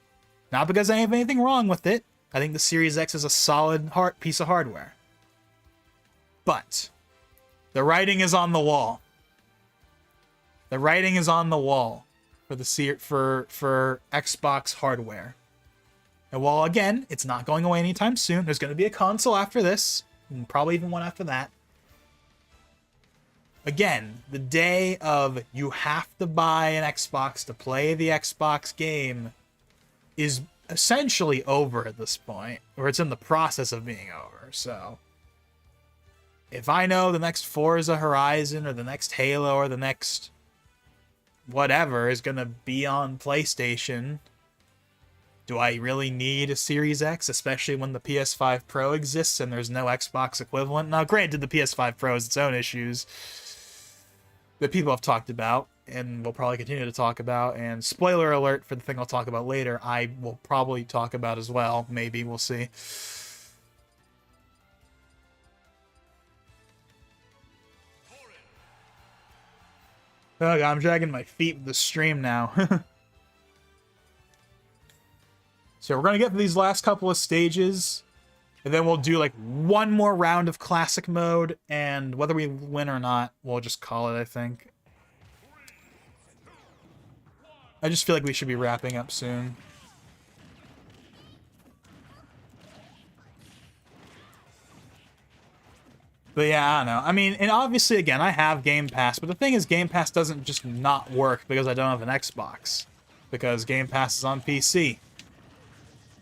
Not because I have anything wrong with it. I think the Series X is a solid piece of hardware. But the writing is on the wall. The writing is on the wall for for Xbox hardware. And while, again, it's not going away anytime soon, there's going to be a console after this, and probably even one after that. Again, the day of you have to buy an Xbox to play the Xbox game is essentially over at this point, or it's in the process of being over. So if I know the next Forza Horizon or the next Halo or the next whatever is going to be on PlayStation, Do I really need a Series X, especially when the PS5 Pro exists and there's no Xbox equivalent? Now, granted, the PS5 Pro has its own issues that people have talked about and will probably continue to talk about. And spoiler alert for the thing I'll talk about later, I will probably talk about as well. Maybe, we'll see. Oh God, I'm dragging my feet with the stream now. So we're going to get to these last couple of stages, and then we'll do like one more round of classic mode, and whether we win or not, we'll just call it, I think. I just feel like we should be wrapping up soon. But yeah, I don't know. I mean, and obviously, again, I have Game Pass, but the thing is, Game Pass doesn't just not work because I don't have an Xbox. Because Game Pass is on PC.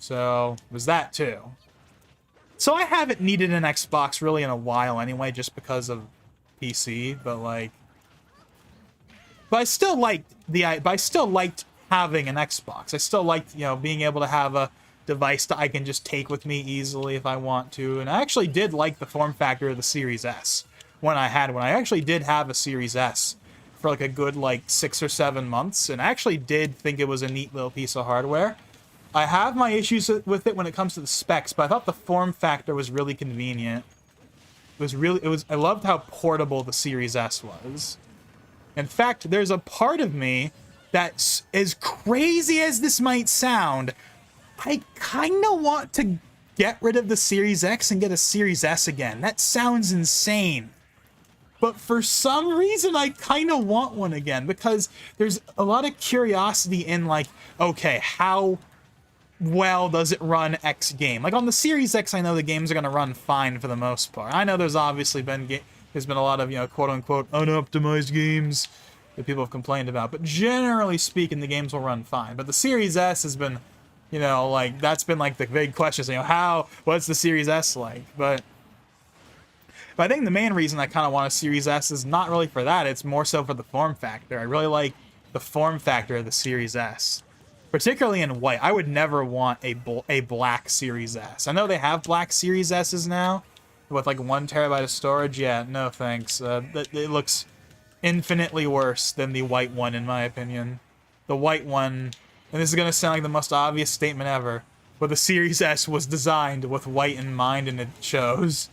So, there's that too. So I haven't needed an Xbox really in a while anyway, just because of PC, but like... But I still liked having an Xbox. I still liked, you know, being able to have a device that I can just take with me easily if I want to. And I actually did like the form factor of the Series S when I had one. I actually did have a Series S for like a good like 6 or 7 months, and I actually did think it was a neat little piece of hardware. I have my issues with it when it comes to the specs, but I thought the form factor was really convenient. I loved how portable the Series S was. In fact, there's a part of me that's, as crazy as this might sound, I kind of want to get rid of the Series X and get a Series S again. That sounds insane. But for some reason, I kind of want one again, because there's a lot of curiosity in, like, okay, how well does it run X game? Like, on the Series X, I know the games are going to run fine for the most part. I know there's obviously been a lot of, you know, quote-unquote unoptimized games that people have complained about, but generally speaking, the games will run fine. But the Series S has been, you know, like, that's been, like, the big question, you know, what's the Series S like? But I think the main reason I kind of want a Series S is not really for that, it's more so for the form factor. I really like the form factor of the Series S. Particularly in white. I would never want a black Series S. I know they have black Series S's now, with like 1 terabyte of storage. Yeah, no thanks. It looks infinitely worse than the white one, in my opinion. The white one, and this is going to sound like the most obvious statement ever, but the Series S was designed with white in mind, and it shows.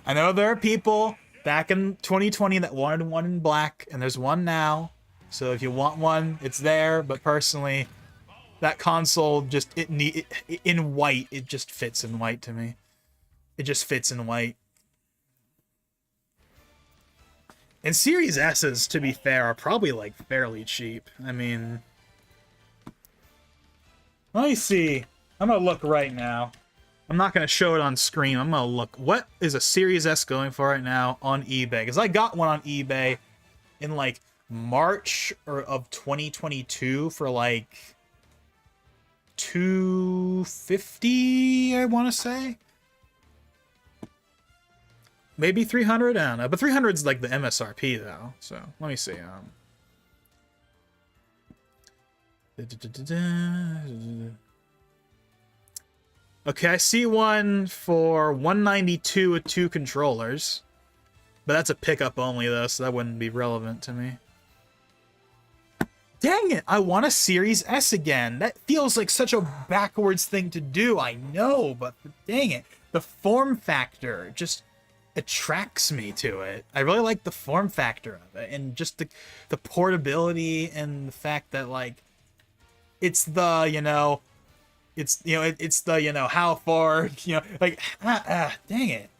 I know there are people back in 2020 that wanted one in black, and there's one now. So if you want one, it's there, but personally, that console just, in white, it just fits in white to me. It just fits in white. And Series S's, to be fair, are probably, like, fairly cheap. I mean... Let me see. I'm gonna look right now. I'm not gonna show it on screen. I'm gonna look. What is a Series S going for right now on eBay? Because I got one on eBay in, like, March of 2022 for like $250, I want to say. Maybe 300, I don't know. But 300 is like the MSRP though. So let me see. Okay, I see one for $192 with 2 controllers. But that's a pickup only though, so that wouldn't be relevant to me. Dang it, I want a Series S again. That feels like such a backwards thing to do, I know, but dang it. The form factor just attracts me to it. I really like the form factor of it, and just the portability, and the fact that, like, it's the, you know, it's the, you know, how far, you know, like, dang it.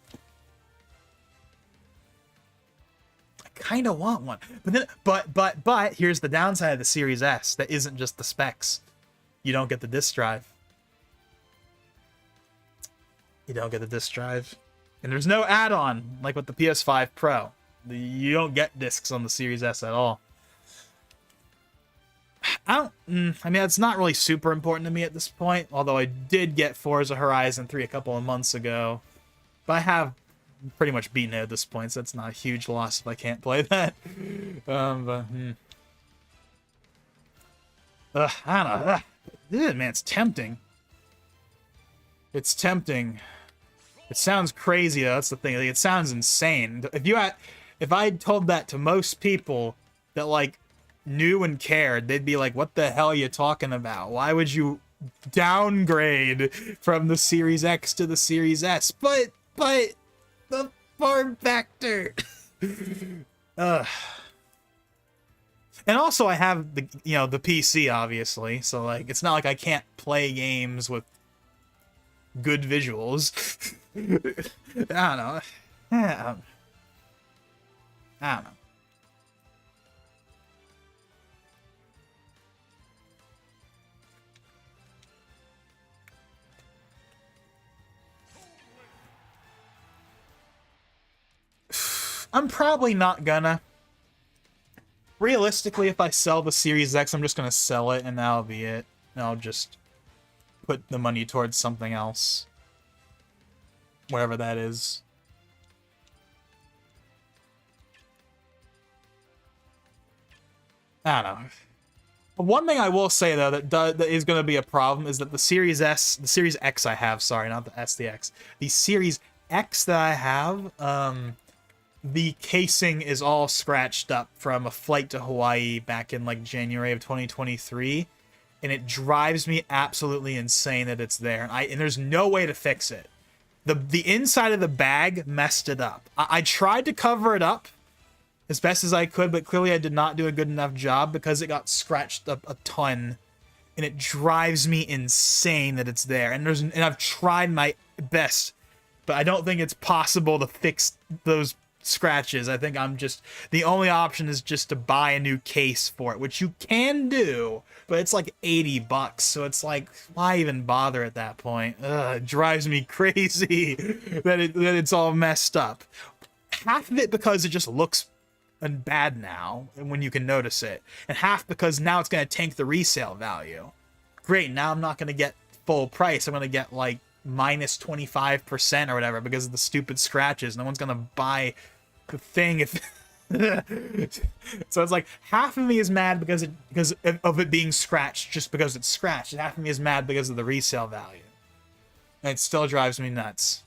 Kind of want one, but then but here's the downside of the Series S that isn't just the specs. You don't get the disk drive. You don't get the disk drive, and there's no add-on like with the PS5 Pro. You don't get discs on the Series S at all. I mean, it's not really super important to me at this point, although I did get Forza Horizon 3 a couple of months ago, but I have pretty much beaten it at this point, so that's not a huge loss if I can't play that. I don't know. man, it's tempting. It's tempting. It sounds crazy, though. That's the thing. Like, it sounds insane. If I told that to most people that, like, knew and cared, they'd be like, what the hell are you talking about? Why would you downgrade from the Series X to the Series S? But the form factor. And also I have the PC, obviously, so like it's not like I can't play games with good visuals. I don't know. I don't know. I'm probably not gonna. Realistically, if I sell the Series X, I'm just gonna sell it and that'll be it. And I'll just put the money towards something else. Whatever that is. I don't know. One thing I will say, though, that is going to be a problem is that the Series X I have, sorry, not the S, the X. The Series X that I have, the casing is all scratched up from a flight to Hawaii back in, like, January of 2023, and it drives me absolutely insane that it's there, and there's no way to fix it. The inside of the bag messed it up. I tried to cover it up as best as I could, but clearly I did not do a good enough job because it got scratched up a ton, and it drives me insane that it's there. And I've tried my best, but I don't think it's possible to fix those scratches. I think the only option is just to buy a new case for it, which you can do, but it's like $80, so it's like, why even bother at that point? It drives me crazy that it's all messed up. Half of it because it just looks and bad now, and when you can notice it, and half because now it's going to tank the resale value. Great, now I'm not going to get full price. I'm going to get like minus 25% or whatever because of the stupid scratches. No one's going to buy the thing if so it's like half of me is mad because of it being scratched, just because it's scratched, and half of me is mad because of the resale value, and it still drives me nuts.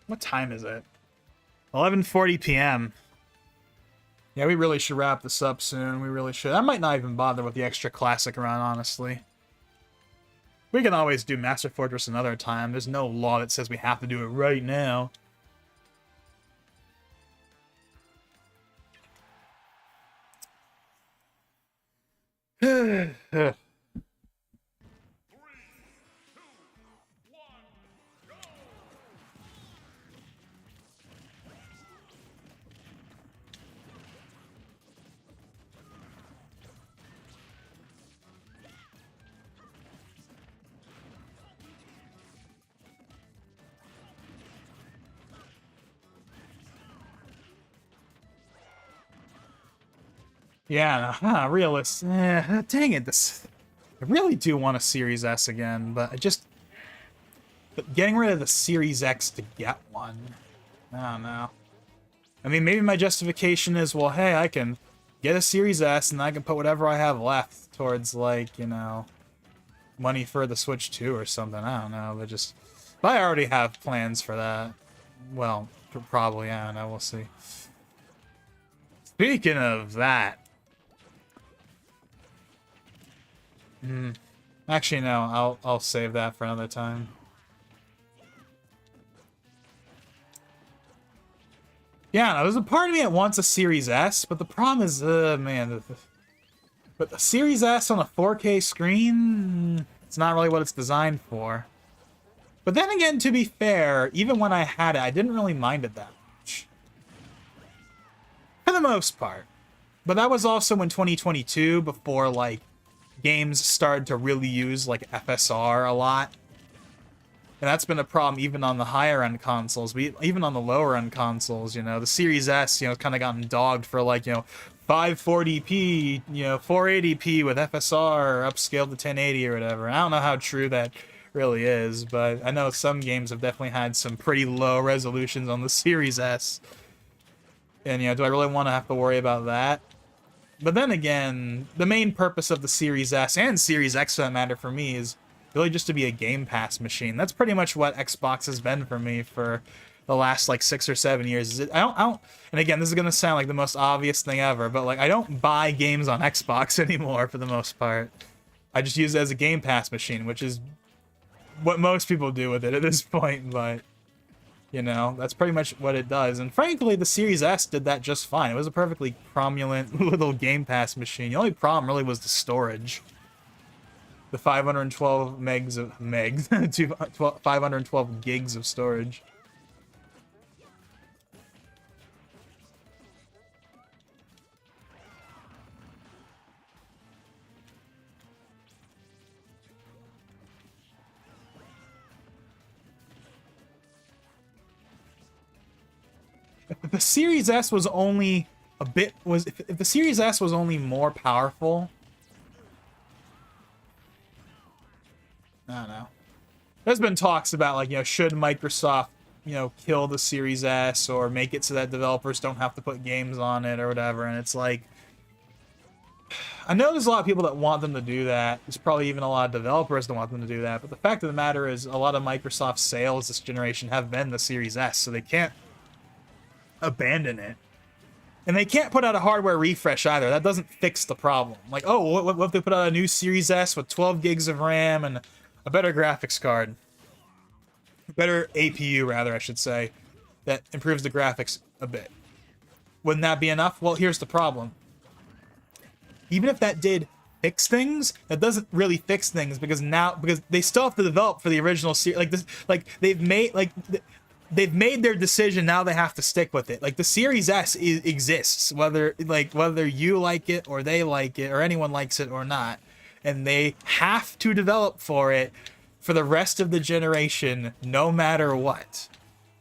What time is it? 11:40 p.m. Yeah, we really should wrap this up soon. We really should. I might not even bother with the extra classic run, honestly. We can always do Master Fortress another time. There's no law that says we have to do it right now. Yeah, realist. Dang it, I really do want a Series S again, but but getting rid of the Series X to get one, I don't know. I mean, maybe my justification is, well, hey, I can get a Series S and I can put whatever I have left towards, like, you know, money for the Switch 2 or something. I don't know, but I already have plans for that. Well, probably, I don't know, we'll see. Speaking of that, actually, no, I'll save that for another time. Yeah, no, there's a part of me that wants a Series S, but the problem is, man, but the Series S on a 4K screen, it's not really what it's designed for. But then again, to be fair, even when I had it, I didn't really mind it that much. For the most part. But that was also in 2022, before, like, games started to really use, like, FSR a lot. And that's been a problem even on the higher-end consoles. Even on the lower-end consoles, you know, the Series S, you know, kind of gotten dogged for, like, you know, 540p, you know, 480p with FSR upscaled to 1080 or whatever. I don't know how true that really is. But I know some games have definitely had some pretty low resolutions on the Series S. And, you know, do I really want to have to worry about that? But then again, the main purpose of the Series S, and Series X for that matter for me, is really just to be a Game Pass machine. That's pretty much what Xbox has been for me for the last, like, 6 or 7 years. I don't, and again, this is going to sound like the most obvious thing ever, but, like, I don't buy games on Xbox anymore for the most part. I just use it as a Game Pass machine, which is what most people do with it at this point, but... You know, that's pretty much what it does. And frankly, the Series S did that just fine. It was a perfectly cromulent little Game Pass machine. The only problem really was the storage. The 512 megs of... 512 gigs of storage. If the Series S was only a bit... If the Series S was only more powerful... I don't know. There's been talks about, like, you know, should Microsoft, you know, kill the Series S or make it so that developers don't have to put games on it or whatever, and it's like... I know there's a lot of people that want them to do that. There's probably even a lot of developers that want them to do that, but the fact of the matter is a lot of Microsoft's sales this generation have been the Series S, so they can't abandon it. And they can't put out a hardware refresh either. That doesn't fix the problem. Like, oh, what if they put out a new Series S with 12 gigs of RAM and a better graphics card? Better APU, rather, I should say, that improves the graphics a bit. Wouldn't that be enough? Well, here's the problem. Even if that did fix things, that doesn't really fix things because they still have to develop for the original series. Like this, like they've made their decision. Now they have to stick with it. Like the Series S exists, whether you like it or they like it or anyone likes it or not, and they have to develop for it for the rest of the generation, no matter what.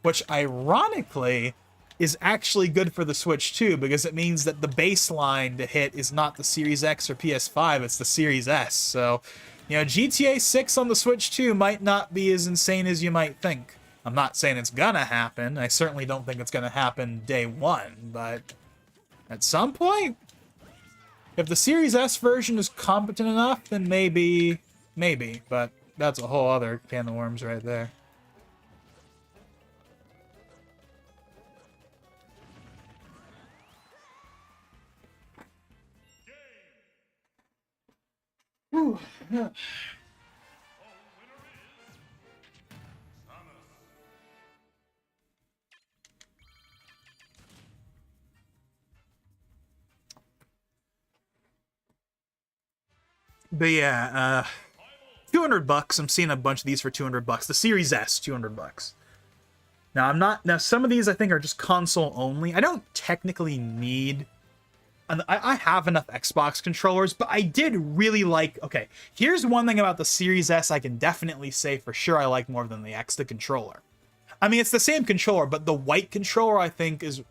Which ironically is actually good for the Switch too, because it means that the baseline to hit is not the Series X or PS5, it's the Series S. So, you know, GTA 6 on the Switch 2 might not be as insane as you might think. I'm not saying it's gonna happen. I certainly don't think it's gonna happen day one, but at some point, if the Series S version is competent enough, then maybe, but that's a whole other can of worms right there. Whew. Yeah. But yeah, $200. I'm seeing a bunch of these for $200. The Series S, $200. Now some of these I think are just console only. I don't technically need... I have enough Xbox controllers, but I did really like... Okay, here's one thing about the Series S I can definitely say for sure I like more than the X, the controller. I mean, it's the same controller, but the white controller I think is...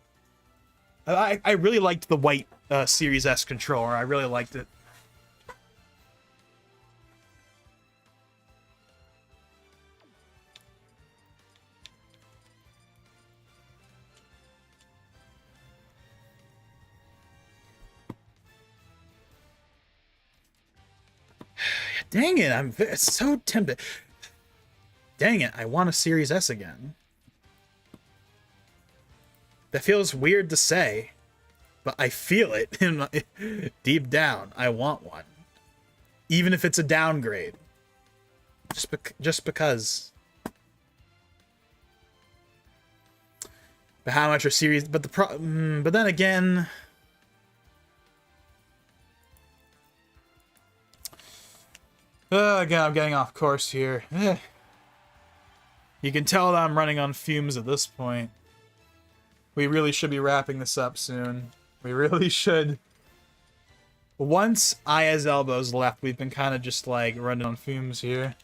I really liked the white Series S controller. I really liked it. Dang it, I'm so tempted. Dang it, I want a Series S again. That feels weird to say, but I feel it deep down. I want one. Even if it's a downgrade. Just because. But how much are Series... But but then again... Oh, God, I'm getting off course here. You can tell that I'm running on fumes at this point. We really should be wrapping this up soon. We really should. Once Aya's elbows left, we've been kind of just, like, running on fumes here.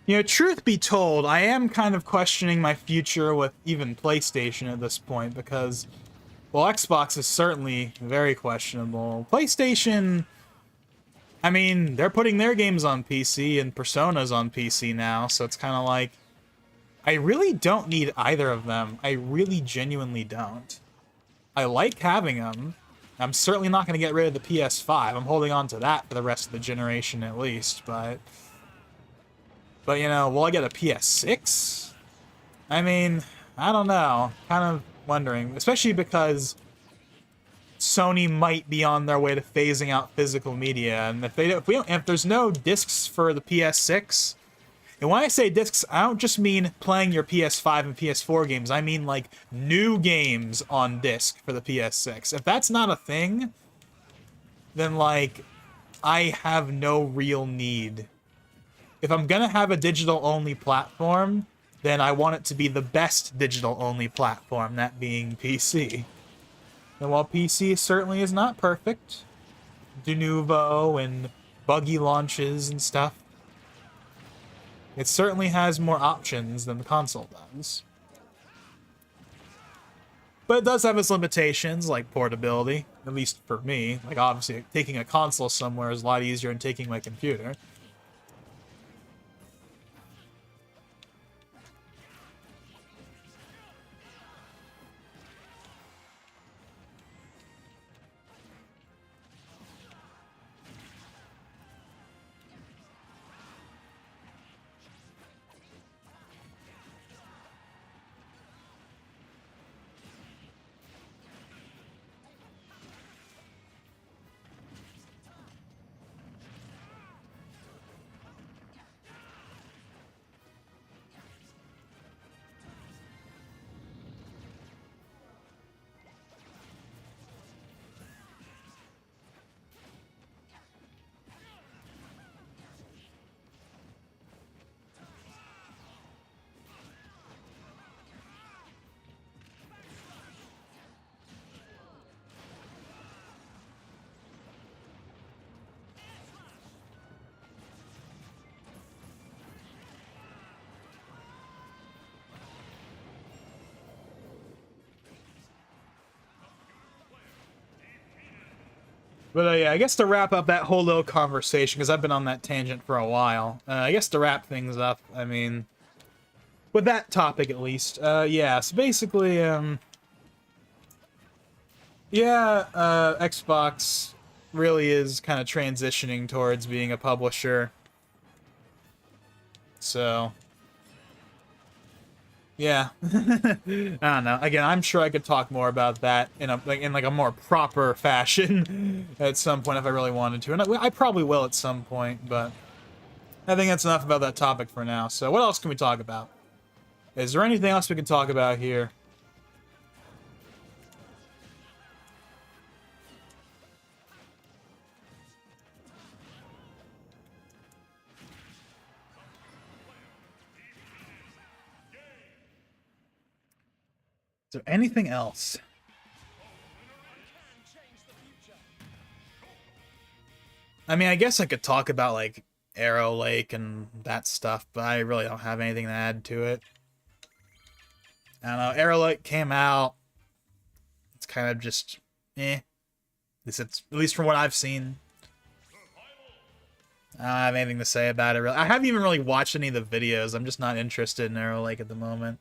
You know, truth be told, I am kind of questioning my future with even PlayStation at this point because, well, Xbox is certainly very questionable. PlayStation, I mean, they're putting their games on PC and Persona's on PC now, so it's kind of like, I really don't need either of them. I really genuinely don't. I like having them. I'm certainly not going to get rid of the PS5. I'm holding on to that for the rest of the generation at least, but you know, will I get a PS6? I mean, I don't know. Kind of wondering, especially because Sony might be on their way to phasing out physical media, and if there's no discs for the PS6, and when I say discs, I don't just mean playing your PS5 and PS4 games. I mean like new games on disc for the PS6. If that's not a thing, then like I have no real need. If I'm gonna have a digital-only platform, then I want it to be the best digital-only platform, that being PC. And while PC certainly is not perfect, de novo and buggy launches and stuff, it certainly has more options than the console does. But it does have its limitations, like portability, at least for me. Like, obviously, taking a console somewhere is a lot easier than taking my computer. But yeah, I guess to wrap up that whole little conversation, because I've been on that tangent for a while, I guess to wrap things up, I mean, with that topic at least, yeah, so basically, yeah, Xbox really is kind of transitioning towards being a publisher, so yeah. I don't know. Again, I'm sure I could talk more about that in a more proper fashion at some point if I really wanted to, and I probably will at some point. But I think that's enough about that topic for now. So, what else can we talk about? Is there anything else we can talk about here? Is there anything else? I mean, I guess I could talk about, like, Arrow Lake and that stuff, but I really don't have anything to add to it. I don't know. Arrow Lake came out. It's kind of just, eh. At least from what I've seen. I don't have anything to say about it, really. I haven't even really watched any of the videos. I'm just not interested in Arrow Lake at the moment.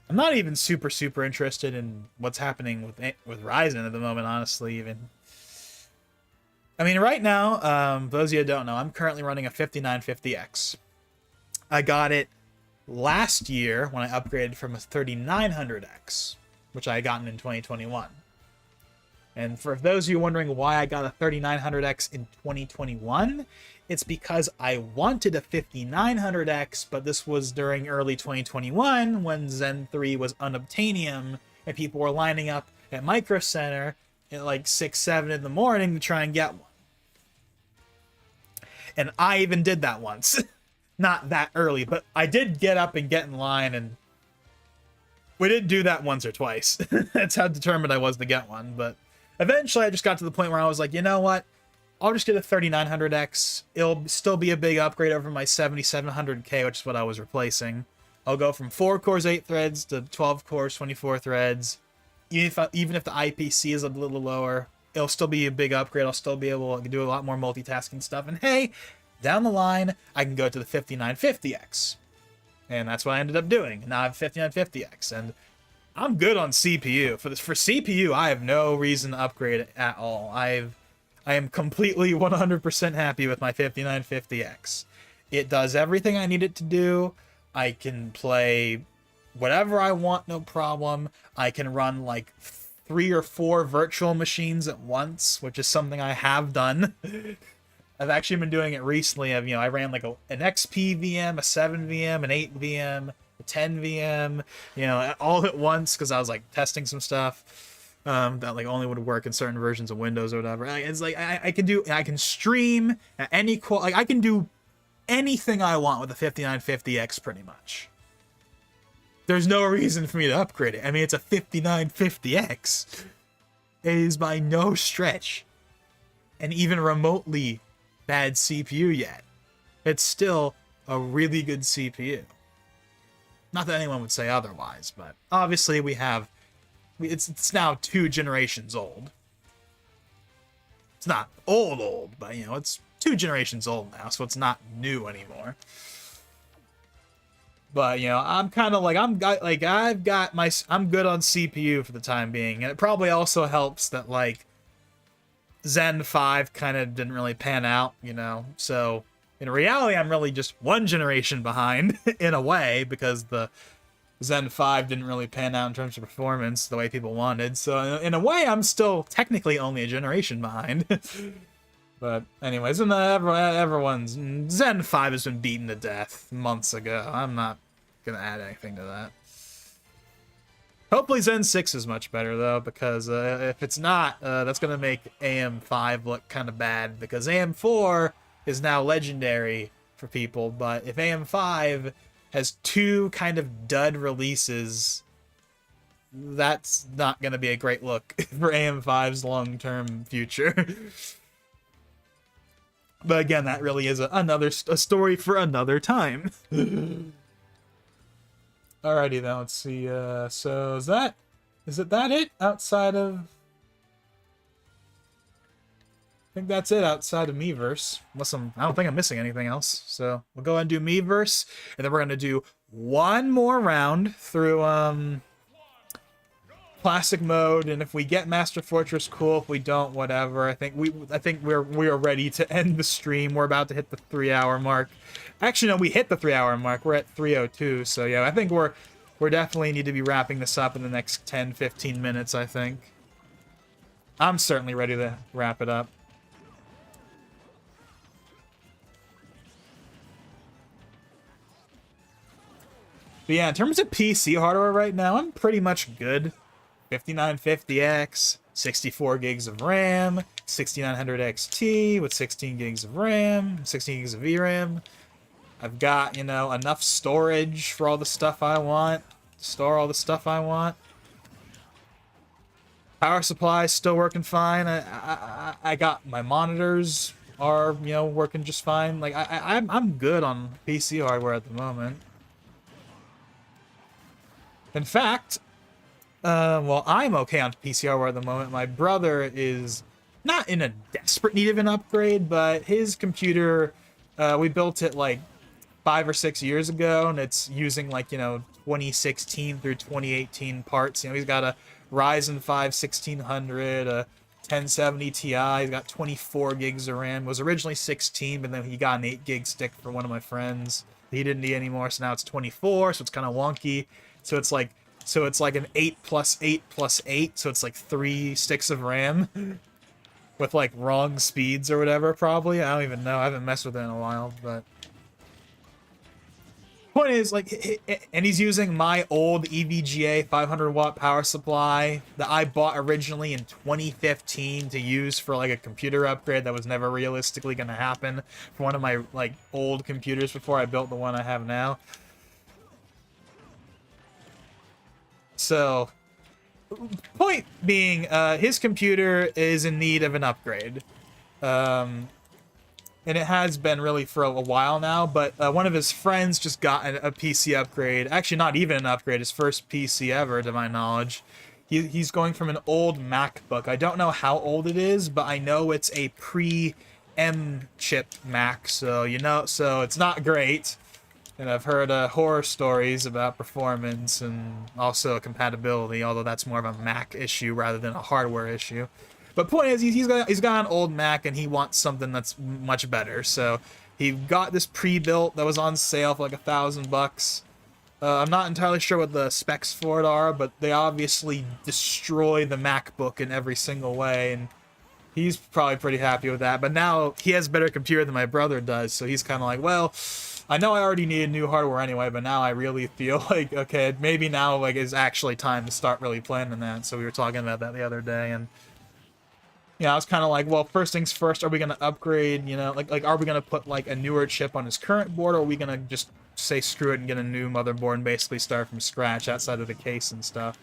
I'm not even super interested in what's happening with Ryzen at the moment, honestly, even. I mean, right now, those of you who don't know, I'm currently running a 5950X. I got it last year when I upgraded from a 3900X, which I had gotten in 2021. And for those of you wondering why I got a 3900X in 2021, it's because I wanted a 5900X, but this was during early 2021 when Zen 3 was unobtainium, and people were lining up at Micro Center at like 6, 7 in the morning to try and get one. And I even did that once. Not that early, but I did get up and get in line, and we did do that once or twice. That's how determined I was to get one, but eventually I just got to the point where I was like, you know what? I'll just get a 3900X. It'll still be a big upgrade over my 7700K, which is what I was replacing. I'll go from 4 cores, 8 threads to 12 cores, 24 threads. Even if the IPC is a little lower, it'll still be a big upgrade. I'll still be able to do a lot more multitasking stuff. And hey, down the line, I can go to the 5950X. And that's what I ended up doing. Now I have 5950X, and I'm good on CPU. For CPU, I have no reason to upgrade it at all. I am completely 100% happy with my 5950X. It does everything I need it to do. I can play whatever I want, no problem. I can run like 3 or 4 virtual machines at once, which is something I have done. I've actually been doing it recently. I ran like an XP VM, a 7 VM, an 8 VM, a 10 VM, all at once because I was like testing some stuff that like only would work in certain versions of Windows or whatever. It's like I can stream at any like I can do anything I want with the 5950X pretty much. There's no reason for me to upgrade it. I mean, it's a 5950X. It is by no stretch an even remotely bad CPU yet. It's still a really good CPU. Not that anyone would say otherwise, but obviously it's now 2 generations old. It's not old, but it's 2 generations old now, so it's not new anymore. But I'm kind of like I'm good on CPU for the time being, and it probably also helps that like Zen 5 kind of didn't really pan out, So in reality, I'm really just 1 generation behind in a way because the Zen 5 didn't really pan out in terms of performance the way people wanted. So in a way, I'm still technically only a generation behind. But anyways, and everyone's Zen 5 has been beaten to death months ago. I'm not gonna add anything to that. Hopefully Zen 6 is much better though, because if it's not, that's gonna make AM5 look kind of bad, because AM4 is now legendary for people, but if AM5 has 2 kind of dud releases, that's not gonna be a great look for AM5's long-term future. But again, that really is a story for another time. Alrighty then, let's see. So is it outside of? I think that's it outside of Miiverse. I don't think I'm missing anything else. So we'll go ahead and do Miiverse, and then we're gonna do one more round through classic mode, and if we get Master Fortress, cool. If we don't, whatever. I think we are ready to end the stream. We're about to hit the 3-hour mark. Actually, no, we hit the 3-hour mark. We're at 3:02. So yeah, I think we're definitely need to be wrapping this up in the next 10-15 minutes. I think I'm certainly ready to wrap it up. But yeah, in terms of PC hardware right now, I'm pretty much good. 5950X, 64 gigs of RAM, 6900 XT with 16 gigs of RAM, 16 gigs of VRAM. I've got, enough storage for all the stuff I want, to store all the stuff I want. Power supply is still working fine. I got my monitors are, working just fine. Like I'm good on PC hardware at the moment. In fact, well, I'm okay on PC hardware at the moment. My brother is not in a desperate need of an upgrade, but his computer, we built it like 5 or 6 years ago, and it's using like, 2016 through 2018 parts. He's got a Ryzen 5 1600, a 1070 Ti. He's got 24 gigs of RAM. It was originally 16, but then he got an 8 gig stick for one of my friends. He didn't need anymore, so now it's 24, so it's kind of wonky. So it's like an 8 plus 8 plus 8, so it's like 3 sticks of RAM with like wrong speeds or whatever, probably. I don't even know. I haven't messed with it in a while, but point is, like, and he's using my old EVGA 500 watt power supply that I bought originally in 2015 to use for like a computer upgrade that was never realistically going to happen for one of my like old computers before I built the one I have now. So, point being, his computer is in need of an upgrade. And it has been really for a while now, but one of his friends just got a PC upgrade. Actually, not even an upgrade, his first PC ever, to my knowledge. He's going from an old MacBook. I don't know how old it is, but I know it's a pre-M chip Mac, so, you know, so it's not great. And I've heard horror stories about performance and also compatibility, although that's more of a Mac issue rather than a hardware issue. But point is, he's got an old Mac and he wants something that's much better. So he got this pre-built that was on sale for like $1,000. I'm not entirely sure what the specs for it are, but they obviously destroy the MacBook in every single way, and he's probably pretty happy with that. But now he has a better computer than my brother does, so he's kind of like, well, I know I already needed new hardware anyway, but now I really feel like, okay, maybe now like is actually time to start really planning that. So we were talking about that the other day, and yeah, I was kind of like, well, first things first, are we going to upgrade, you know, like are we going to put, like, a newer chip on his current board, or are we going to just say screw it and get a new motherboard and basically start from scratch outside of the case and stuff?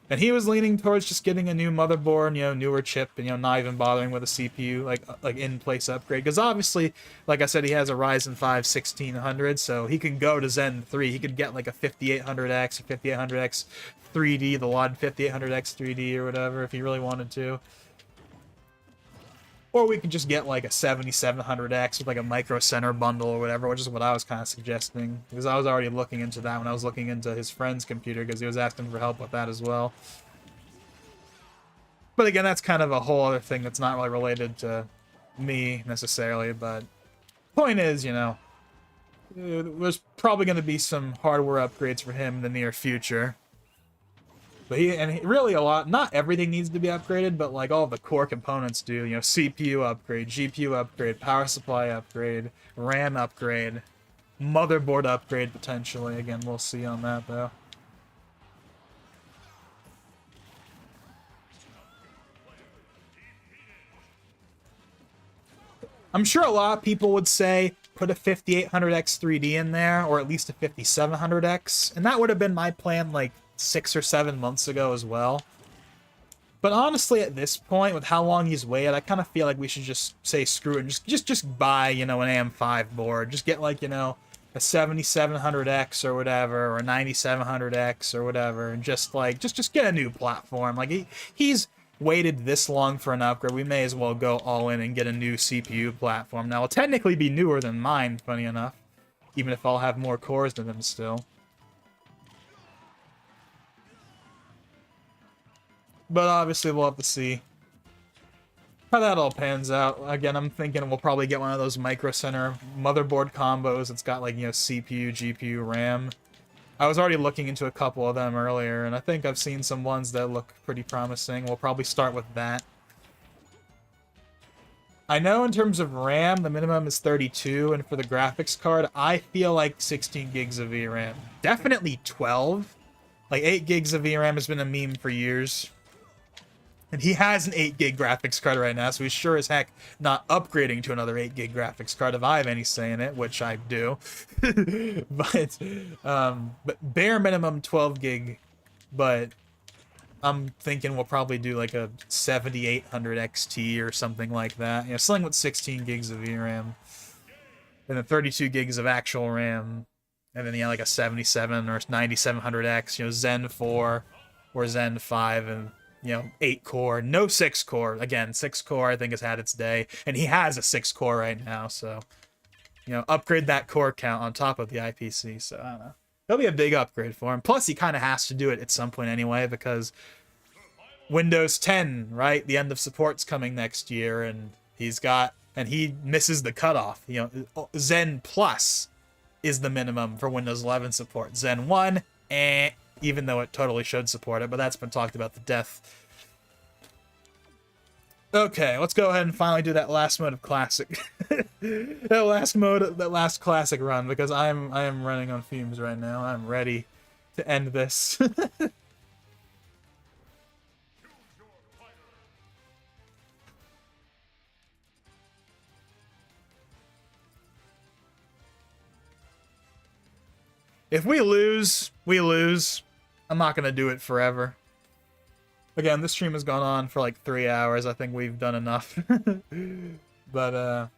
And he was leaning towards just getting a new motherboard, you know, newer chip, and, you know, not even bothering with a CPU, like in-place upgrade. Because obviously, like I said, he has a Ryzen 5 1600, so he can go to Zen 3. He could get, like, a 5800X or 5800X 3D, the WAD 5800X 3D or whatever, if he really wanted to. Or we could just get like a 7700X with like a Micro Center bundle or whatever, which is what I was kind of suggesting. Because I was already looking into that when I was looking into his friend's computer, because he was asking for help with that as well. But again, that's kind of a whole other thing that's not really related to me necessarily. But point is, you know, there's probably going to be some hardware upgrades for him in the near future. But really a lot, not everything needs to be upgraded, but like all the core components do, you know, CPU upgrade, GPU upgrade, power supply upgrade, RAM upgrade, motherboard upgrade potentially. Again, we'll see on that though. I'm sure a lot of people would say put a 5800X 3D in there, or at least a 5700X, and that would have been my plan like 6 or 7 months ago as well. But honestly, at this point, with how long he's waited, I kind of feel like we should just say screw it and just buy, you know, an AM5 board. Just get like, you know, a 7700X or whatever, or a 9700X or whatever, and just like just get a new platform. Like he's waited this long for an upgrade, we may as well go all in and get a new CPU platform. Now, it'll technically be newer than mine, funny enough, even if I'll have more cores than him still. But obviously, we'll have to see how that all pans out. Again, I'm thinking we'll probably get one of those Micro Center motherboard combos. It's got, like, you know, CPU, GPU, RAM. I was already looking into a couple of them earlier, and I think I've seen some ones that look pretty promising. We'll probably start with that. I know in terms of RAM, the minimum is 32, and for the graphics card, I feel like 16 gigs of VRAM. Definitely 12. Like, 8 gigs of VRAM has been a meme for years. And he has an 8 gig graphics card right now, so he's sure as heck not upgrading to another 8 gig graphics card if I have any say in it, which I do. but bare minimum 12 gig, but I'm thinking we'll probably do like a 7800 XT or something like that. You know, something with 16 gigs of VRAM, and then 32 gigs of actual RAM, and then, you know, like a 77 or 9700X, you know, Zen 4 or Zen 5, and, you know, 8 core, no 6 core. Again, 6 core I think has had its day, and he has a 6 core right now, so, you know, upgrade that core count on top of the IPC, so I don't know. That'll be a big upgrade for him. Plus, he kind of has to do it at some point anyway, because Windows 10, right? The end of support's coming next year, and he misses the cutoff. You know, Zen Plus is the minimum for Windows 11 support. Zen 1, even though it totally should support it, but that's been talked about to death. Okay, let's go ahead and finally do that last mode of classic. that last classic run, because I am running on fumes right now. I'm ready to end this. If we lose, we lose. I'm not gonna do it forever. Again, this stream has gone on for like 3 hours. I think we've done enough. But, I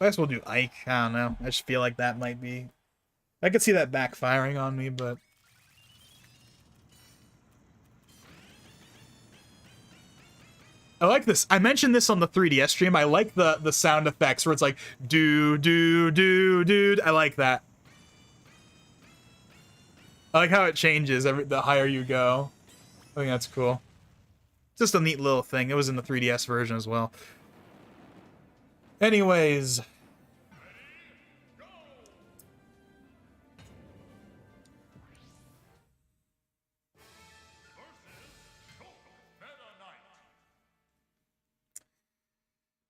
guess we'll do Ike. I don't know. I just feel like that might be... I could see that backfiring on me, but... I like this. I mentioned this on the 3DS stream. I like the sound effects where it's like, dude. I like that. I like how it changes the higher you go. I think that's cool. Just a neat little thing. It was in the 3DS version as well. Anyways.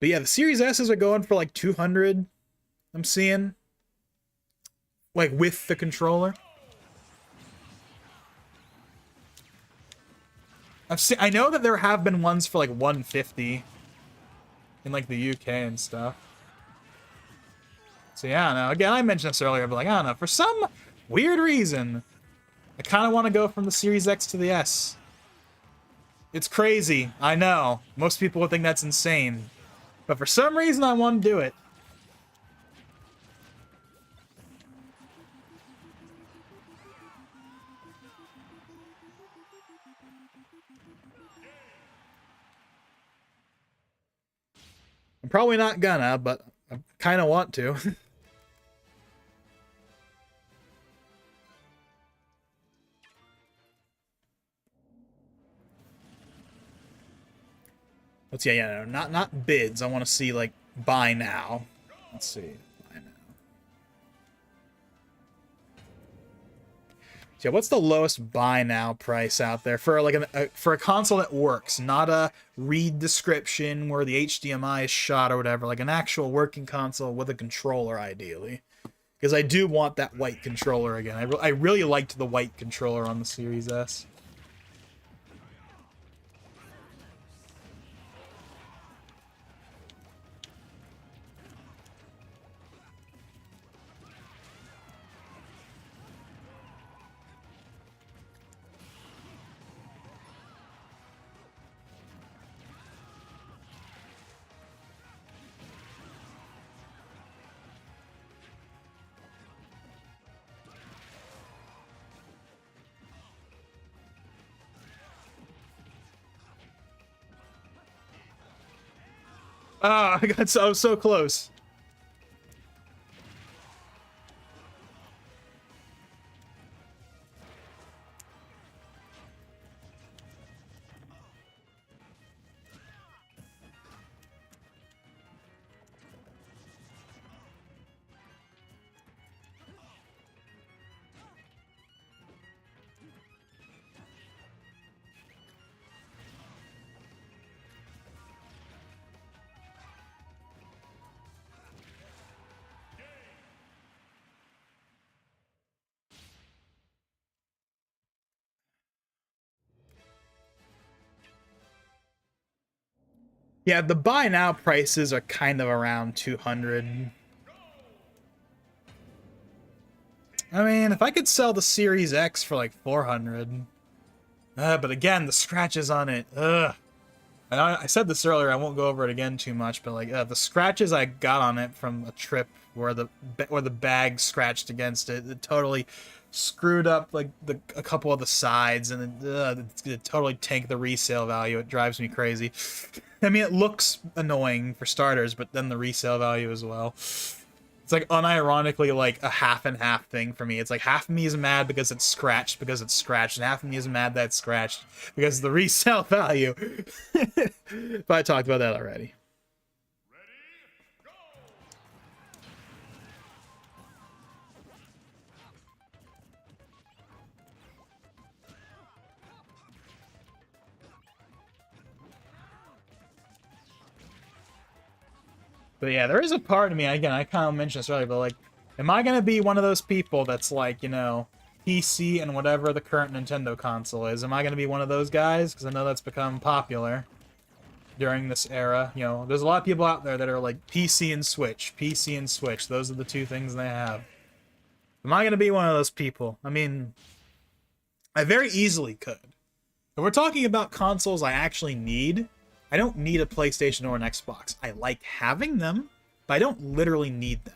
But yeah, the Series S's are going for like 200. I'm seeing. Like with the controller. I know that there have been ones for like 150 in like the UK and stuff. So yeah, I don't know. Again, I mentioned this earlier, but like, I don't know. For some weird reason, I kind of want to go from the Series X to the S. It's crazy. I know. Most people would think that's insane. But for some reason, I want to do it. I'm probably not gonna, but I kind of want to. Let's see, yeah, no, not bids. I want to see like buy now. Let's see, buy now. So yeah, what's the lowest buy now price out there for like for a console that works, not a read description where the HDMI is shot or whatever, like an actual working console with a controller, ideally. Because I do want that white controller again. I really liked the white controller on the Series S. Ah, I got so close. Yeah, the buy now prices are kind of around 200. I mean, if I could sell the Series X for like 400. But again, the scratches on it. Ugh. And I said this earlier, I won't go over it again too much, but like the scratches I got on it from a trip where the bag scratched against it, it totally screwed up like a couple of the sides, and it totally tanked the resale value. It drives me crazy. I mean, it looks annoying for starters, but then the resale value as well. It's like unironically like a half and half thing for me. It's like half of me is mad because it's scratched, and half of me is mad that it's scratched because of the resale value. But I talked about that already. But yeah, there is a part of me, again, I kind of mentioned this earlier, but like, am I going to be one of those people that's like, you know, PC and whatever the current Nintendo console is? Am I going to be one of those guys? Because I know that's become popular during this era. You know, there's a lot of people out there that are like PC and Switch. Those are the two things they have. Am I going to be one of those people? I mean, I very easily could. If we're talking about consoles I actually need, I don't need a PlayStation or an Xbox. I like having them, but I don't literally need them.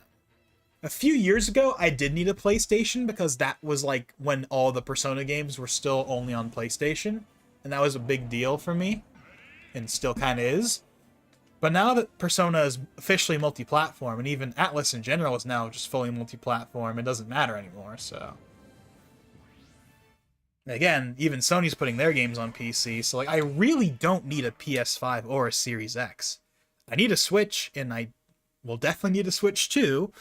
A few years ago, I did need a PlayStation because that was like when all the Persona games were still only on PlayStation, and that was a big deal for me, and still kind of is. But now that Persona is officially multi-platform, and even Atlas in general is now just fully multi-platform, it doesn't matter anymore, so... Again, even Sony's putting their games on PC, so like I really don't need a PS5 or a Series X. I need a Switch, and I will definitely need a Switch too.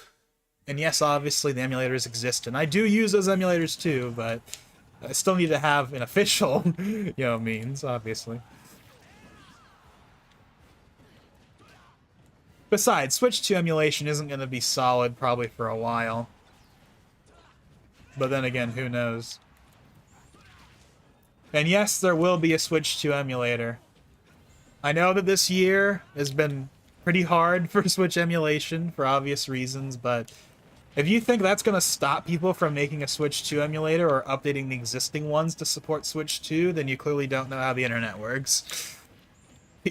And yes, obviously the emulators exist, and I do use those emulators too, but I still need to have an official, means, obviously. Besides, Switch 2 emulation isn't going to be solid probably for a while. But then again, who knows? And yes, there will be a Switch 2 emulator. I know that this year has been pretty hard for Switch emulation for obvious reasons, but if you think that's going to stop people from making a Switch 2 emulator or updating the existing ones to support Switch 2, then you clearly don't know how the internet works.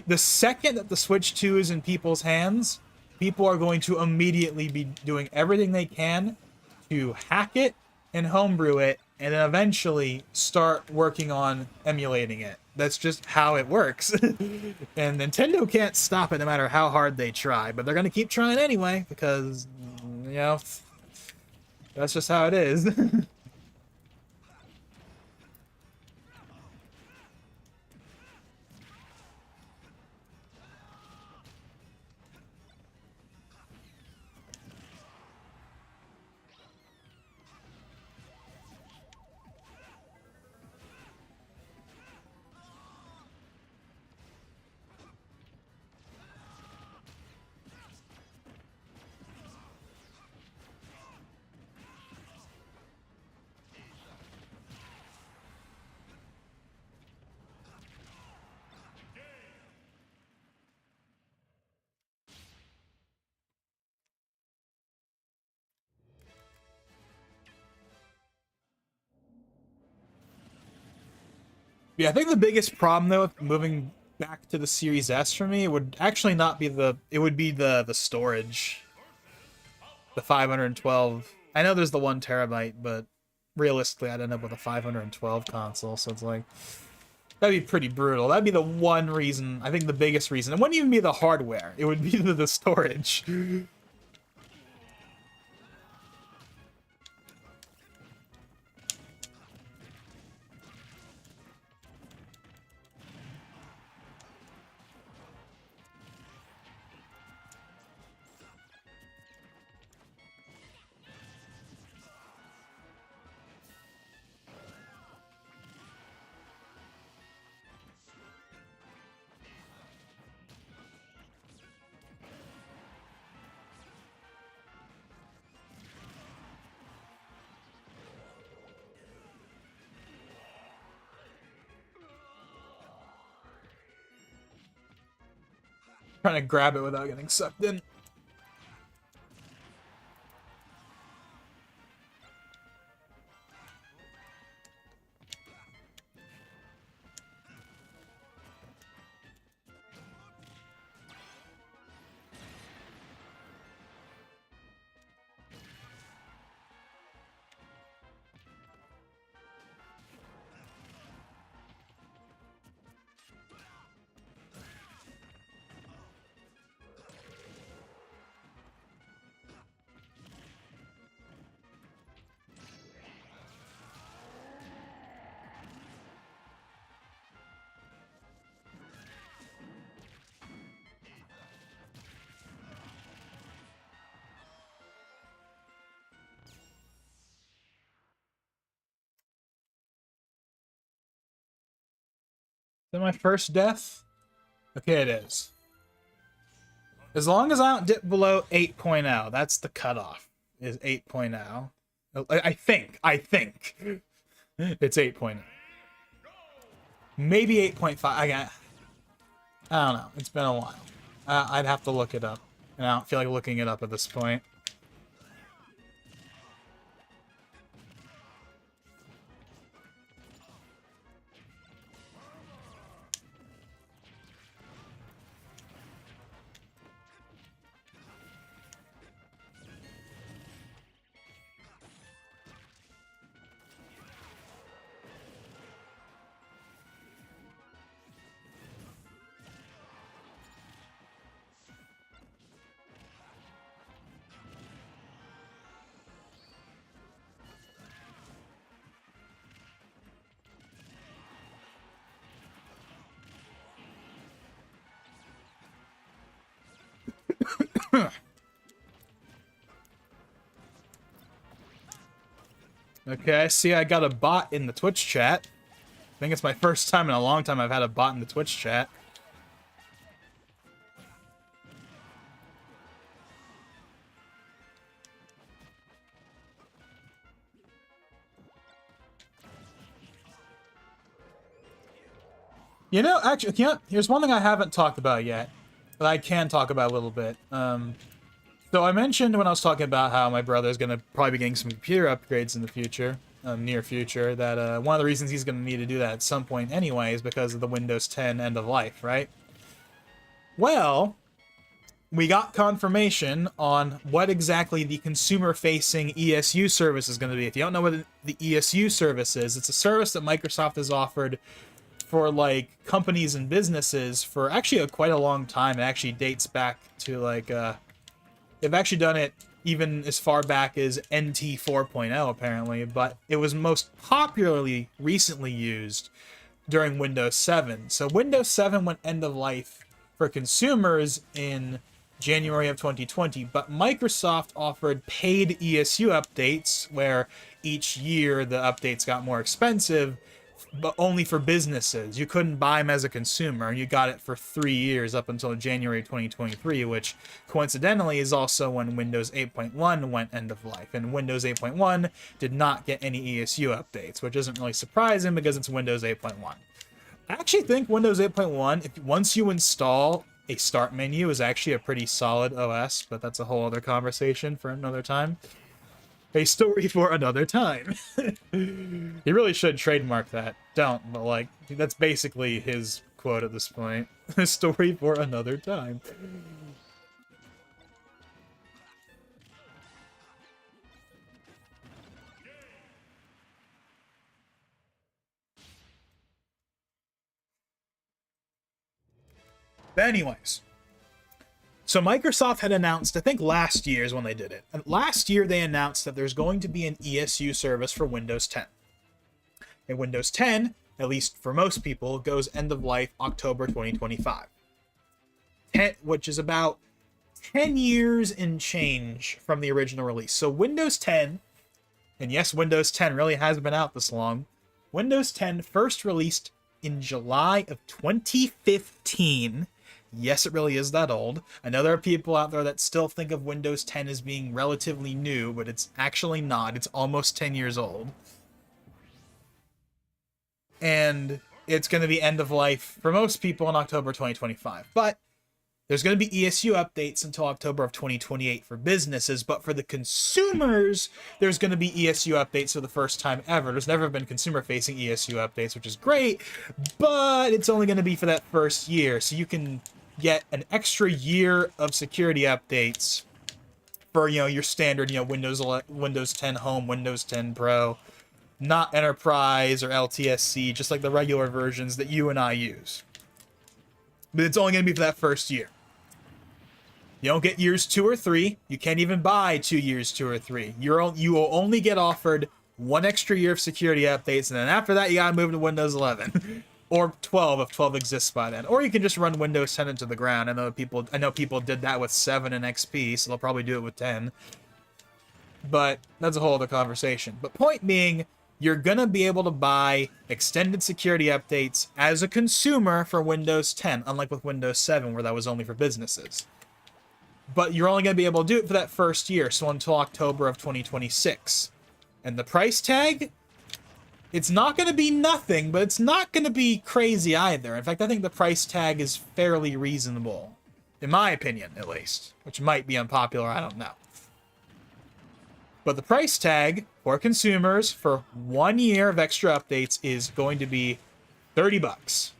The second that the Switch 2 is in people's hands, people are going to immediately be doing everything they can to hack it and homebrew it, and then eventually start working on emulating it. That's just how it works. And Nintendo can't stop it no matter how hard they try, but they're going to keep trying anyway, because, that's just how it is. Yeah, I think the biggest problem though with moving back to the Series S for me would actually not be it would be the storage. The 512. I know there's the 1 terabyte, but realistically I'd end up with a 512 console, so it's like that'd be pretty brutal. That'd be the one reason, I think the biggest reason. It wouldn't even be the hardware. It would be the storage. Trying to grab it without getting sucked in. Is that my first death? Okay, it is. As long as I don't dip below 8.0, that's the cutoff, is 8.0. I think. It's 8.0. Maybe 8.5. I don't know. It's been a while. I'd have to look it up. And I don't feel like looking it up at this point. Okay, see, I got a bot in the Twitch chat. I think it's my first time in a long time I've had a bot in the Twitch chat. You know, actually, here's one thing I haven't talked about yet, that I can talk about a little bit. So I mentioned when I was talking about how my brother's going to probably be getting some computer upgrades in the future, near future, that one of the reasons he's going to need to do that at some point anyway is because of the Windows 10 end of life, right? Well, we got confirmation on what exactly the consumer-facing ESU service is going to be. If you don't know what the ESU service is, it's a service that Microsoft has offered for like companies and businesses for actually quite a long time. It actually dates back to like they've actually done it even as far back as NT 4.0 apparently, but it was most popularly recently used during Windows 7. So Windows 7 went end of life for consumers in January of 2020, but Microsoft offered paid ESU updates where each year the updates got more expensive, but only for businesses. You couldn't buy them as a consumer. You got it for 3 years up until January 2023, which coincidentally is also when Windows 8.1 went end of life. And Windows 8.1 did not get any ESU updates, which isn't really surprising because it's Windows 8.1. I actually think Windows 8.1, once you install a start menu, is actually a pretty solid OS, but that's a whole other conversation for another time. A story for another time. He really should trademark that. Don't, but like, that's basically his quote at this point. A story for another time. But anyways. So Microsoft had announced, I think last year is when they did it. And last year they announced that there's going to be an ESU service for Windows 10. And Windows 10, at least for most people, goes end of life October 2025. Which is about 10 years and change from the original release. So Windows 10, and yes, Windows 10 really has been out this long. Windows 10 first released in July of 2015. Yes, it really is that old. I know there are people out there that still think of Windows 10 as being relatively new, but it's actually not. It's almost 10 years old. And it's going to be end of life for most people in October 2025. But there's going to be ESU updates until October of 2028 for businesses, but for the consumers, there's going to be ESU updates for the first time ever. There's never been consumer-facing ESU updates, which is great, but it's only going to be for that first year, so you can get an extra year of security updates for, you know, your standard, you know, Windows 10 Home, Windows 10 Pro, not Enterprise or LTSC, just like the regular versions that you and I use. But it's only going to be for that first year. You don't get years 2 or 3. You can't even buy 2 years 2 or 3. You will only get offered 1 extra year of security updates, and then after that you gotta move to Windows 11. Or 12 if 12 exists by then. Or you can just run Windows 10 into the ground. I know people did that with 7 and XP, so they'll probably do it with 10. But that's a whole other conversation. But point being, you're gonna be able to buy extended security updates as a consumer for Windows 10, unlike with Windows 7 where that was only for businesses. But you're only gonna be able to do it for that first year, so until October of 2026. And the price tag? It's not going to be nothing, but it's not going to be crazy either. In fact, I think the price tag is fairly reasonable. In my opinion, at least. Which might be unpopular, I don't know. But the price tag for consumers for 1 year of extra updates is going to be $30.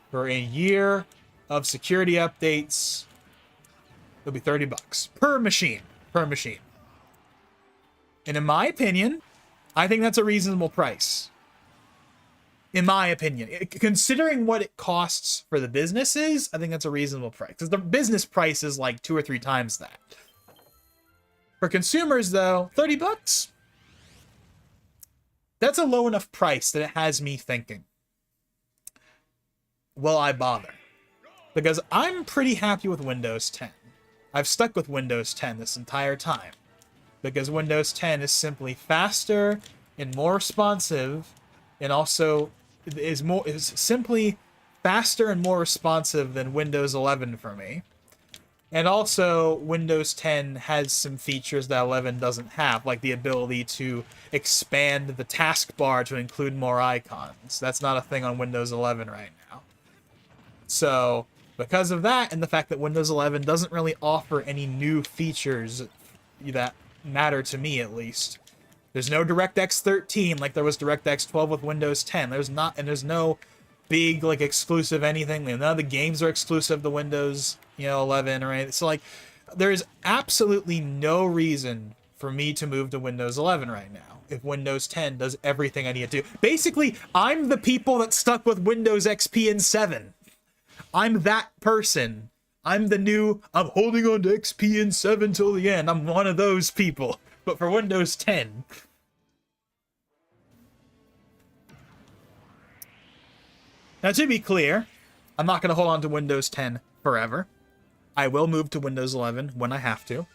For a year of security updates, it'll be $30 per machine. Per machine. And in my opinion, I think that's a reasonable price. In my opinion. Considering what it costs for the businesses, I think that's a reasonable price. Because the business price is like 2 or 3 times that. For consumers, though, $30? That's a low enough price that it has me thinking, will I bother? Because I'm pretty happy with Windows 10. I've stuck with Windows 10 this entire time, because Windows 10 is simply faster and more responsive, and also is simply faster and more responsive than Windows 11 for me. And also, Windows 10 has some features that 11 doesn't have, like the ability to expand the taskbar to include more icons. That's not a thing on Windows 11 right now. So, because of that, and the fact that Windows 11 doesn't really offer any new features that matter to me, at least. There's no DirectX 13 like there was DirectX 12 with Windows 10. There's no big, like, exclusive anything. None of the games are exclusive to Windows, 11 or anything. So, like, there's absolutely no reason for me to move to Windows 11 right now if Windows 10 does everything I need to do. Basically, I'm the people that stuck with Windows XP and 7. I'm that person. I'm holding on to XP and 7 till the end. I'm one of those people. But for Windows 10... Now, to be clear, I'm not going to hold on to Windows 10 forever. I will move to Windows 11 when I have to.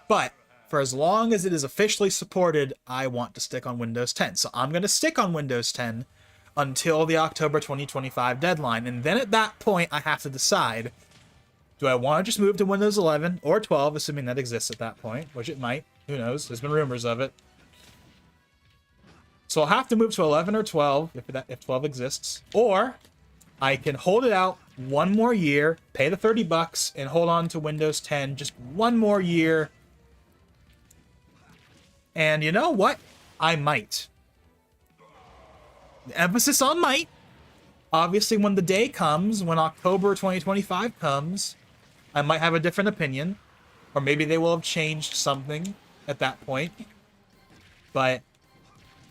But for as long as it is officially supported, I want to stick on Windows 10. So I'm going to stick on Windows 10 until the October 2025 deadline. And then at that point, I have to decide, do I want to just move to Windows 11 or 12, assuming that exists at that point, which it might. Who knows? There's been rumors of it. So I'll have to move to 11 or 12 if 12 exists, or I can hold it out one more year, pay the $30, and hold on to Windows 10 just one more year. And you know what? I might. The emphasis on might. Obviously, when the day comes, when October 2025 comes, I might have a different opinion, or maybe they will have changed something at that point. But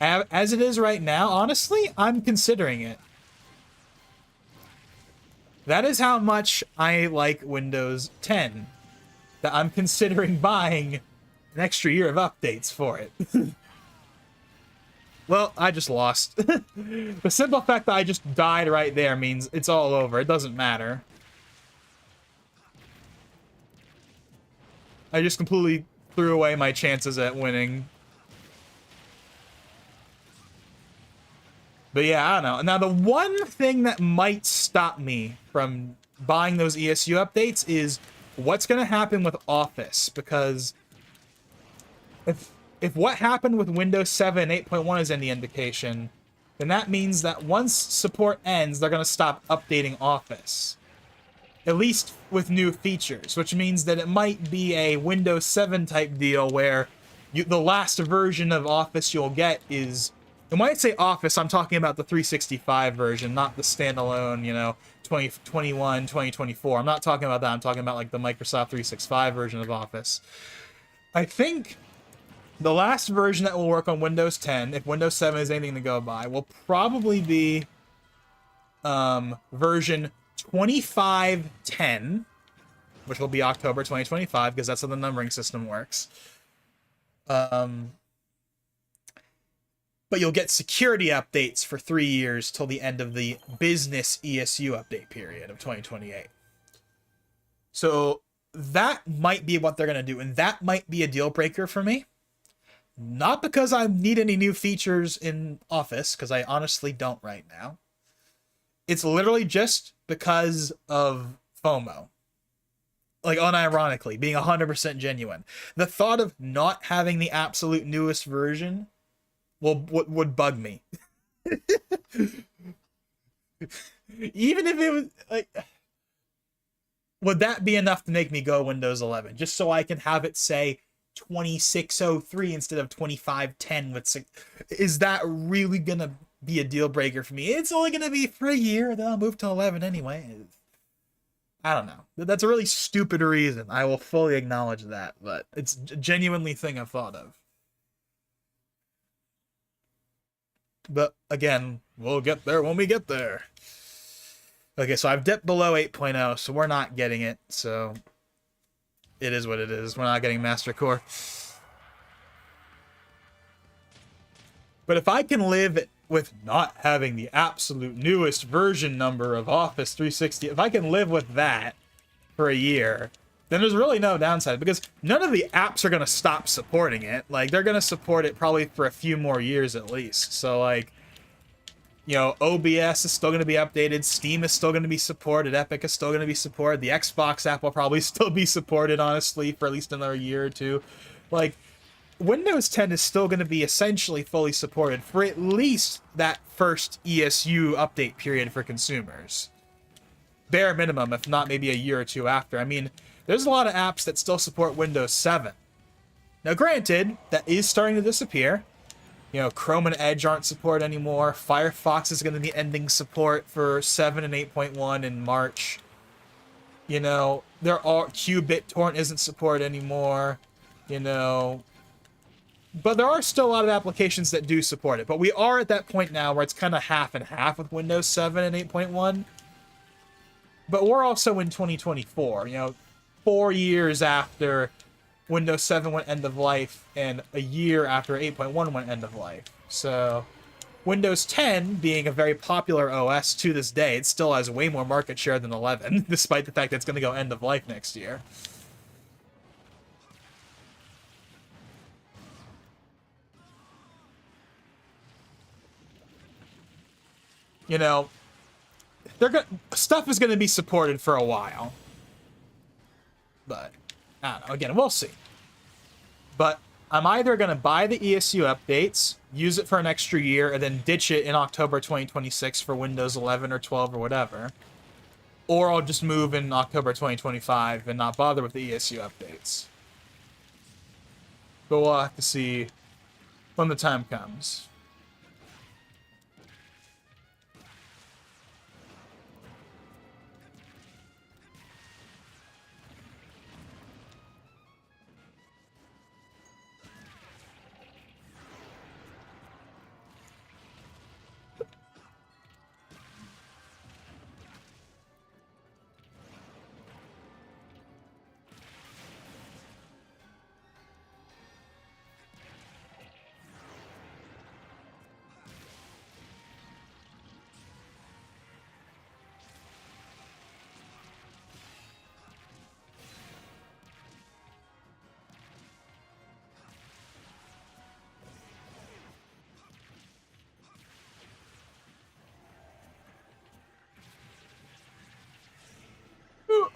as it is right now, honestly, I'm considering it. That is how much I like Windows 10, that I'm considering buying an extra year of updates for it. Well, I just lost. The simple fact that I just died right there means it's all over. It doesn't matter. I just completely threw away my chances at winning. But yeah, I don't know. Now, the one thing that might stop me from buying those ESU updates is what's going to happen with Office. Because if what happened with Windows 7 8.1 is any indication, then that means that once support ends, they're going to stop updating Office. At least with new features, which means that it might be a Windows 7 type deal where the last version of Office you'll get is... And when I say Office, I'm talking about the 365 version, not the standalone, 2021, 2024. I'm not talking about that. I'm talking about, like, the Microsoft 365 version of Office. I think the last version that will work on Windows 10, if Windows 7 is anything to go by, will probably be version 2510, which will be October 2025, because that's how the numbering system works. But you'll get security updates for 3 years till the end of the business ESU update period of 2028. So that might be what they're going to do, and that might be a deal breaker for me. Not because I need any new features in Office, because I honestly don't right now. It's literally just because of FOMO. Like, unironically, being 100% genuine. The thought of not having the absolute newest version would bug me. Even if it was like, would that be enough to make me go Windows 11 just so I can have it say 2603 instead of 2510 with is that really gonna be a deal breaker for me? It's only gonna be for a year, then I'll move to 11 anyway. I don't know. That's a really stupid reason. I will fully acknowledge that, but it's a genuinely thing I've thought of. But again, we'll get there when we get there. Okay, so I've dipped below 8.0, so we're not getting it. So it is what it is. We're not getting Master Core. But if I can live with not having the absolute newest version number of Office 360, if I can live with that for a year, then there's really no downside, because none of the apps are going to stop supporting it. Like, they're going to support it probably for a few more years at least. So, like, you know, OBS is still going to be updated, Steam is still going to be supported, Epic is still going to be supported, the Xbox app will probably still be supported, honestly, for at least another year or two. Like, Windows 10 is still going to be essentially fully supported for at least that first ESU update period for consumers. Bare minimum, if not maybe a year or two after. I mean, there's a lot of apps that still support Windows 7. Now, granted, that is starting to disappear. You know, Chrome and Edge aren't supported anymore. Firefox is going to be ending support for 7 and 8.1 in March. You know, BitTorrent isn't supported anymore. You know, but there are still a lot of applications that do support it. But we are at that point now where it's kind of half and half with Windows 7 and 8.1. But we're also in 2024, you know, 4 years after Windows 7 went end of life and a year after 8.1 went end of life. So Windows 10 being a very popular OS to this day, it still has way more market share than 11, despite the fact that it's going to go end of life next year. You know, stuff is going to be supported for a while. But, I don't know. Again, we'll see. But I'm either going to buy the ESU updates, use it for an extra year, and then ditch it in October 2026 for Windows 11 or 12 or whatever. Or I'll just move in October 2025 and not bother with the ESU updates. But we'll have to see when the time comes.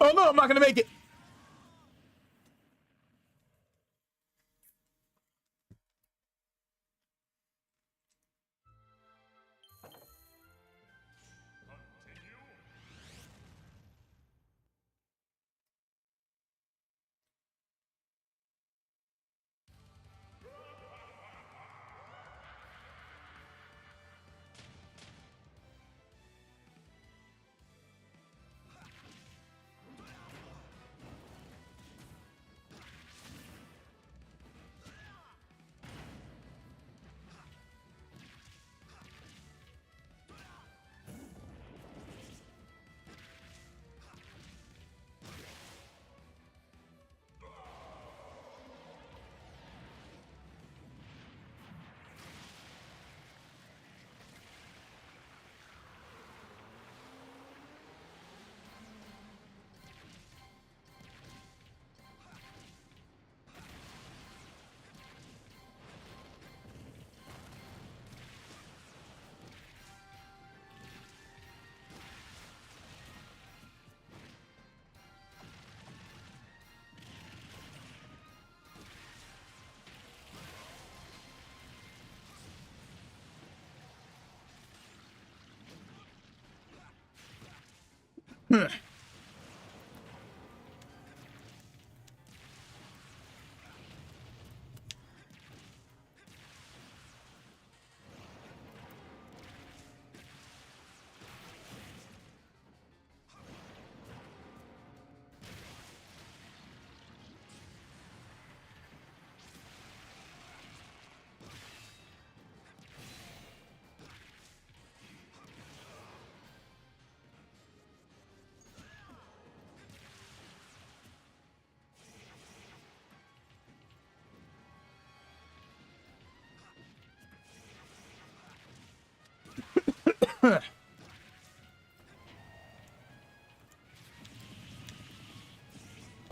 Oh no, I'm not gonna make it!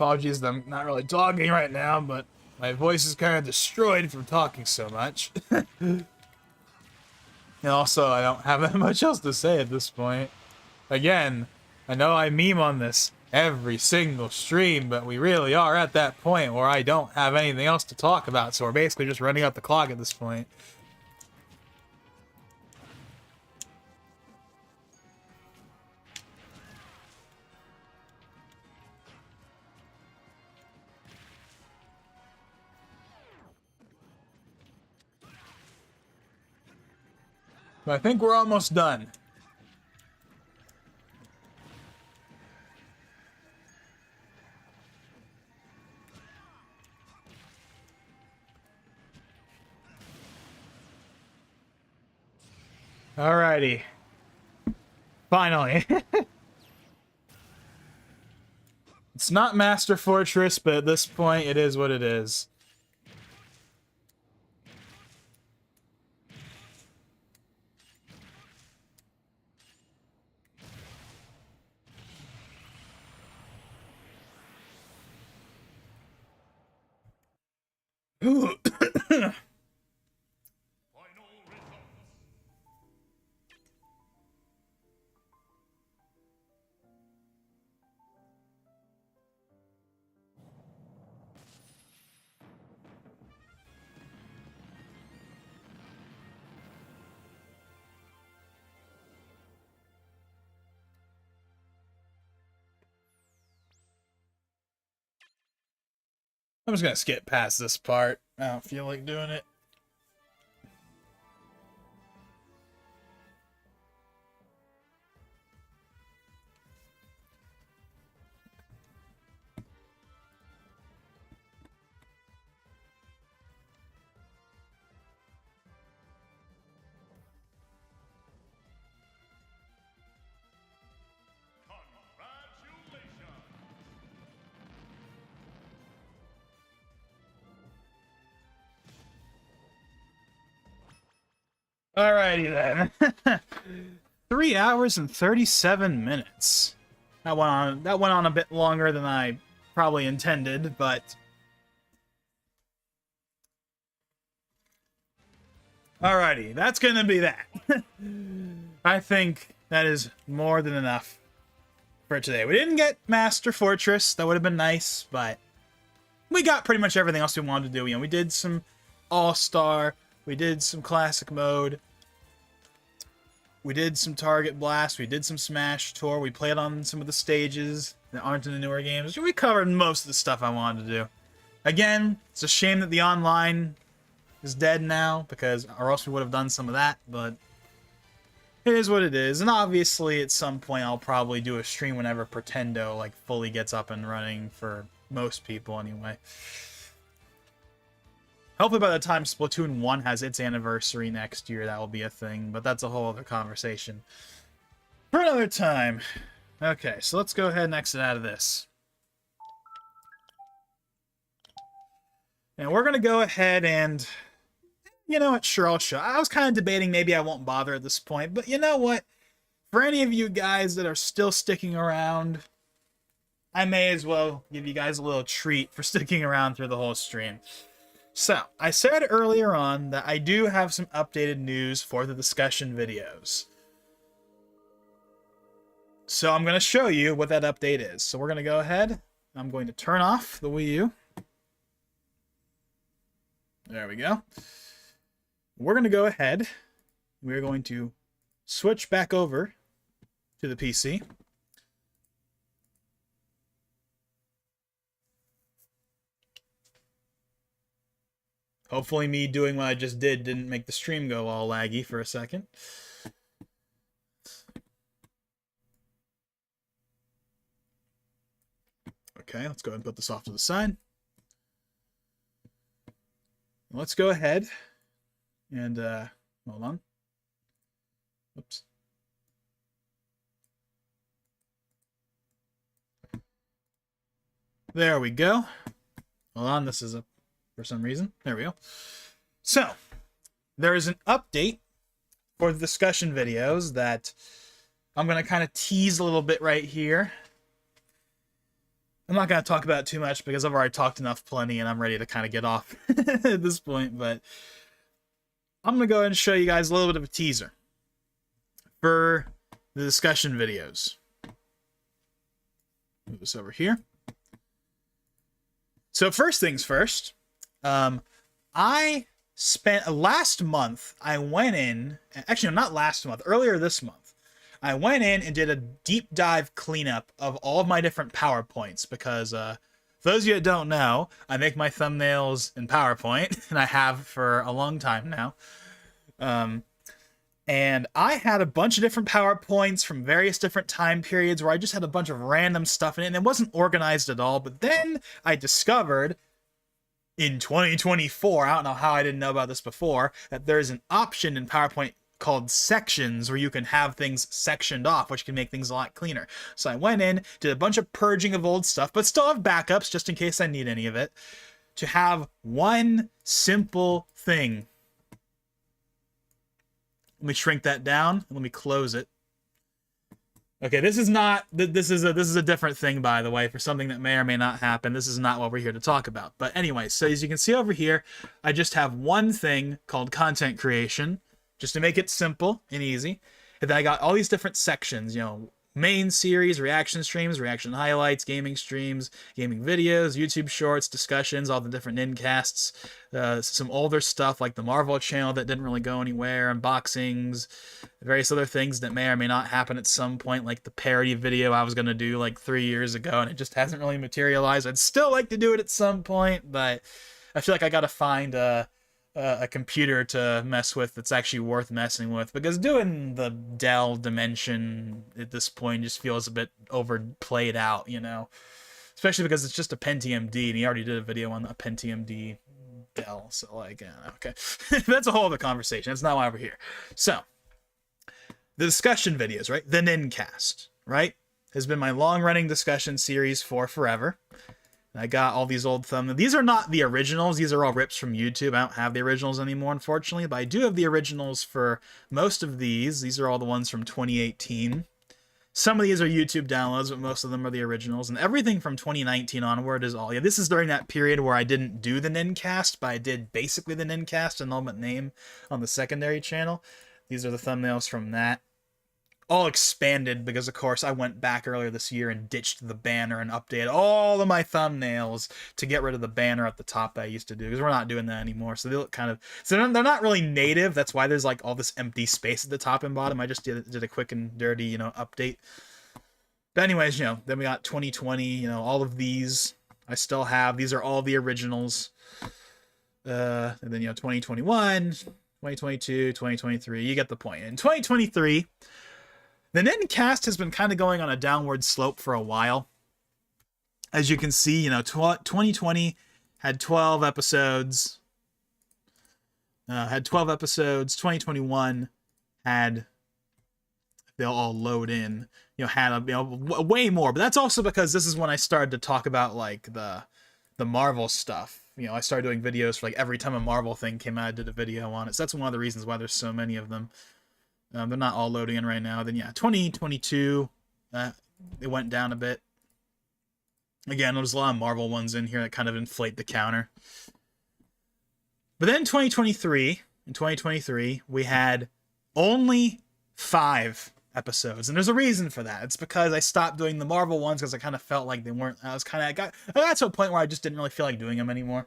Apologies that I'm not really talking right now, but my voice is kind of destroyed from talking so much. And also, I don't have that much else to say at this point. Again, I know I meme on this every single stream, but we really are at that point where I don't have anything else to talk about, so we're basically just running out the clock at this point. But I think we're almost done. Alrighty. Finally. It's not Master Fortress, but at this point, it is what it is. I'm just gonna skip past this part. I don't feel like doing it. Alrighty then. 3 hours and 37 minutes. That went on a bit longer than I probably intended, but alrighty, that's gonna be that. I think that is more than enough for today. We didn't get Master Fortress. That would have been nice, but we got pretty much everything else we wanted to do. You know, we did some All-Star, we did some Classic Mode, we did some Target Blast, we did some Smash Tour, we played on some of the stages that aren't in the newer games. We covered most of the stuff I wanted to do. Again, it's a shame that the online is dead now, because or else we would have done some of that, but it is what it is. And obviously, at some point, I'll probably do a stream whenever Pretendo like fully gets up and running for most people anyway. Hopefully by the time Splatoon 1 has its anniversary next year, that will be a thing, but that's a whole other conversation for another time. Okay, so let's go ahead and exit out of this. And we're going to go ahead and, you know what, sure, I'll show. I was kind of debating maybe I won't bother at this point, but you know what? For any of you guys that are still sticking around, I may as well give you guys a little treat for sticking around through the whole stream. So, I said earlier on that I do have some updated news for the discussion videos. So I'm going to show you what that update is. So we're going to go ahead. I'm going to turn off the Wii U. There we go. We're going to go ahead. We're going to switch back over to the PC. Hopefully me doing what I just did didn't make the stream go all laggy for a second. Okay, let's go ahead and put this off to the side. Let's go ahead and, hold on. Oops. There we go. Hold on, this is up for some reason. There we go. So, there is an update for the discussion videos that I'm going to kind of tease a little bit right here. I'm not going to talk about it too much because I've already talked enough plenty and I'm ready to kind of get off at this point, but I'm going to go ahead and show you guys a little bit of a teaser for the discussion videos. Move this over here. So first things first, I spent last month, I went in, actually not last month, earlier this month, I went in and did a deep dive cleanup of all of my different PowerPoints because for those of you that don't know, I make my thumbnails in PowerPoint and I have for a long time now. And I had a bunch of different PowerPoints from various different time periods where I just had a bunch of random stuff in it and it wasn't organized at all. But then I discovered in 2024, I don't know how I didn't know about this before, that there's an option in PowerPoint called sections where you can have things sectioned off, which can make things a lot cleaner. So I went in, did a bunch of purging of old stuff, but still have backups just in case I need any of it, to have one simple thing. Let me shrink that down and let me close it. Okay, this is a different thing, by the way, for something that may or may not happen. This is not what we're here to talk about. But anyway, so as you can see over here, I just have one thing called content creation, just to make it simple and easy. And then I got all these different sections, you know, main series, reaction streams, reaction highlights, gaming streams, gaming videos, YouTube shorts, discussions, all the different Nincasts, some older stuff like the Marvel channel that didn't really go anywhere, unboxings, various other things that may or may not happen at some point, like the parody video I was going to do like 3 years ago and it just hasn't really materialized. I'd still like to do it at some point, but I feel like I got to find a computer to mess with that's actually worth messing with, because doing the Dell Dimension at this point just feels a bit overplayed out, you know, especially because it's just a Pentium D and he already did a video on a Pentium D Dell. So like, okay, that's a whole other conversation. That's not why we're here. So the discussion videos, right? The Nincast, right? Has been my long running discussion series for forever. I got all these old thumbnails. These are not the originals. These are all rips from YouTube. I don't have the originals anymore, unfortunately, but I do have the originals for most of these. These are all the ones from 2018. Some of these are YouTube downloads, but most of them are the originals. And everything from 2019 onward is all. Yeah, this is during that period where I didn't do the Nincast, but I did basically the Nincast and all but name on the secondary channel. These are the thumbnails from that. All expanded because, of course, I went back earlier this year and ditched the banner and updated all of my thumbnails to get rid of the banner at the top that I used to do, because we're not doing that anymore. So they look kind of... So they're not really native. That's why there's like all this empty space at the top and bottom. I just did a quick and dirty, you know, update. But anyways, you know, then we got 2020, you know, all of these I still have. These are all the originals. And then, you know, 2021, 2022, 2023. You get the point. In 2023... the Nincast has been kind of going on a downward slope for a while. As you can see, you know, 2020 had 12 episodes. 2021 had, they'll all load in, you know, had way more. But that's also because this is when I started to talk about like the Marvel stuff. You know, I started doing videos for like every time a Marvel thing came out, I did a video on it. So that's one of the reasons why there's so many of them. They're not all loading in right now. Then, yeah, 2022, it went down a bit. Again, there's a lot of Marvel ones in here that kind of inflate the counter. But then in 2023, we had only 5 episodes. And there's a reason for that. It's because I stopped doing the Marvel ones because I kind of felt like they weren't... I got to a point where I just didn't really feel like doing them anymore.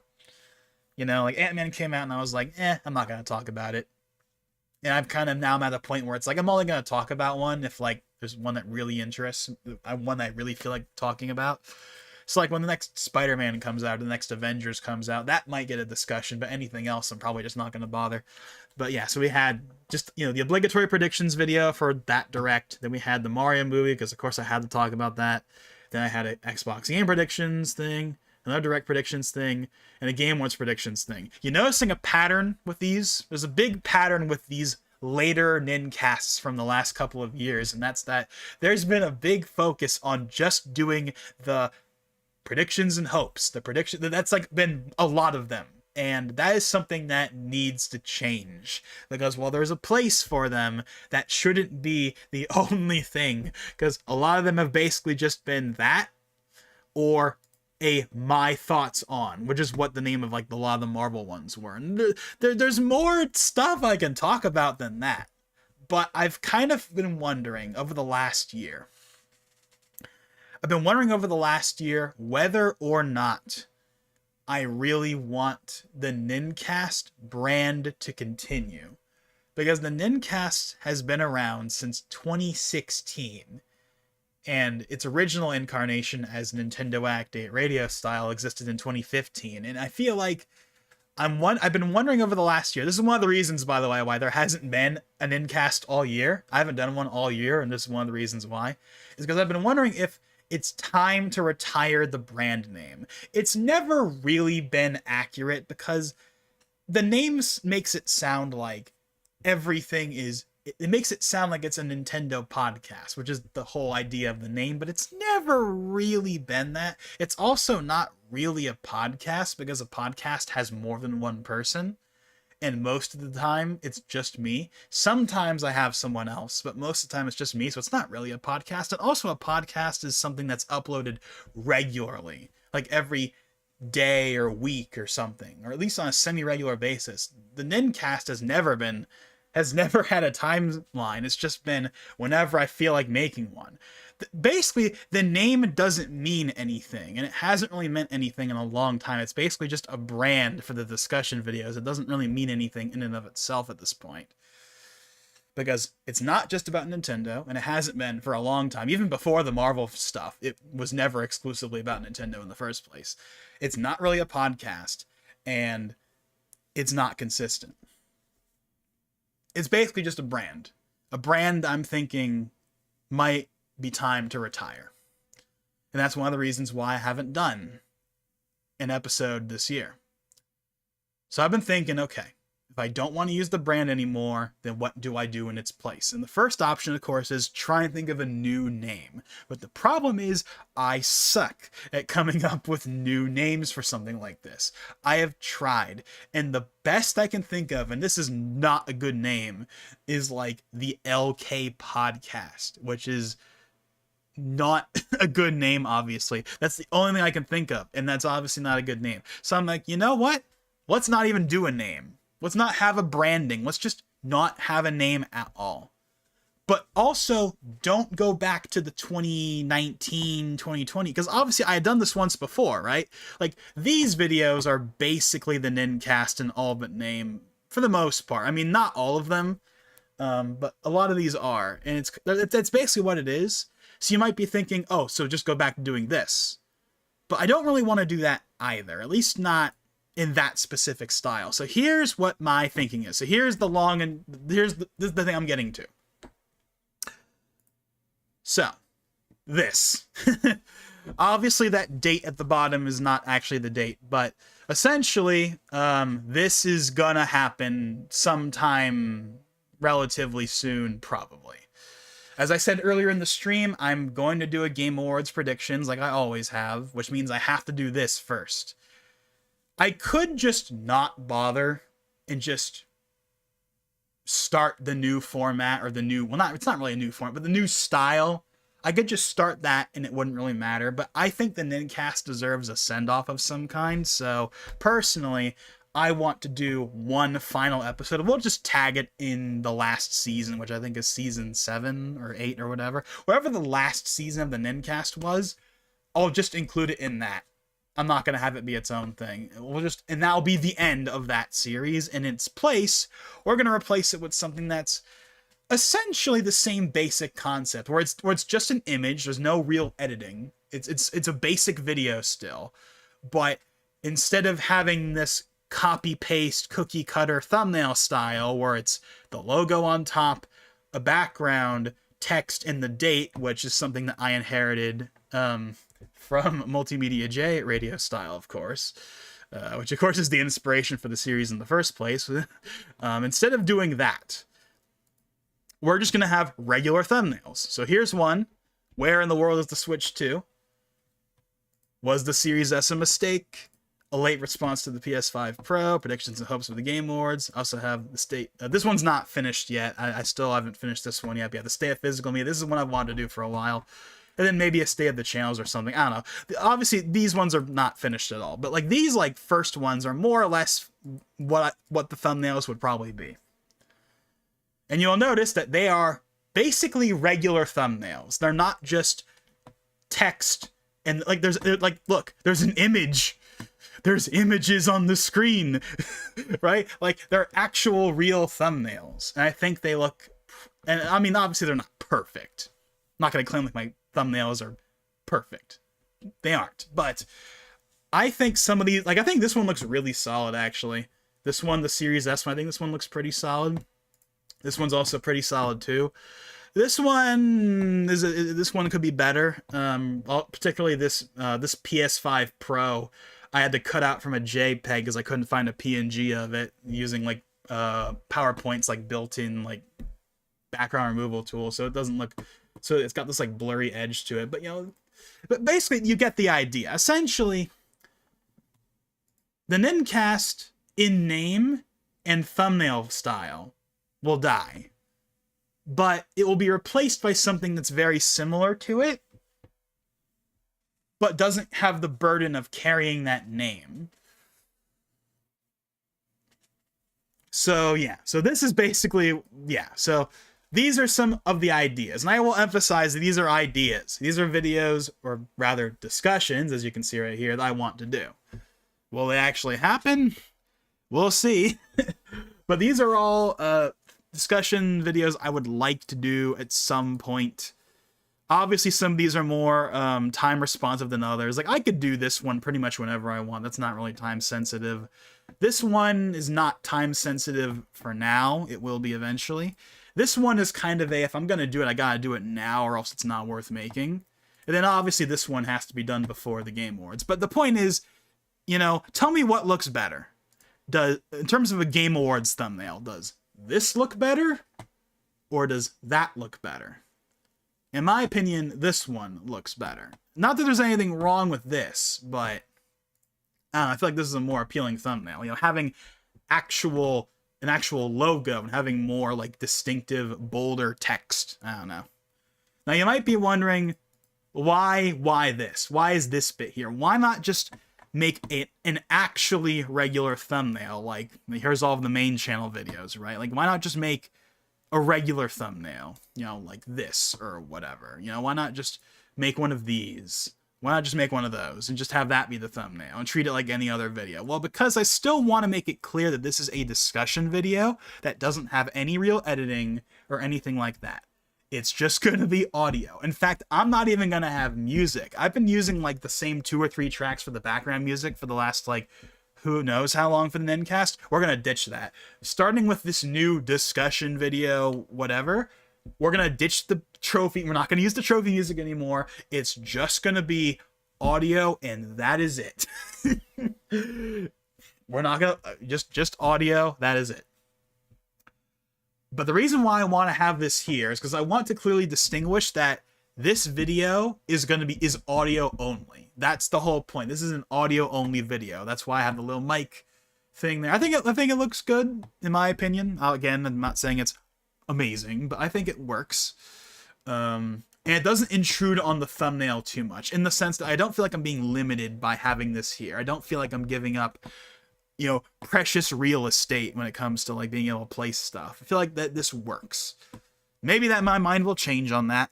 You know, like Ant-Man came out and I was like, I'm not going to talk about it. And I'm at a point where it's like, I'm only going to talk about one if like there's one that really interests, one that I really feel like talking about. So like when the next Spider-Man comes out, the next Avengers comes out, that might get a discussion, but anything else I'm probably just not going to bother. But yeah, so we had just, you know, the obligatory predictions video for that direct. Then we had the Mario movie, because of course I had to talk about that. Then I had an Xbox game predictions thing, another direct predictions thing, and a Game Awards predictions thing. You noticing a pattern with these? There's a big pattern with these later Nincasts from the last couple of years, and that's that there's been a big focus on just doing the predictions and hopes. That's like been a lot of them. And that is something that needs to change, because while there's a place for them, that shouldn't be the only thing, because a lot of them have basically just been that, or a my thoughts on, which is what the name of like a lot of the Marvel ones were. And there's more stuff I can talk about than that. But I've kind of been wondering over the last year. Whether or not I really want the Nincast brand to continue. Because the Nincast has been around since 2016. And its original incarnation as Nintendo Act 8 radio style existed in 2015. And I feel like I've been wondering over the last year. This is one of the reasons, by the way, why there hasn't been an Incast all year. I haven't done one all year, and this is one of the reasons why. Is because I've been wondering if it's time to retire the brand name. It's never really been accurate because the name makes it sound like everything is... It makes it sound like it's a Nintendo podcast, which is the whole idea of the name, but it's never really been that. It's also not really a podcast because a podcast has more than one person, and most of the time it's just me. Sometimes I have someone else, but most of the time it's just me, so it's not really a podcast. And also a podcast is something that's uploaded regularly, like every day or week or something, or at least on a semi-regular basis. The Nincast has never had a timeline. It's just been whenever I feel like making one. Basically, the name doesn't mean anything, and it hasn't really meant anything in a long time. It's basically just a brand for the discussion videos. It doesn't really mean anything in and of itself at this point. Because it's not just about Nintendo, and it hasn't been for a long time. Even before the Marvel stuff, it was never exclusively about Nintendo in the first place. It's not really a podcast, and it's not consistent. It's basically just a brand. A brand I'm thinking might be time to retire. And that's one of the reasons why I haven't done an episode this year. So I've been thinking, okay, if I don't want to use the brand anymore, then what do I do in its place? And the first option, of course, is try and think of a new name. But the problem is I suck at coming up with new names for something like this. I have tried, and the best I can think of, and this is not a good name, is like the LK Podcast, which is not a good name, obviously. That's the only thing I can think of, and that's obviously not a good name. So I'm like, you know what? Let's not even do a name. Let's not have a branding. Let's just not have a name at all. But also, don't go back to the 2019, 2020, because obviously I had done this once before, right? Like, these videos are basically the Nincast in all but name, for the most part. I mean, not all of them, but a lot of these are. And it's basically what it is. So you might be thinking, oh, so just go back to doing this. But I don't really want to do that either, at least not in that specific style. So here's what my thinking is. So here's the here's the thing I'm getting to. So, this. Obviously that date at the bottom is not actually the date, but essentially, this is gonna happen sometime relatively soon, probably. As I said earlier in the stream, I'm going to do a Game Awards predictions like I always have, which means I have to do this first. I could just not bother and just start the new format or the new, well, it's not really a new format, but the new style. I could just start that and it wouldn't really matter, but I think the Nincast deserves a send-off of some kind. So personally, I want to do one final episode. We'll just tag it in the last season, which I think is season 7 or 8 or whatever. Whatever the last season of the Nincast was, I'll just include it in that. I'm not going to have it be its own thing. And that'll be the end of that series. In its place, we're going to replace it with something that's essentially the same basic concept, where it's just an image. There's no real editing. It's a basic video still, but instead of having this copy paste cookie cutter thumbnail style where it's the logo on top, a background, text, and the date, which is something that I inherited from Multimedia J radio style, of course, which of course is the inspiration for the series in the first place. Instead of doing that, we're just going to have regular thumbnails. So here's one. Where in the world is the Switch 2? Was the Series S a mistake? A late response to the PS5 Pro, predictions and hopes of the Game Awards. I also have the state. This one's not finished yet. I still haven't finished this one yet. But yeah, the State of Physical Media. This is one I've wanted to do for a while. and then maybe a state of the channels or something. I don't know. Obviously, these ones are not finished at all, but like these like first ones are more or less what the thumbnails would probably be. And you'll notice that they are basically regular thumbnails. They're not just text and like there's like, look, there's an image. There's images on the screen, right? Like they're actual real thumbnails. And I think they look, and I mean, obviously they're not perfect. I'm not going to claim like my thumbnails are perfect. They aren't, but I think some of these, like I think this one looks really solid actually. This one, the Series S one, I think this one looks pretty solid. This one's also pretty solid too. This one this one could be better. Particularly this PS5 Pro. I had to cut out from a JPEG because I couldn't find a PNG of it using like PowerPoint's like built-in like background removal tool, so it doesn't look, so it's got this like blurry edge to it. But you know, but basically you get the idea. Essentially, the Nincast in name and thumbnail style will die, but it will be replaced by something that's very similar to it, but doesn't have the burden of carrying that name. So yeah, so this is basically, yeah, so these are some of the ideas, and I will emphasize that these are ideas. These are videos, or rather discussions, as you can see right here, that I want to do. Will they actually happen? We'll see. But these are all discussion videos I would like to do at some point. Obviously, some of these are more time responsive than others. Like, I could do this one pretty much whenever I want. That's not really time sensitive. This one is not time sensitive for now. It will be eventually. This one is kind of a, if I'm going to do it, I got to do it now or else it's not worth making. And then obviously this one has to be done before the Game Awards. But the point is, you know, tell me what looks better. In terms of a Game Awards thumbnail, does this look better or does that look better? In my opinion, this one looks better. Not that there's anything wrong with this, but I don't know, I feel like this is a more appealing thumbnail. You know, having an actual logo and having more like distinctive, bolder text. I don't know. Now you might be wondering, why this? Why is this bit here? Why not just make it an actually regular thumbnail? Like, here's all of the main channel videos, right? Like, why not just make a regular thumbnail, you know, like this or whatever? You know, why not just make one of these? Why not just make one of those and just have that be the thumbnail and treat it like any other video? Well, because I still want to make it clear that this is a discussion video that doesn't have any real editing or anything like that. It's just going to be audio. In fact, I'm not even going to have music. I've been using like the same 2 or 3 tracks for the background music for the last like who knows how long for the Nincast. We're going to ditch that. Starting with this new discussion video, whatever, we're going to ditch the trophy. We're not going to use the trophy music anymore. It's just going to be audio, and that is it. We're not going to, just audio, that is it. But the reason why I want to have this here is because I want to clearly distinguish that this video is audio only. That's the whole point. This is an audio only video. That's why I have the little mic thing there. I think it looks good, in my opinion. Again, I'm not saying it's amazing, but I think it works. And it doesn't intrude on the thumbnail too much, in the sense that I don't feel like I'm being limited by having this here. I don't feel like I'm giving up, you know, precious real estate when it comes to like being able to place stuff. I feel like that this works. Maybe that my mind will change on that.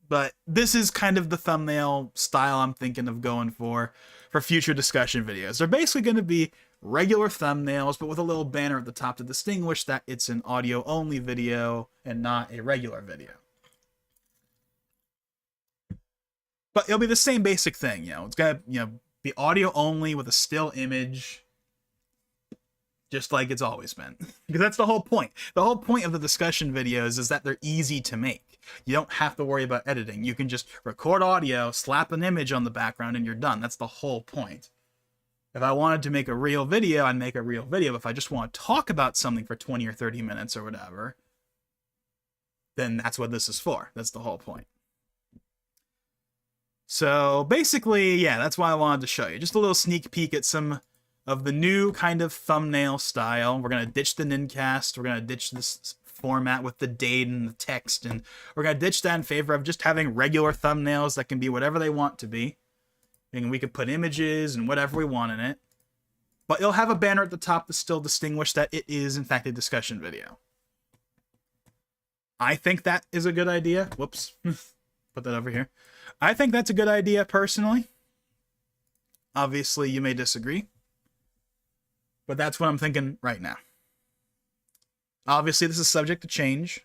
But this is kind of the thumbnail style I'm thinking of going for future discussion videos. They're basically going to be regular thumbnails, but with a little banner at the top to distinguish that it's an audio-only video and not a regular video. But it'll be the same basic thing, you know. It's going to, you know, be audio-only with a still image, just like it's always been. Because that's the whole point. The whole point of the discussion videos is that they're easy to make. You don't have to worry about editing. You can just record audio, slap an image on the background, and you're done. That's the whole point. If I wanted to make a real video, I'd make a real video. But if I just want to talk about something for 20 or 30 minutes or whatever, then that's what this is for. That's the whole point. So basically, yeah, that's why I wanted to show you. Just a little sneak peek at some of the new kind of thumbnail style. We're going to ditch the Nincast. We're going to ditch this format with the date and the text, and we're going to ditch that in favor of just having regular thumbnails that can be whatever they want to be. And we can put images and whatever we want in it. But you'll have a banner at the top to still distinguish that it is, in fact, a discussion video. I think that is a good idea. Whoops. Put that over here. I think that's a good idea, personally. Obviously, you may disagree. But that's what I'm thinking right now. Obviously, this is subject to change.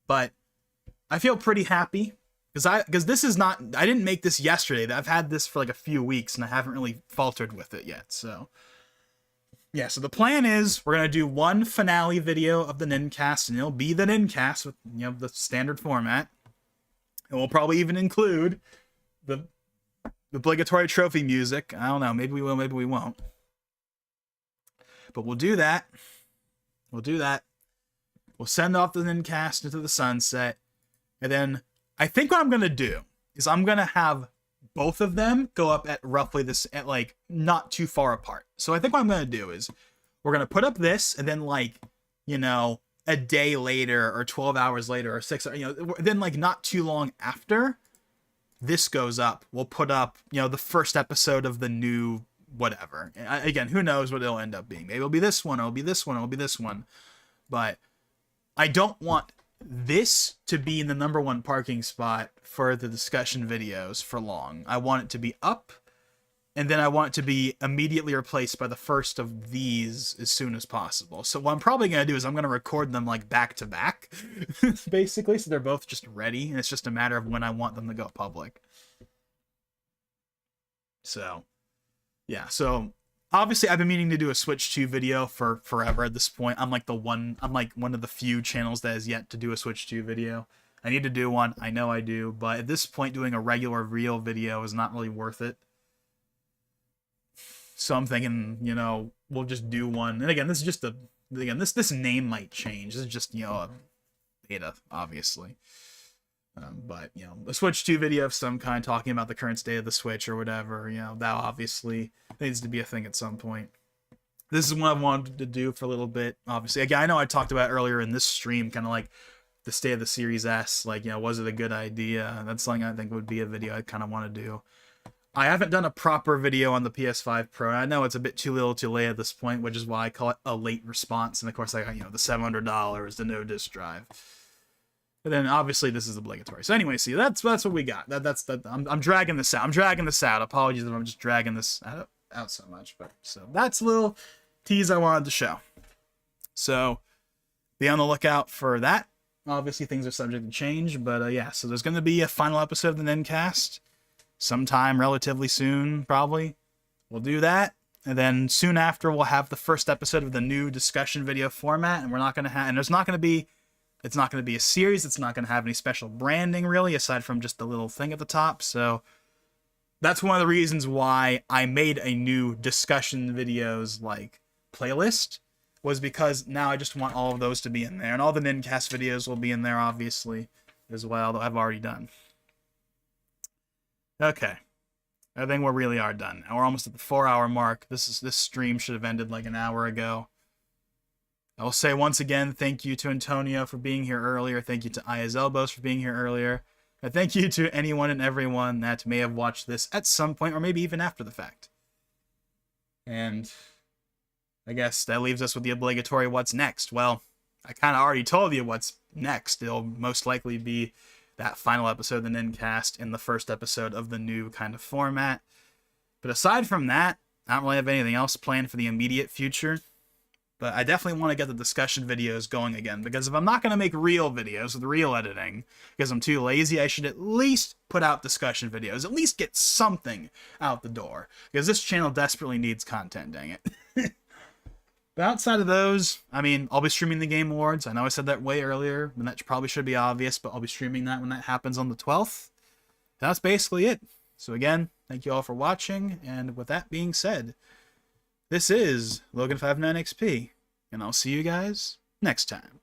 But I feel pretty happy. Because this is not... I didn't make this yesterday. I've had this for like a few weeks, and I haven't really faltered with it yet. So, yeah. So the plan is we're going to do one finale video of the Nincast, and it'll be the Nincast with, you know, the standard format. And we'll probably even include the obligatory trophy music. I don't know. Maybe we will, maybe we won't. But we'll do that. We'll do that. We'll send off the Nincast into the sunset. And then I think what I'm going to do is I'm going to have both of them go up at roughly this, at like not too far apart. So I think what I'm going to do is we're going to put up this, and then like, you know, a day later or 12 hours later or 6, you know, then like not too long after this goes up, we'll put up, you know, the first episode of the new whatever. Again, who knows what it'll end up being. Maybe it'll be this one, it'll be this one, it'll be this one. But I don't want this to be in the #1 parking spot for the discussion videos for long. I want it to be up, and then I want it to be immediately replaced by the first of these as soon as possible. So what I'm probably going to do is I'm going to record them like back to back, basically, so they're both just ready, and it's just a matter of when I want them to go public. So, yeah, so obviously I've been meaning to do a Switch 2 video for forever at this point. I'm like one of the few channels that has yet to do a Switch 2 video. I need to do one, I know I do, but at this point doing a regular real video is not really worth it. So I'm thinking, you know, we'll just do one. And again, this is just this name might change. This is just, you know, a beta, obviously. But, you know, a Switch 2 video of some kind talking about the current state of the Switch or whatever, you know, that obviously needs to be a thing at some point. This is what I wanted to do for a little bit, obviously. Again, I know I talked about earlier in this stream, kind of like the state of the Series S, like, you know, was it a good idea? That's something I think would be a video I kind of want to do. I haven't done a proper video on the PS5 Pro. I know it's a bit too little too late at this point, which is why I call it a late response. And of course, I got, you know, the $700, the no disc drive. And then obviously this is obligatory. So anyway, see, that's what we got. I'm dragging this out. I'm dragging this out. Apologies if I'm just dragging this out so much. But so that's a little tease I wanted to show. So be on the lookout for that. Obviously things are subject to change, but yeah. So there's going to be a final episode of the Nincast sometime relatively soon, probably. We'll do that. And then soon after, we'll have the first episode of the new discussion video format. And we're not going to have, and it's not going to be a series. It's not going to have any special branding, really, aside from just the little thing at the top. So that's one of the reasons why I made a new discussion videos, like, playlist, was because now I just want all of those to be in there. And all the Nincast videos will be in there, obviously, as well, that I've already done. Okay. I think we really are done. Now we're almost at the 4-hour mark. This stream should have ended like an hour ago. I will say once again, thank you to Antonio for being here earlier. Thank you to Aya's Elbows for being here earlier. And thank you to anyone and everyone that may have watched this at some point, or maybe even after the fact. And I guess that leaves us with the obligatory what's next. Well, I kind of already told you what's next. It'll most likely be that final episode of the Nincast in the first episode of the new kind of format. But aside from that, I don't really have anything else planned for the immediate future. But I definitely want to get the discussion videos going again, because if I'm not going to make real videos with real editing, because I'm too lazy, I should at least put out discussion videos, at least get something out the door, because this channel desperately needs content, dang it. But outside of those, I mean, I'll be streaming the Game Awards. I know I said that way earlier, and that probably should be obvious, but I'll be streaming that when that happens on the 12th. That's basically it. So again, thank you all for watching, and with that being said, this is Logan59XP, and I'll see you guys next time.